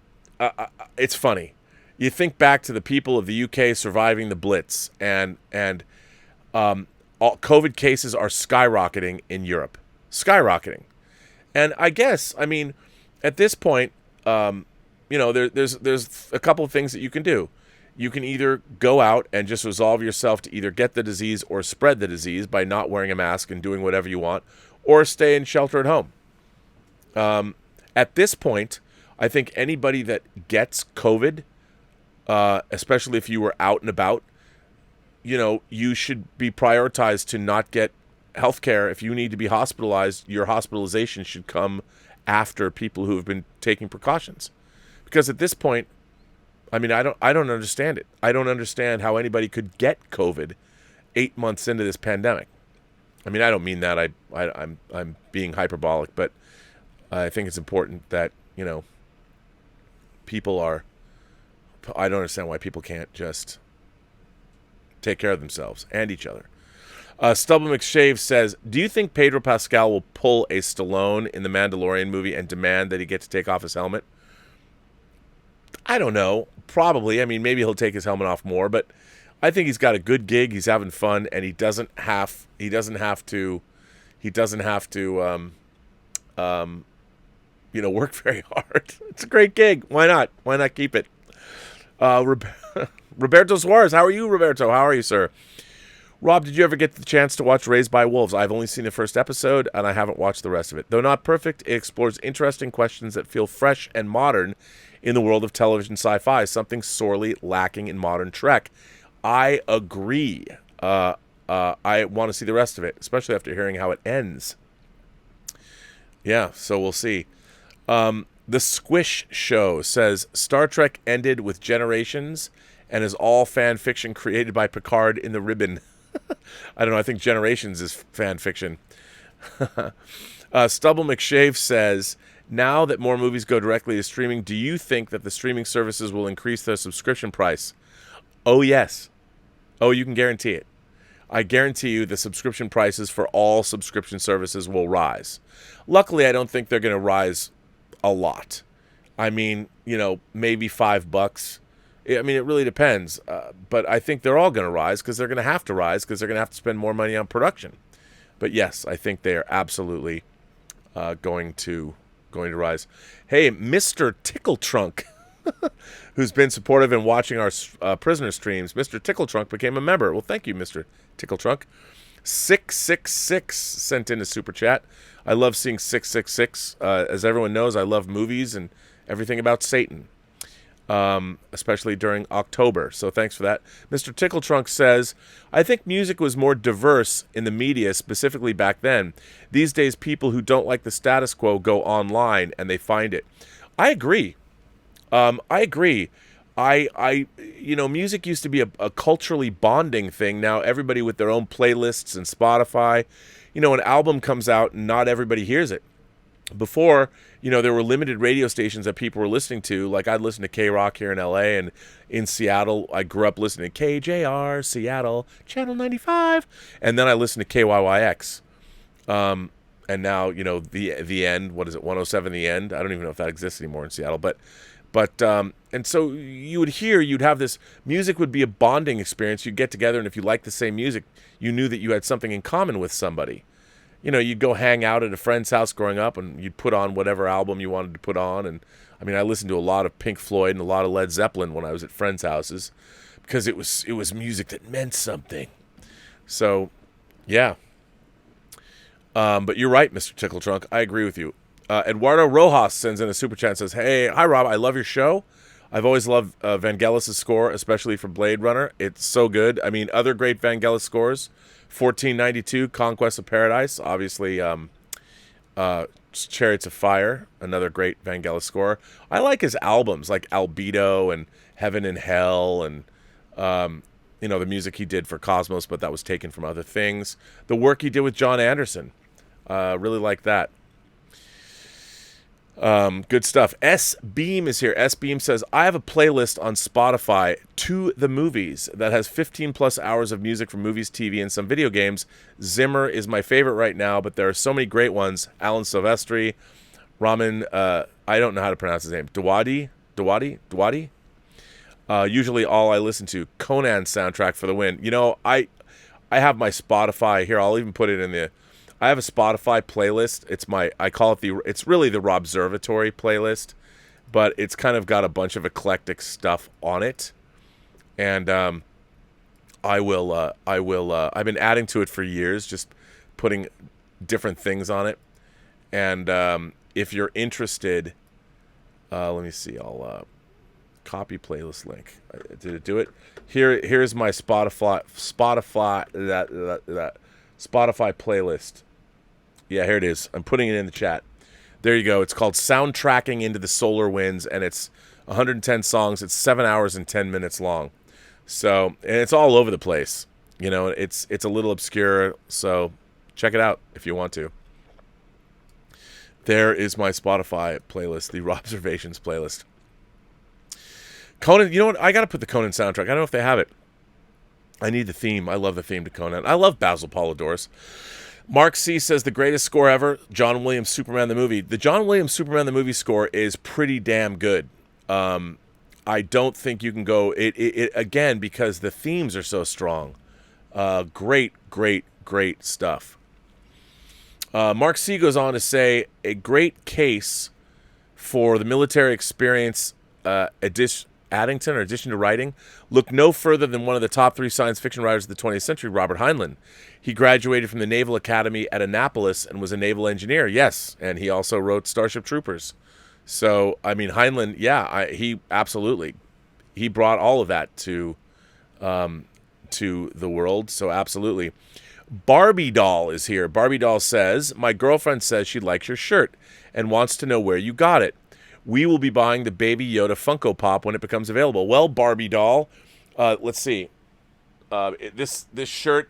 It's funny. You think back to the people of the UK surviving the Blitz, and all COVID cases are skyrocketing in Europe. Skyrocketing. And I guess, I mean, at this point, there's a couple of things that you can do. You can either go out and just resolve yourself to either get the disease or spread the disease by not wearing a mask and doing whatever you want, or stay in shelter at home. At this point, I think anybody that gets COVID, especially if you were out and about, you should be prioritized to not get healthcare. If you need to be hospitalized, your hospitalization should come after people who have been taking precautions. Because at this point, I mean, I don't understand it. I don't understand how anybody could get COVID 8 months into this pandemic. I mean, I don't mean that. I'm being hyperbolic, but I think it's important that, people are. I don't understand why people can't just take care of themselves and each other. Stubble McShave says, do you think Pedro Pascal will pull a Stallone in the Mandalorian movie and demand that he get to take off his helmet? I don't know. Probably. I mean, maybe he'll take his helmet off more, but I think he's got a good gig. He's having fun, and he doesn't have to work very hard. It's a great gig. Why not? Why not keep it? Roberto Suarez. How are you, Roberto? How are you, sir? Rob, did you ever get the chance to watch Raised by Wolves? I've only seen the first episode, and I haven't watched the rest of it. Though not perfect, it explores interesting questions that feel fresh and modern in the world of television sci-fi, something sorely lacking in modern Trek. I agree. I want to see the rest of it, especially after hearing how it ends. Yeah, so we'll see. The Squish Show says, Star Trek ended with Generations and is all fan fiction created by Picard in the ribbon. I don't know. I think Generations is fan fiction. Stubble McShave says, now that more movies go directly to streaming, do you think that the streaming services will increase their subscription price? Oh, yes. Oh, you can guarantee it. I guarantee you the subscription prices for all subscription services will rise. Luckily, I don't think they're going to rise a lot. I mean, maybe $5. I mean, it really depends. But I think they're all going to rise because they're going to have to rise because they're going to have to spend more money on production. But yes, I think they are absolutely going to rise. Hey, Mr. Tickle Trunk, who's been supportive in watching our prisoner streams. Mr. Tickle Trunk became a member. Well, thank you, Mr. Tickle Trunk. 666 sent in a super chat. I love seeing 666. As everyone knows, I love movies and everything about Satan, especially during October. So thanks for that. Mr. Tickle Trunk says, I think music was more diverse in the media, specifically back then. These days, people who don't like the status quo go online and they find it. I agree. Music used to be a culturally bonding thing. Now everybody with their own playlists and Spotify. An album comes out and not everybody hears it. Before, there were limited radio stations that people were listening to. Like I'd listen to K-Rock here in LA, and in Seattle, I grew up listening to KJR, Seattle, Channel 95. And then I listened to KYYX. And now, the End, what is it, 107 The End? I don't even know if that exists anymore in Seattle. But and so you'd have this, music would be a bonding experience. You'd get together, and if you liked the same music, you knew that you had something in common with somebody. You'd go hang out at a friend's house growing up, and you'd put on whatever album you wanted to put on. And I mean, I listened to a lot of Pink Floyd and a lot of Led Zeppelin when I was at friends' houses because it was music that meant something. So, yeah. But you're right, Mr. Tickle Trunk. I agree with you. Eduardo Rojas sends in a super chat and says, hey, hi, Rob. I love your show. I've always loved Vangelis' score, especially for Blade Runner. It's so good. I mean, other great Vangelis scores, 1492, Conquest of Paradise, obviously Chariots of Fire, another great Vangelis score. I like his albums, like Albedo and Heaven and Hell, and the music he did for Cosmos, but that was taken from other things. The work he did with John Anderson, really like that. Good stuff. S Beam is here. S Beam says, I have a playlist on Spotify to the movies that has 15 plus hours of music from movies, TV, and some video games. Zimmer is my favorite right now, but there are so many great ones. Alan Silvestri, Ramin, I don't know how to pronounce his name. Dawadi. Usually all I listen to. Conan soundtrack for the win. I have my Spotify here. I'll even put it in I have a Spotify playlist. It's really the Robservatory playlist, but it's kind of got a bunch of eclectic stuff on it. And I've been adding to it for years, just putting different things on it. And if you're interested, let me see, I'll copy playlist link. Did it do it? Here's my Spotify playlist. Yeah, here it is. I'm putting it in the chat. There you go. It's called Soundtracking into the Solar Winds, and it's 110 songs. It's 7 hours and 10 minutes long. So, and it's all over the place. It's a little obscure, so check it out if you want to. There is my Spotify playlist, the Robservations playlist. Conan, you know what? I got to put the Conan soundtrack. I don't know if they have it. I need the theme. I love the theme to Conan. I love Basil Polidorus. Mark C says the greatest score ever, John Williams' Superman the movie. The John Williams Superman the movie score is pretty damn good. I don't think you can go it again because the themes are so strong. Great stuff. Mark C goes on to say a great case for the military experience addition to writing. Look no further than one of the top 3 science fiction writers of the 20th century, Robert Heinlein. He graduated from the Naval Academy at Annapolis and was a naval engineer. Yes, and he also wrote Starship Troopers. So, I mean, Heinlein, he absolutely, he brought all of that to the world. So, absolutely. Barbie Doll is here. Barbie Doll says, my girlfriend says she likes your shirt and wants to know where you got it. We will be buying the Baby Yoda Funko Pop when it becomes available. Well, Barbie Doll, let's see. This shirt,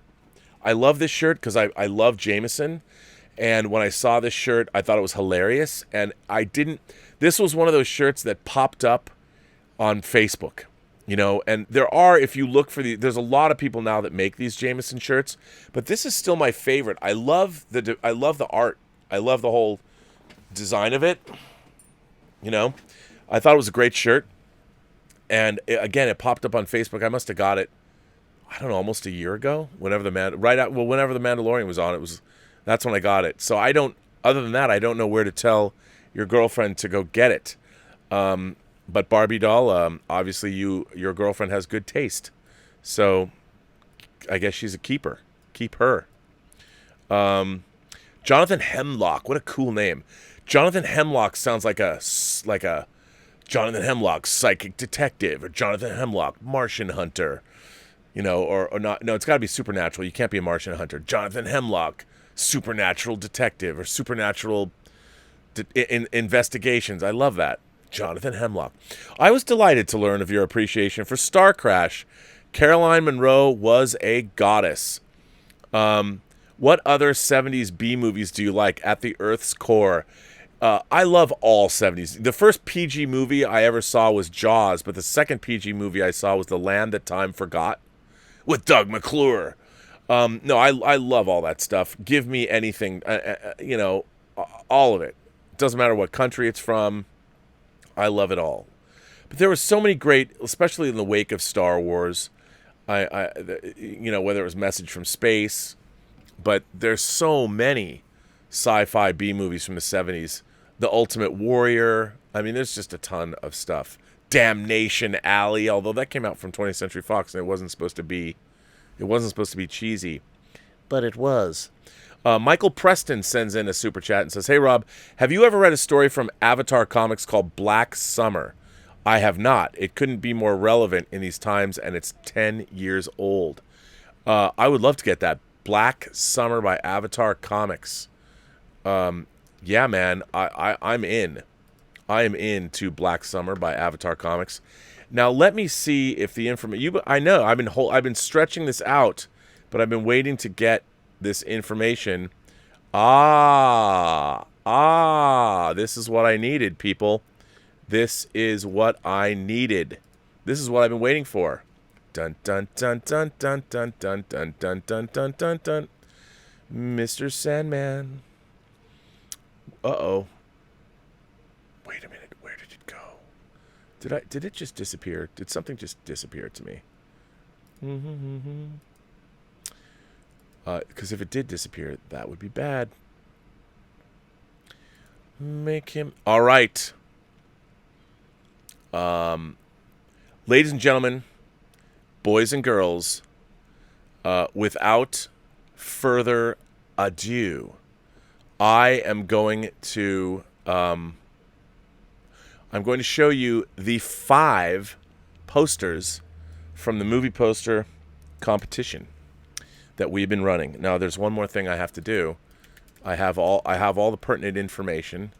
I love this shirt because I love Jameson. And when I saw this shirt, I thought it was hilarious. And this was one of those shirts that popped up on Facebook. You know, and there are, if you look for there's a lot of people now that make these Jameson shirts, but this is still my favorite. I love the art. I love the whole design of it. You know, I thought it was a great shirt. And again, it popped up on Facebook. I must have got it, I don't know, almost a year ago. Whenever the Mandalorian was on, that's when I got it. So other than that, I don't know where to tell your girlfriend to go get it. But Barbie Doll, obviously your girlfriend has good taste. So I guess she's a keeper. Keep her. Jonathan Hemlock, what a cool name. Jonathan Hemlock sounds like a Jonathan Hemlock psychic detective, or Jonathan Hemlock Martian hunter, you know, or not. No, it's got to be supernatural. You can't be a Martian hunter. Jonathan Hemlock supernatural detective, or supernatural investigations. I love that. Jonathan Hemlock. I was delighted to learn of your appreciation for Star Crash. Caroline Munro was a goddess. What other 70s B movies do you like? At the Earth's Core. I love all 70s. The first PG movie I ever saw was Jaws, but the second PG movie I saw was The Land That Time Forgot with Doug McClure. No, I love all that stuff. Give me anything, you know, all of it. Doesn't matter what country it's from. I love it all. But there were so many great, especially in the wake of Star Wars, you know, whether it was Message from Space, but there's so many sci-fi B movies from the 70s. The Ultimate Warrior. I mean, there's just a ton of stuff. Damnation Alley, although that came out from 20th Century Fox and it wasn't supposed to be cheesy, but it was. Michael Preston sends in a super chat and says, "Hey Rob, have you ever read a story from Avatar Comics called Black Summer? I have not. It couldn't be more relevant in these times, and it's 10 years old." I would love to get that. Black Summer by Avatar Comics. Yeah, man, I'm in. I am into Black Summer by Avatar Comics. Now let me see if the information. I know I've been stretching this out, but I've been waiting to get this information. This is what I needed, people. This is what I needed. This is what I've been waiting for. Dun dun dun dun dun dun dun dun dun dun dun dun dun. Mr. Sandman. Uh-oh. Wait a minute. Where did it go? Did it just disappear? Did something just disappear to me? Because if it did disappear, that would be bad. Make him... All right. Ladies and gentlemen, boys and girls, without further ado, I am going to... I'm going to show you the 5 posters from the movie poster competition that we've been running. Now, there's one more thing I have to do. I have all the pertinent information,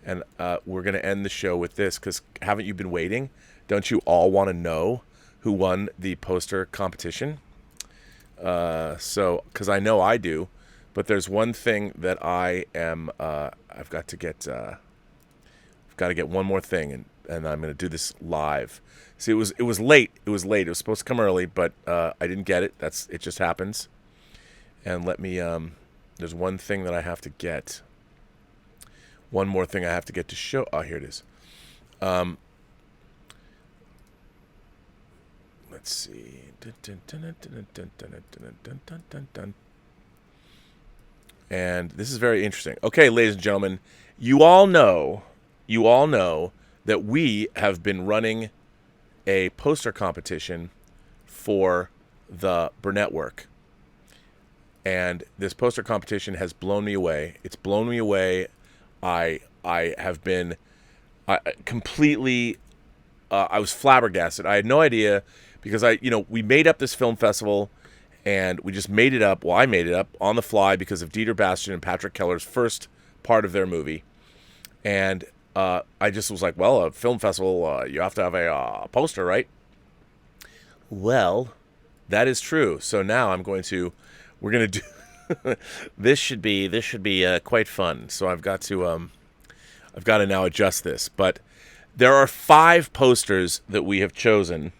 and we're going to end the show with this, because haven't you been waiting? Don't you all want to know who won the poster competition? Because I know I do, but there's one thing that I've got to get one more thing, and I'm gonna do this live. See, it was late. It was late. It was supposed to come early, but I didn't get it. It just happens. And let me. There's one thing that I have to get. One more thing I have to get to show. Oh, here it is. Let's see. And this is very interesting. Okay, ladies and gentlemen, you all know that we have been running a poster competition for the Burnettwork. And this poster competition has blown me away. It's blown me away. I have been completely I was flabbergasted. I had no idea because we made up this film festival and we just made it up. Well, I made it up on the fly because of Dieter Bastian and Patrick Keller's first part of their movie. And I just was like, well, a film festival, you have to have a poster, right? Well, that is true. So now we're going to do, this should be quite fun. So I've got to now adjust this. But there are 5 posters that we have chosen.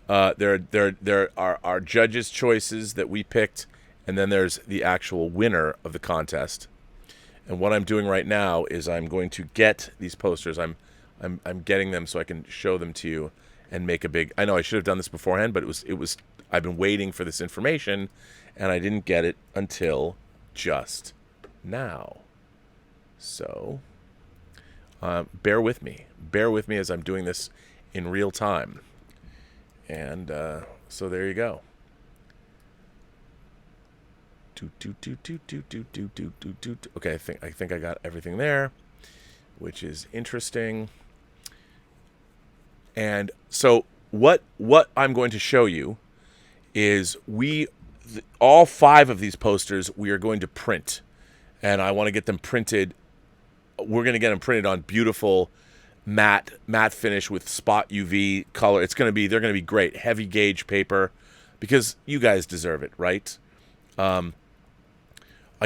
There are our judges' choices that we picked, and then there's the actual winner of the contest. And what I'm doing right now is I'm going to get these posters. I'm getting them so I can show them to you and make a big. I know I should have done this beforehand, but it was. I've been waiting for this information, and I didn't get it until just now. So, bear with me. Bear with me as I'm doing this in real time. And so there you go. Okay, I think I got everything there, which is interesting. And so what I'm going to show you is all 5 of these posters we are going to print, and I want to get them printed. We're going to get them printed on beautiful matte finish with spot UV color. They're going to be great, heavy gauge paper, because you guys deserve it, right? I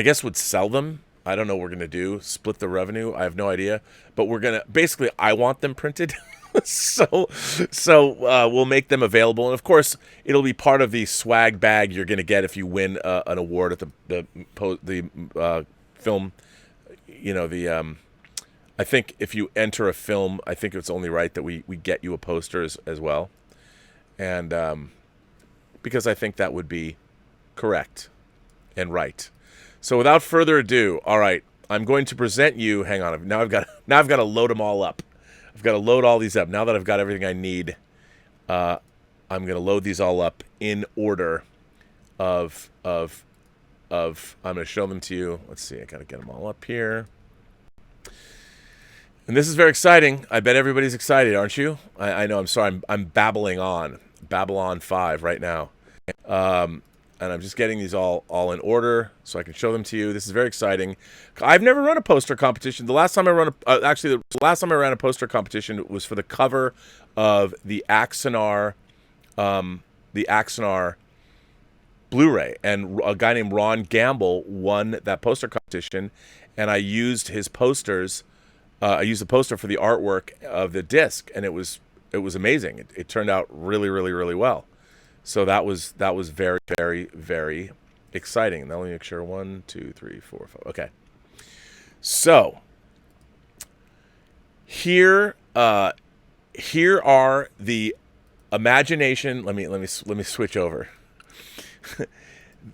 guess we'd sell them. I don't know what we're going to do. Split the revenue. I have no idea. But we're going to, basically, I want them printed. so we'll make them available. And, of course, it'll be part of the swag bag you're going to get if you win an award at the film. I think if you enter a film, I think it's only right that we get you a poster as well. And because I think that would be correct and right. So without further ado, all right, I'm going to present you. Hang on, now I've got to load them all up. I've got to load all these up. Now that I've got everything I need, I'm going to load these all up in order of I'm going to show them to you. Let's see, I got to get them all up here. And this is very exciting. I bet everybody's excited, aren't you? I know. I'm sorry. I'm babbling on. Babylon 5 right now. And I'm just getting these all in order so I can show them to you. This is very exciting. I've never run a poster competition. The last time I ran a poster competition was for the cover of the Axanar Blu-ray, and a guy named Ron Gamble won that poster competition, and I used his posters. I used the poster for the artwork of the disc, and it was amazing. It turned out really, really, really well. So that was very, very, very exciting. Now let me make sure. 1, 2, 3, 4, 5. Okay. So here are the imagination. Let me switch over.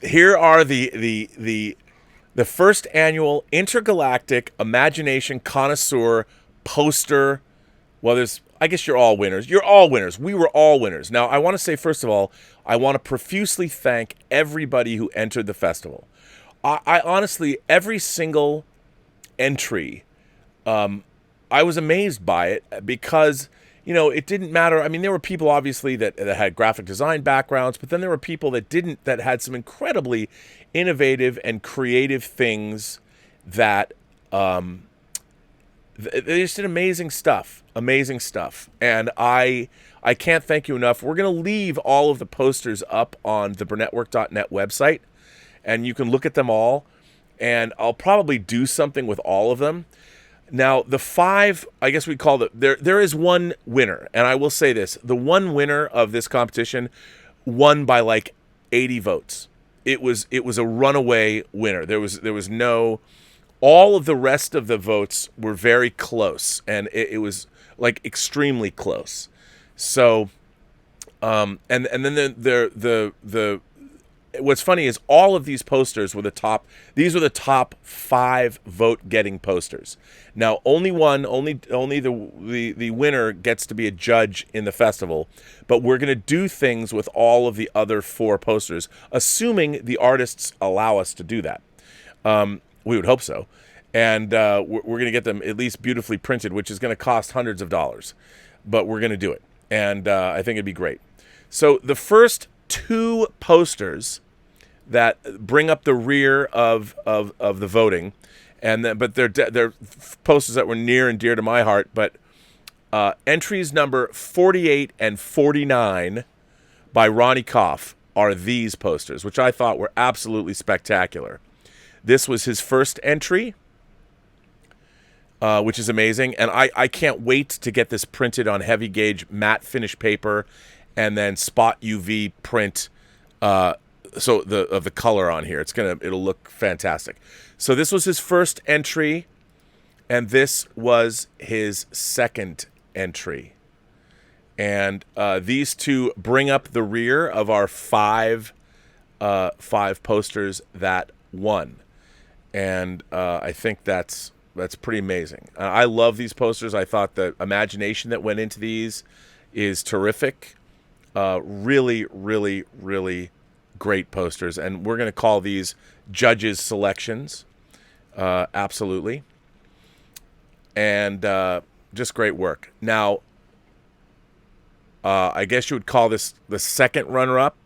Here are the first annual Intergalactic Imagination Connoisseur Poster. Well, I guess you're all winners. You're all winners. We were all winners. Now, I want to say, first of all, I want to profusely thank everybody who entered the festival. I honestly, every single entry, I was amazed by it because, it didn't matter. I mean, there were people, obviously, that had graphic design backgrounds, but then there were people that had some incredibly innovative and creative things that they just did amazing stuff. And I can't thank you enough. We're going to leave all of the posters up on the Burnettwork.net website, and you can look at them all, and I'll probably do something with all of them. Now, the 5, I guess we call it, there is one winner, and I will say this, the one winner of this competition won by like 80 votes. It was a runaway winner. There was no, all of the rest of the votes were very close, and it was like extremely close. So, and then the what's funny is all of these posters were the top. These were the top 5 vote-getting posters. Now, only the winner gets to be a judge in the festival, but we're going to do things with all of the other 4 posters, assuming the artists allow us to do that. We would hope so, and we're going to get them at least beautifully printed, which is going to cost hundreds of dollars, but we're going to do it, and I think it'd be great. So the first 2 posters that bring up the rear of the voting, and then, but they're posters that were near and dear to my heart. But entries number 48 and 49 by Ronnie Koff are these posters, which I thought were absolutely spectacular. This was his first entry, which is amazing, and I can't wait to get this printed on heavy gauge matte finish paper, and then spot UV print. So the color on here, it'll look fantastic. So this was his first entry, and this was his second entry. And these 2 bring up the rear of our 5 posters that won. And I think that's pretty amazing. I love these posters. I thought the imagination that went into these is terrific. Really, really, really great posters, and we're going to call these judges' selections. Absolutely. And just great work. Now, I guess you would call this the second runner-up,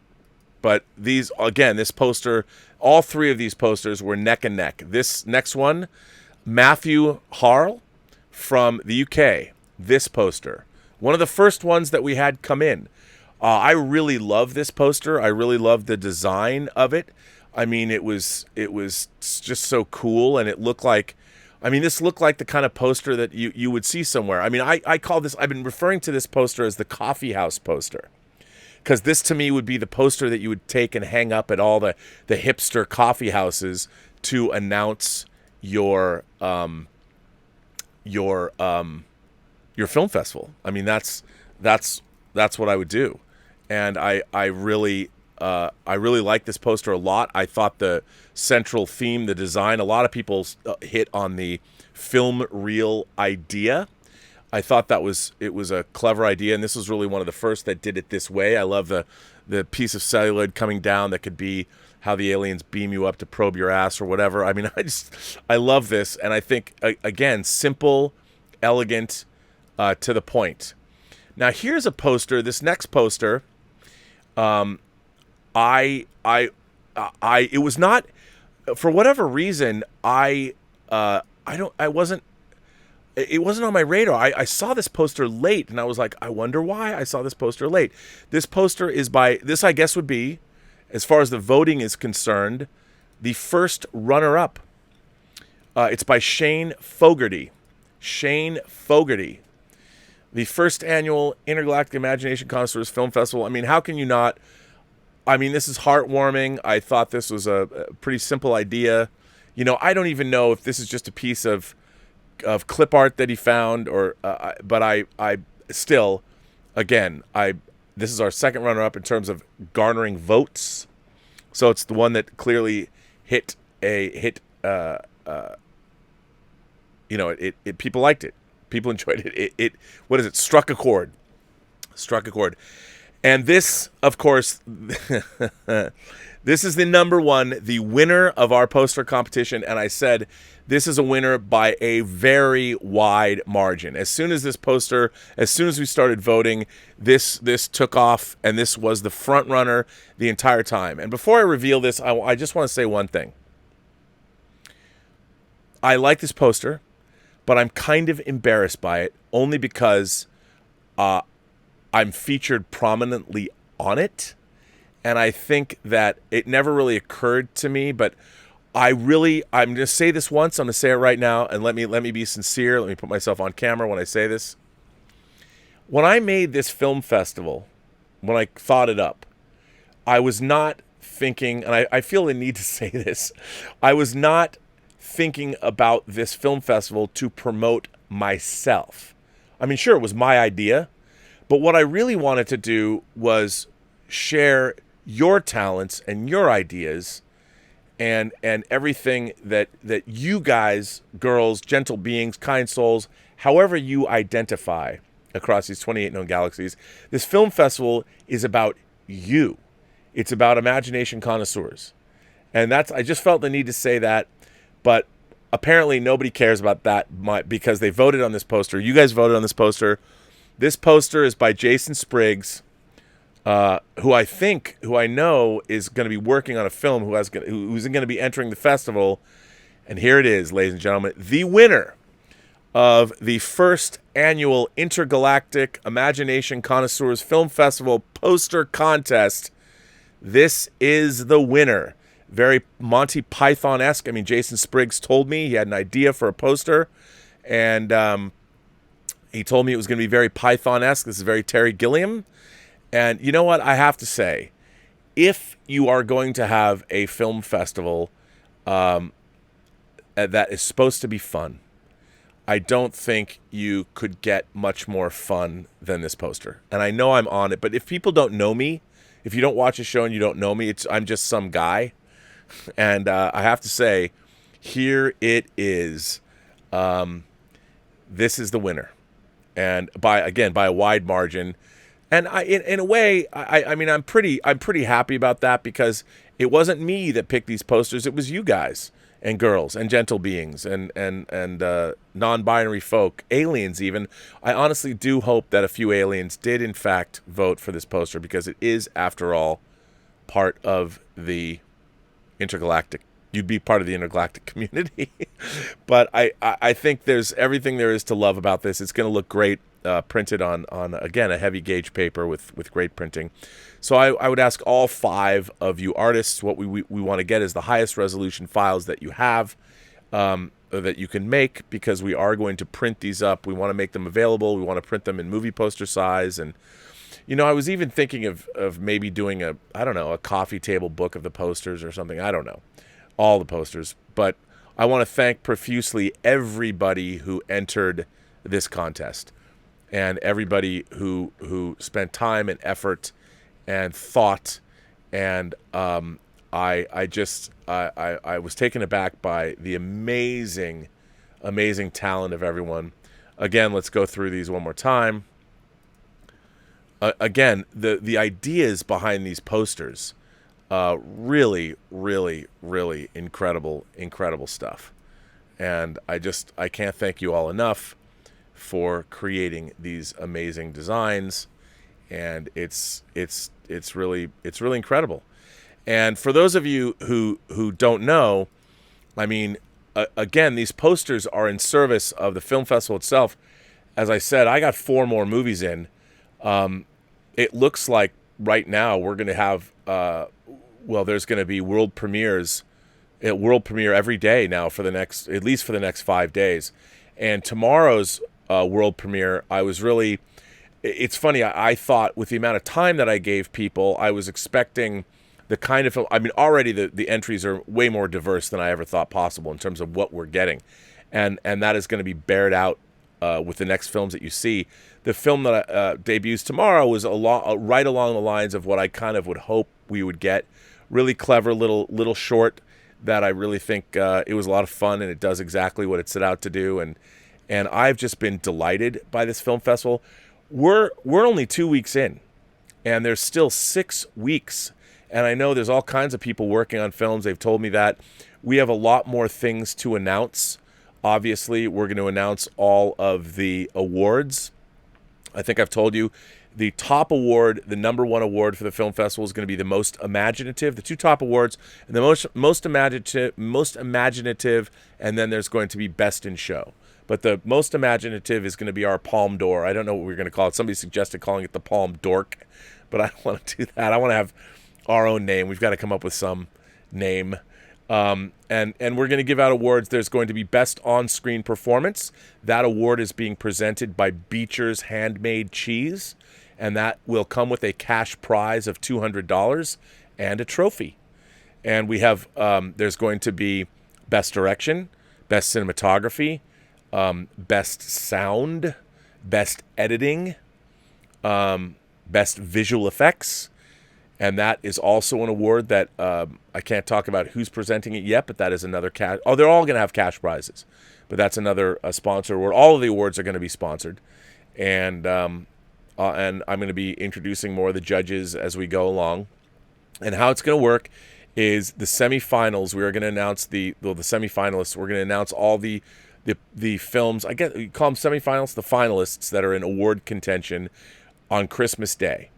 but these, again, this poster, all 3 of these posters were neck and neck. This next one, Matthew Harl from the UK, this poster, one of the first ones that we had come in. I really love this poster. I really love the design of it. I mean, it was just so cool, and it looked like, this looked like the kind of poster that you would see somewhere. I mean, I call this, I've been referring to this poster as the coffee house poster, because this to me would be the poster that you would take and hang up at all the hipster coffee houses to announce your film festival. I mean, that's what I would do. And I really like this poster a lot. I thought the central theme, the design, a lot of people hit on the film reel idea. I thought it was a clever idea, and this was really one of the first that did it this way. I love the piece of celluloid coming down that could be how the aliens beam you up to probe your ass or whatever. I mean, I love this, and I think, again, simple, elegant, to the point. Now, here's a poster. This next poster, it was not, for whatever reason, it wasn't on my radar. I saw this poster late, and I was like, I wonder why I saw this poster late. This poster is this, I guess, would be, as far as the voting is concerned, the first runner-up. It's by Shane Fogarty. Shane Fogarty. The first annual Intergalactic Imagination Connoisseurs Film Festival. I mean, how can you not? I mean, this is heartwarming. I thought this was a pretty simple idea. I don't even know if this is just a piece of clip art that he found, or but I still, again, this is our second runner-up in terms of garnering votes. So it's the one that clearly hit. People liked it. People enjoyed it. It what is it? Struck a chord. And this, of course, this is the number one, the winner of our poster competition. And I said, this is a winner by a very wide margin. As soon as we started voting, this took off, and this was the front runner the entire time. And before I reveal this, I just want to say one thing. I like this poster, but I'm kind of embarrassed by it, only because I'm featured prominently on it. And I think that it never really occurred to me, but I'm going to say this once. I'm going to say it right now, and let me be sincere. Let me put myself on camera when I say this. When I made this film festival, when I thought it up, I was not thinking, and I feel the need to say this, I was not thinking about this film festival to promote myself. I mean, sure, it was my idea, but what I really wanted to do was share your talents and your ideas and everything that you guys, girls, gentle beings, kind souls, however you identify across these 28 known galaxies. This film festival is about you. It's about imagination connoisseurs. And I just felt the need to say that, but apparently nobody cares about that because they voted on this poster. You guys voted on this poster. This poster is by Jason Spriggs, who I know is going to be working on a film, who's going to be entering the festival. And here it is, ladies and gentlemen, the winner of the first annual Intergalactic Imagination Connoisseurs Film Festival poster contest. This is the winner. Very Monty Python-esque. I mean, Jason Spriggs told me he had an idea for a poster, and he told me it was going to be very Python-esque. This is very Terry Gilliam. And you know what? I have to say, if you are going to have a film festival that is supposed to be fun, I don't think you could get much more fun than this poster. And I know I'm on it, but if people don't know me, if you don't watch a show and you don't know me, I'm just some guy. And I have to say, here it is. This is the winner, and by a wide margin. And in a way, I mean, I'm pretty happy about that, because it wasn't me that picked these posters. It was you guys and girls and gentle beings and non-binary folk, aliens even. I honestly do hope that a few aliens did in fact vote for this poster, because it is, after all, part of the intergalactic. You'd be part of the intergalactic community. But I think there's everything there is to love about this. It's going to look great printed on again, a heavy gauge paper with great printing. So I would ask all 5 of you artists, what we want to get is the highest resolution files that you have, that you can make, because we are going to print these up. We want to make them available. We want to print them in movie poster size. And I was even thinking of maybe doing a coffee table book of the posters or something. I don't know, all the posters. But I want to thank profusely everybody who entered this contest, and everybody who spent time and effort and thought. And I was taken aback by the amazing talent of everyone. Again, let's go through these one more time. Again, the ideas behind these posters, really incredible stuff. And I can't thank you all enough for creating these amazing designs. And it's really incredible. And for those of you who don't know, I mean, again, these posters are in service of the film festival itself. As I said, I got 4 more movies in. It looks like right now we're going to have, there's going to be world premiere every day now at least for the next 5 days. And tomorrow's world premiere, it's funny, I thought with the amount of time that I gave people, I was expecting the kind of film. I mean, already the entries are way more diverse than I ever thought possible in terms of what we're getting. And that is going to be bared out with the next films that you see. The film that debuts tomorrow was right along the lines of what I kind of would hope we would get. Really clever little short that I really think it was a lot of fun, and it does exactly what it set out to do. And I've just been delighted by this film festival. We're only 2 weeks in, and there's still 6 weeks. And I know there's all kinds of people working on films. They've told me that. We have a lot more things to announce. Obviously, we're going to announce all of the awards. I think I've told you the top award, the number 1 award for the film festival, is going to be the most imaginative. The 2 top awards, and the most imaginative, and then there's going to be best in show. But the most imaginative is going to be our Palme d'Or. I don't know what we're going to call it. Somebody suggested calling it the Palme Dork, but I don't want to do that. I want to have our own name. We've got to come up with some name. And we're going to give out awards. There's going to be Best On-Screen Performance. That award is being presented by Beecher's Handmade Cheese, and that will come with a cash prize of $200 and a trophy. And we have there's going to be Best Direction, Best Cinematography, Best Sound, Best Editing, Best Visual Effects. And that is also an award that I can't talk about who's presenting it yet, but that is another cash. Oh, they're all going to have cash prizes, but that's another sponsor award. All of the awards are going to be sponsored, and I'm going to be introducing more of the judges as we go along. And how it's going to work is the semifinals. We are going to announce the semifinalists. We're going to announce all the films. I guess you call them semifinals, the finalists that are in award contention on Christmas Day.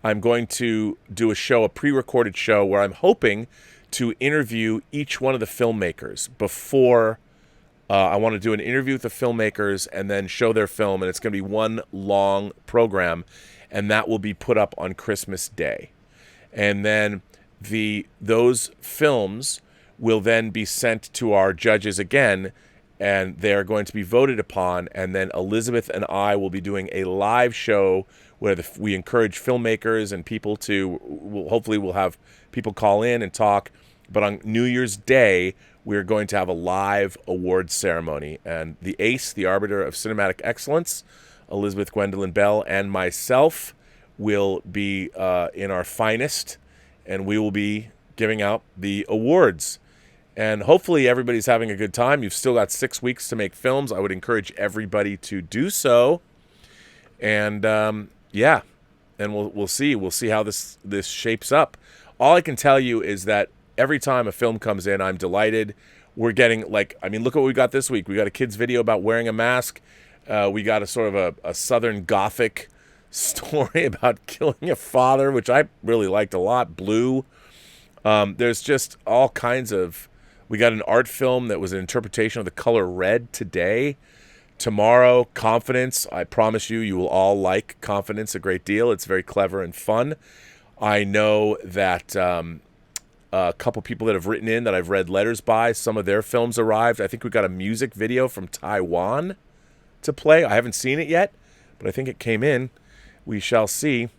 I'm going to do a pre-recorded show where I'm hoping to interview each one of the filmmakers before. I want to do an interview with the filmmakers and then show their film, and it's going to be one long program, and that will be put up on Christmas Day. And then those films will then be sent to our judges again, and they are going to be voted upon, and then Elizabeth and I will be doing a live show where we encourage filmmakers and people hopefully we'll have people call in and talk. But on New Year's Day, we're going to have a live awards ceremony. And the ace, the arbiter of cinematic excellence, Elizabeth Gwendolyn Bell, and myself will be in our finest, and we will be giving out the awards. And hopefully everybody's having a good time. You've still got 6 weeks to make films. I would encourage everybody to do so. And yeah, and we'll see. We'll see how this shapes up. All I can tell you is that every time a film comes in, I'm delighted. We're getting look at what we got this week. We got a kid's video about wearing a mask. We got a sort of a Southern Gothic story about killing a father, which I really liked a lot. Blue. There's just all kinds of. We got an art film that was an interpretation of the color red today. Tomorrow, Confidence. I promise you will all like Confidence a great deal. It's very clever and fun. I know that a couple people that have written in that I've read letters by, some of their films arrived. I think we got a music video from Taiwan to play. I haven't seen it yet, but I think it came in. We shall see.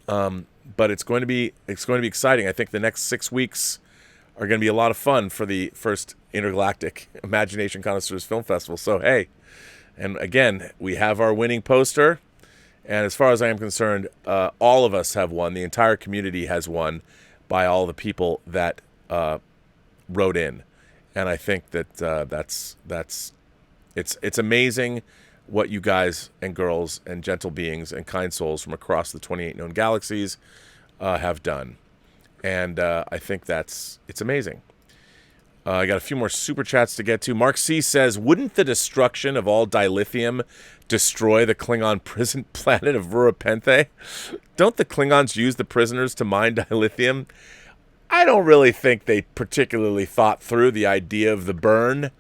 But it's going to be exciting. I think the next 6 weeks are going to be a lot of fun for the first Intergalactic Imagination Connoisseurs Film Festival. So, hey, and again, we have our winning poster. And as far as I am concerned, all of us have won. The entire community has won by all the people that wrote in. And I think that it's amazing what you guys and girls and gentle beings and kind souls from across the 28 known galaxies have done. And I think it's amazing. I got a few more super chats to get to. Mark C. says, wouldn't the destruction of all dilithium destroy the Klingon prison planet of Rurapenthe? Don't the Klingons use the prisoners to mine dilithium? I don't really think they particularly thought through the idea of the burn.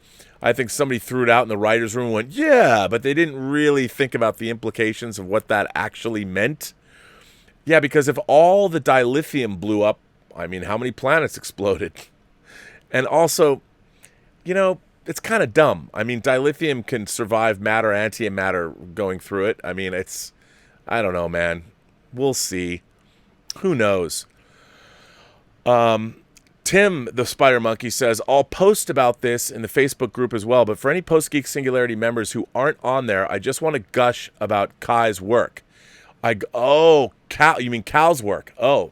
I think somebody threw it out in the writer's room and went, yeah, but they didn't really think about the implications of what that actually meant. Yeah, because if all the dilithium blew up, I mean, how many planets exploded? And also, it's kind of dumb. I mean, dilithium can survive matter, antimatter going through it. I mean, I don't know, man. We'll see. Who knows? Tim, the Spider Monkey, says, I'll post about this in the Facebook group as well, but for any Post-Geek Singularity members who aren't on there, I just want to gush about Kai's work. Cal, you mean Cal's work? Oh,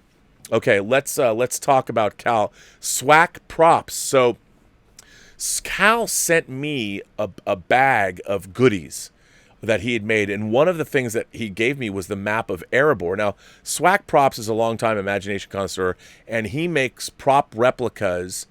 okay, let's talk about Cal. Swack props. So Cal sent me a bag of goodies that he had made, and one of the things that he gave me was the map of Erebor. Now, Swack Props is a longtime imagination connoisseur, and he makes prop replicas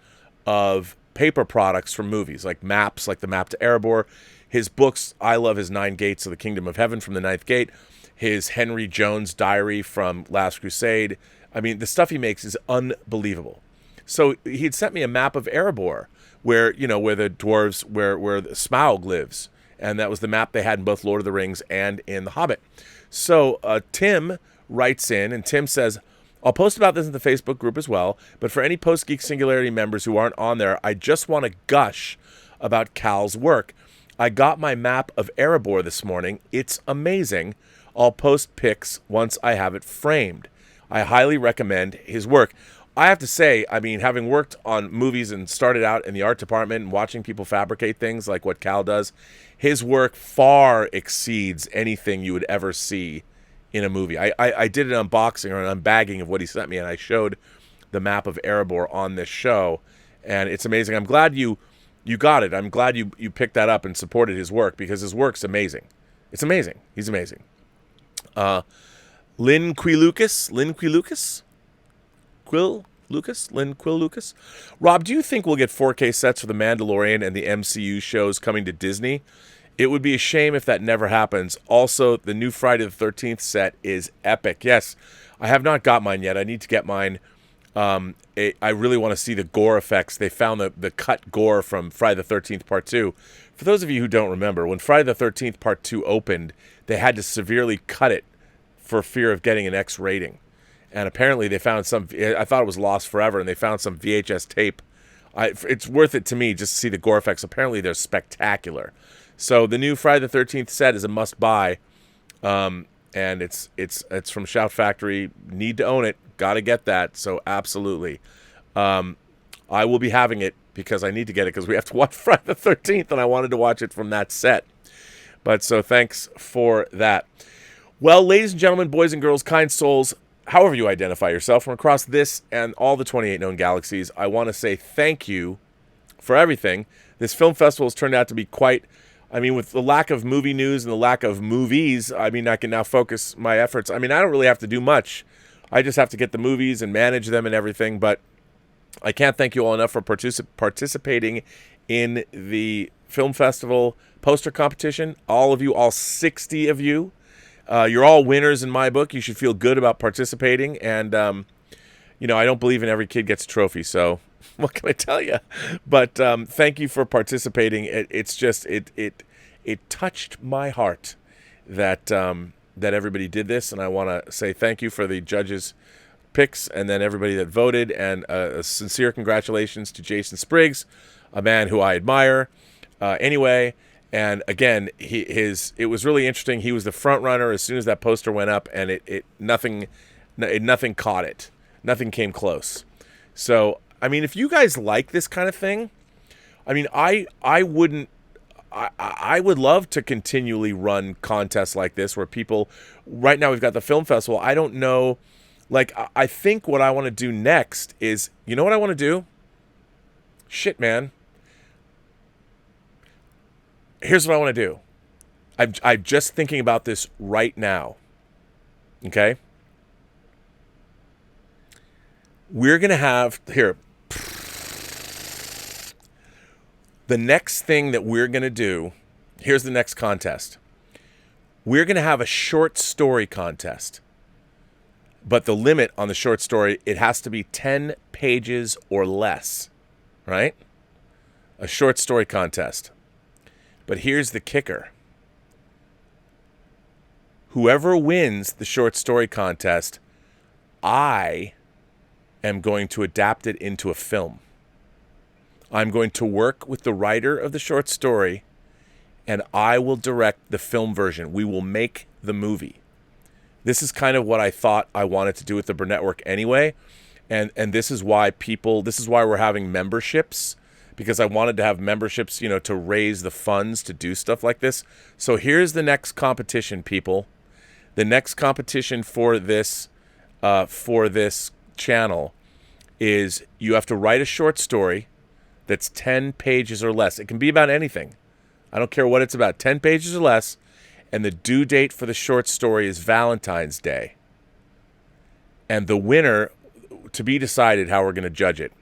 of paper products from movies, like maps, like the map to Erebor. His books, I love his 9 Gates of the Kingdom of Heaven from the Ninth Gate, his Henry Jones diary from Last Crusade. I mean, the stuff he makes is unbelievable. So he had sent me a map of Erebor, where the dwarves, where the Smaug lives. And that was the map they had in both Lord of the Rings and in The Hobbit. So Tim writes in, and Tim says, I'll post about this in the Facebook group as well, but for any Post-Geek Singularity members who aren't on there, I just want to gush about Cal's work. I got my map of Erebor this morning. It's amazing. I'll post pics once I have it framed. I highly recommend his work. I have to say, I mean, having worked on movies and started out in the art department and watching people fabricate things like what Cal does, his work far exceeds anything you would ever see in a movie. I did an unboxing or an unbagging of what he sent me, and I showed the map of Erebor on this show, and it's amazing. I'm glad you got it. I'm glad you picked that up and supported his work, because his work's amazing. It's amazing. He's amazing. Lynn Quilucas. Rob, do you think we'll get 4K sets for The Mandalorian and the MCU shows coming to Disney? It would be a shame if that never happens. Also, the new Friday the 13th set is epic. Yes, I have not got mine yet. I need to get mine. I really want to see the gore effects. They found the cut gore from Friday the 13th Part 2. For those of you who don't remember, when Friday the 13th Part 2 opened, they had to severely cut it for fear of getting an X rating. And apparently they found some, I thought it was lost forever, and they found some VHS tape. It's worth it to me just to see the gore effects. Apparently they're spectacular. So the new Friday the 13th set is a must-buy, and it's from Shout Factory. Need to own it. Got to get that, so absolutely. I will be having it because I need to get it because we have to watch Friday the 13th, and I wanted to watch it from that set. But so thanks for that. Well, ladies and gentlemen, boys and girls, kind souls, however you identify yourself, from across this and all the 28 known galaxies, I want to say thank you for everything. This film festival has turned out to be quite, I mean, with the lack of movie news and the lack of movies, I mean, I can now focus my efforts. I mean, I don't really have to do much. I just have to get the movies and manage them and everything, but I can't thank you all enough for participating in the film festival poster competition. All of you, all 60 of you. You're all winners in my book. You should feel good about participating. And, you know, I don't believe in every kid gets a trophy, so what can I tell you? But thank you for participating. It's just, it touched my heart that everybody did this. And I want to say thank you for the judges' picks and then everybody that voted. And a sincere congratulations to Jason Spriggs, a man who I admire. Anyway... And again, it was really interesting. He was the front runner as soon as that poster went up, and nothing caught it. Nothing came close. So, I mean, if you guys like this kind of thing, I mean, I would love to continually run contests like this where people, right now we've got the film festival. I don't know, like, I think what I want to do next is, you know what I want to do? Shit, man. Here's what I want to do. I'm just thinking about this right now. Okay? We're going to have... Here. The next thing that we're going to do... Here's the next contest. We're going to have a short story contest. But the limit on the short story, it has to be 10 pages or less. Right? A short story contest. But here's the kicker. Whoever wins the short story contest, I am going to adapt it into a film. I'm going to work with the writer of the short story, and I will direct the film version. We will make the movie. This is kind of what I thought I wanted to do with the Burnettwork anyway, and this is why we're having memberships. Because I wanted to have memberships, you know, to raise the funds to do stuff like this. So here's the next competition, people. The next competition for this channel is you have to write a short story that's 10 pages or less. It can be about anything. I don't care what it's about. 10 pages or less. And the due date for the short story is Valentine's Day. And the winner, to be decided how we're going to judge it.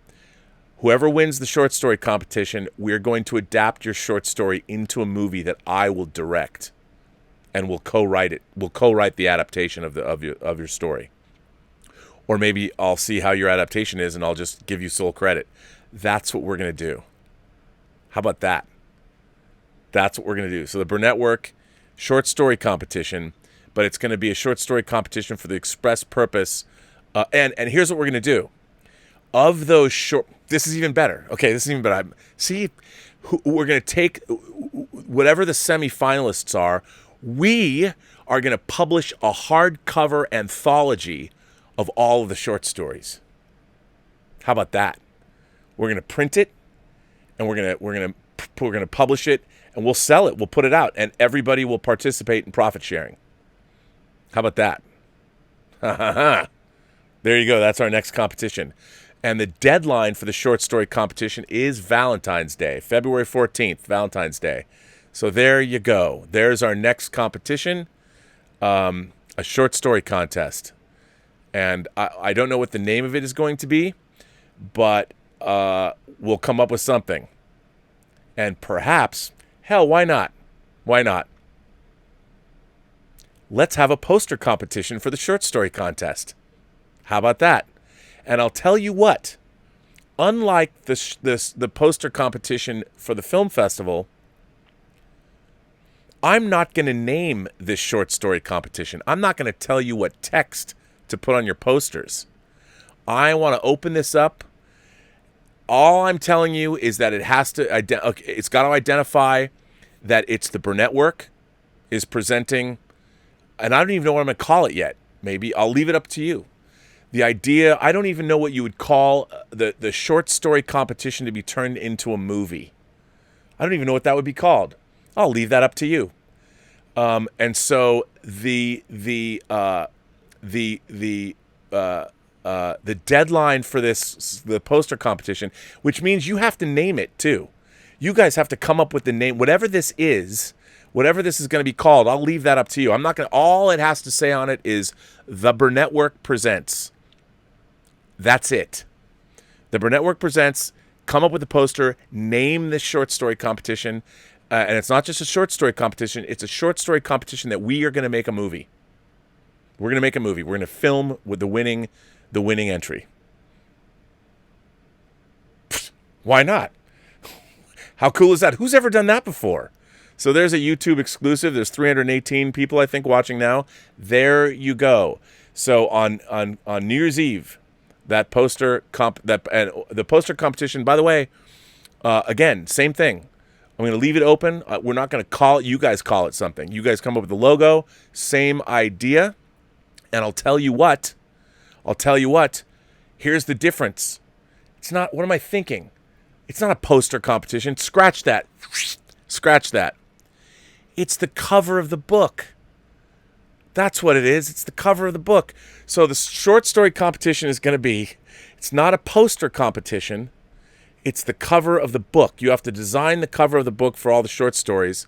Whoever wins the short story competition, we're going to adapt your short story into a movie that I will direct, and we'll co-write it. We'll co-write the adaptation of your story, or maybe I'll see how your adaptation is, and I'll just give you sole credit. That's what we're going to do. How about that? That's what we're going to do. So the Burnettwork short story competition, but it's going to be a short story competition for the express purpose And here's what we're going to do. Of those short... This is even better. Okay, this is even better. See, we're going to take whatever the semifinalists are. We are going to publish a hardcover anthology of all of the short stories. How about that? We're going to print it, and we're going to publish it, and we'll sell it. We'll put it out, and everybody will participate in profit sharing. How about that? There you go. That's our next competition. And the deadline for the short story competition is Valentine's Day, February 14th, Valentine's Day. So there you go. There's our next competition, a short story contest. And I don't know what the name of it is going to be, but we'll come up with something. And perhaps, hell, why not? Why not? Let's have a poster competition for the short story contest. How about that? And I'll tell you what, unlike the poster competition for the film festival, I'm not going to name this short story competition. I'm not going to tell you what text to put on your posters. I want to open this up. All I'm telling you is that it's got to identify that it's the Burnettwork is presenting, and I don't even know what I'm going to call it yet. Maybe I'll leave it up to you. The idea, I don't even know what you would call the short story competition to be turned into a movie. I don't even know what that would be called. I'll leave that up to you. And so the deadline for the poster competition, which means you have to name it too. You guys have to come up with the name, whatever this is going to be called. I'll leave that up to you. I'm not going to, all it has to say on it is the Burnettwork presents. That's it. The Burnettwork presents. Come up with a poster. Name this short story competition. And it's not just a short story competition. It's a short story competition that we are going to make a movie. We're going to make a movie. We're going to film with the winning entry. Why not? How cool is that? Who's ever done that before? So there's a YouTube exclusive. There's 318 people, I think, watching now. There you go. So on New Year's Eve, the poster competition. By the way, again, same thing. I'm going to leave it open. We're not going to call it. You guys call it something. You guys come up with the logo. Same idea. And I'll tell you what. Here's the difference. It's not. What am I thinking? It's not a poster competition. Scratch that. Scratch that. It's the cover of the book. That's what it is. It's the cover of the book. So the short story competition is going to be, it's not a poster competition. It's the cover of the book. You have to design the cover of the book for all the short stories.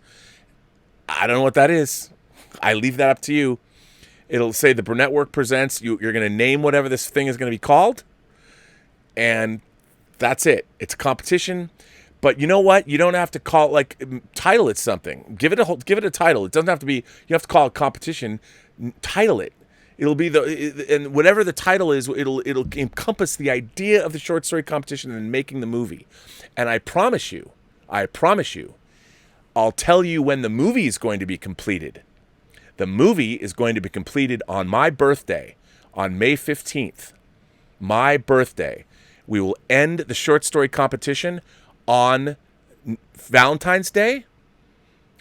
I don't know what that is. I leave that up to you. It'll say the Burnettwork presents. You're going to name whatever this thing is going to be called. And that's it. It's a competition. But you know what? You don't have to call it, title it something. Give it a title. It doesn't have to be, you have to call it competition. Title it. It'll be and whatever the title is, it'll encompass the idea of the short story competition and making the movie. And I promise you, I'll tell you when the movie is going to be completed. The movie is going to be completed on my birthday, on May 15th. My birthday. We will end the short story competition on Valentine's Day,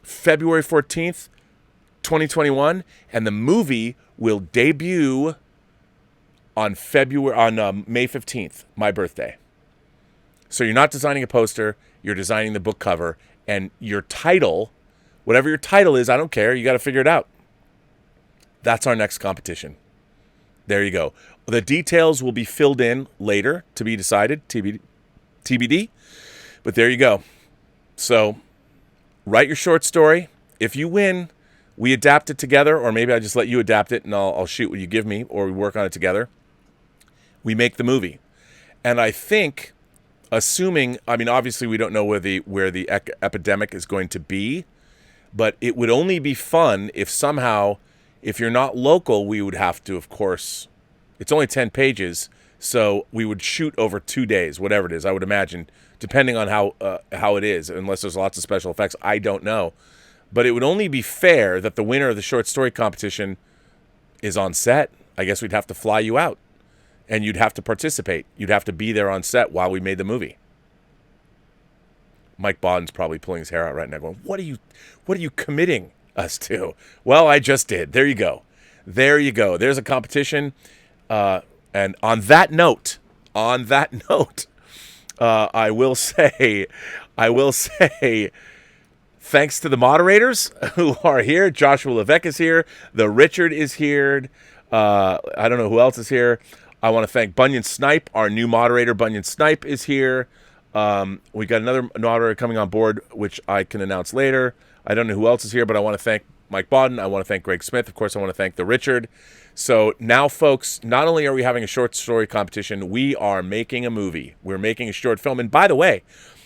February 14th, 2021, and the movie will debut on May 15th, my birthday. So you're not designing a poster, you're designing the book cover, and your title, whatever your title is, I don't care, you got to figure it out. That's our next competition. There you go. The details will be filled in later, to be decided, TBD. But there you go. So write your short story. If you win, we adapt it together, or maybe I just let you adapt it and I'll shoot what you give me, or we work on it together. We make the movie. And I think, obviously we don't know where the epidemic is going to be, but it would only be fun if somehow, if you're not local, we would have to, of course, it's only 10 pages, so we would shoot over 2 days, whatever it is, I would imagine, depending on how it is, unless there's lots of special effects. I don't know. But it would only be fair that the winner of the short story competition is on set. I guess we'd have to fly you out. and you'd have to participate. You'd have to be there on set while we made the movie. Mike Bodden's probably pulling his hair out right now going, what are you committing us to? Well, I just did. There you go. There's a competition. And on that note, I will say, thanks to the moderators who are here. Joshua Levesque is here. The Richard is here. I don't know who else is here. I want to thank Bunyan Snipe, our new moderator. Bunyan Snipe is here. We got another moderator coming on board, which I can announce later. I don't know who else is here, but I want to thank Mike Bodden. I want to thank Greg Smith. Of course, I want to thank the Richard. So now, folks, not only are we having a short story competition, we are making a movie. We're making a short film. And by the way,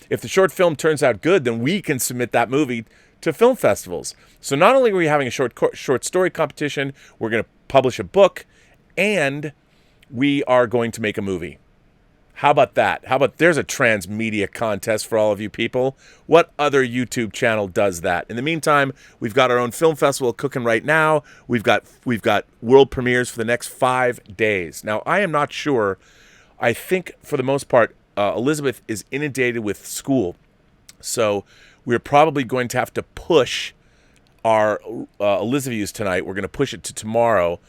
if the short film turns out good, then we can submit that movie to film festivals. So not only are we having a short story competition, we're going to publish a book, and we are going to make a movie. How about that? How about there's a transmedia contest for all of you people? What other YouTube channel does that? In the meantime, we've got our own film festival cooking right now. We've got world premieres for the next 5 days. Now, I am not sure. I think for the most part, Elizabeth is inundated with school. So we're probably going to have to push our Elizabeth's tonight. We're going to push it to tomorrow.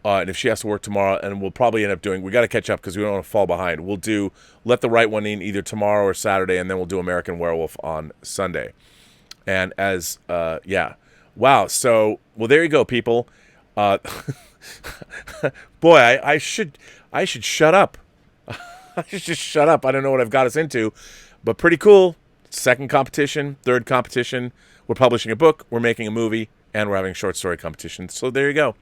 And if she has to work tomorrow, and we'll probably end up doing, we got to catch up because we don't want to fall behind. We'll do Let the Right One In either tomorrow or Saturday, and then we'll do American Werewolf on Sunday. And as, wow. So, well, there you go, people. Boy, I should shut up. I should just shut up. I don't know what I've got us into, but pretty cool. Second competition, third competition. We're publishing a book, we're making a movie, and we're having a short story competition. So there you go.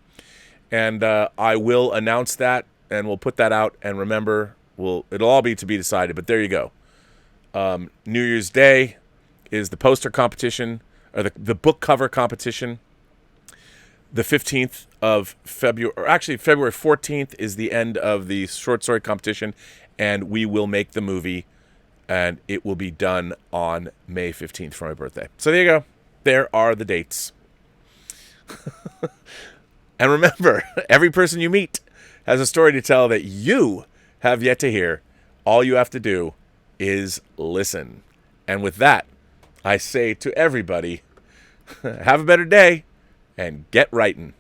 And I will announce that, and we'll put that out. And remember, it'll all be to be decided. But there you go. New Year's Day is the poster competition, or the book cover competition. The 15th of February, or actually February 14th is the end of the short story competition. And we will make the movie, and it will be done on May 15th for my birthday. So there you go. There are the dates. And remember, every person you meet has a story to tell that you have yet to hear. All you have to do is listen. And with that, I say to everybody, have a better day and get writing.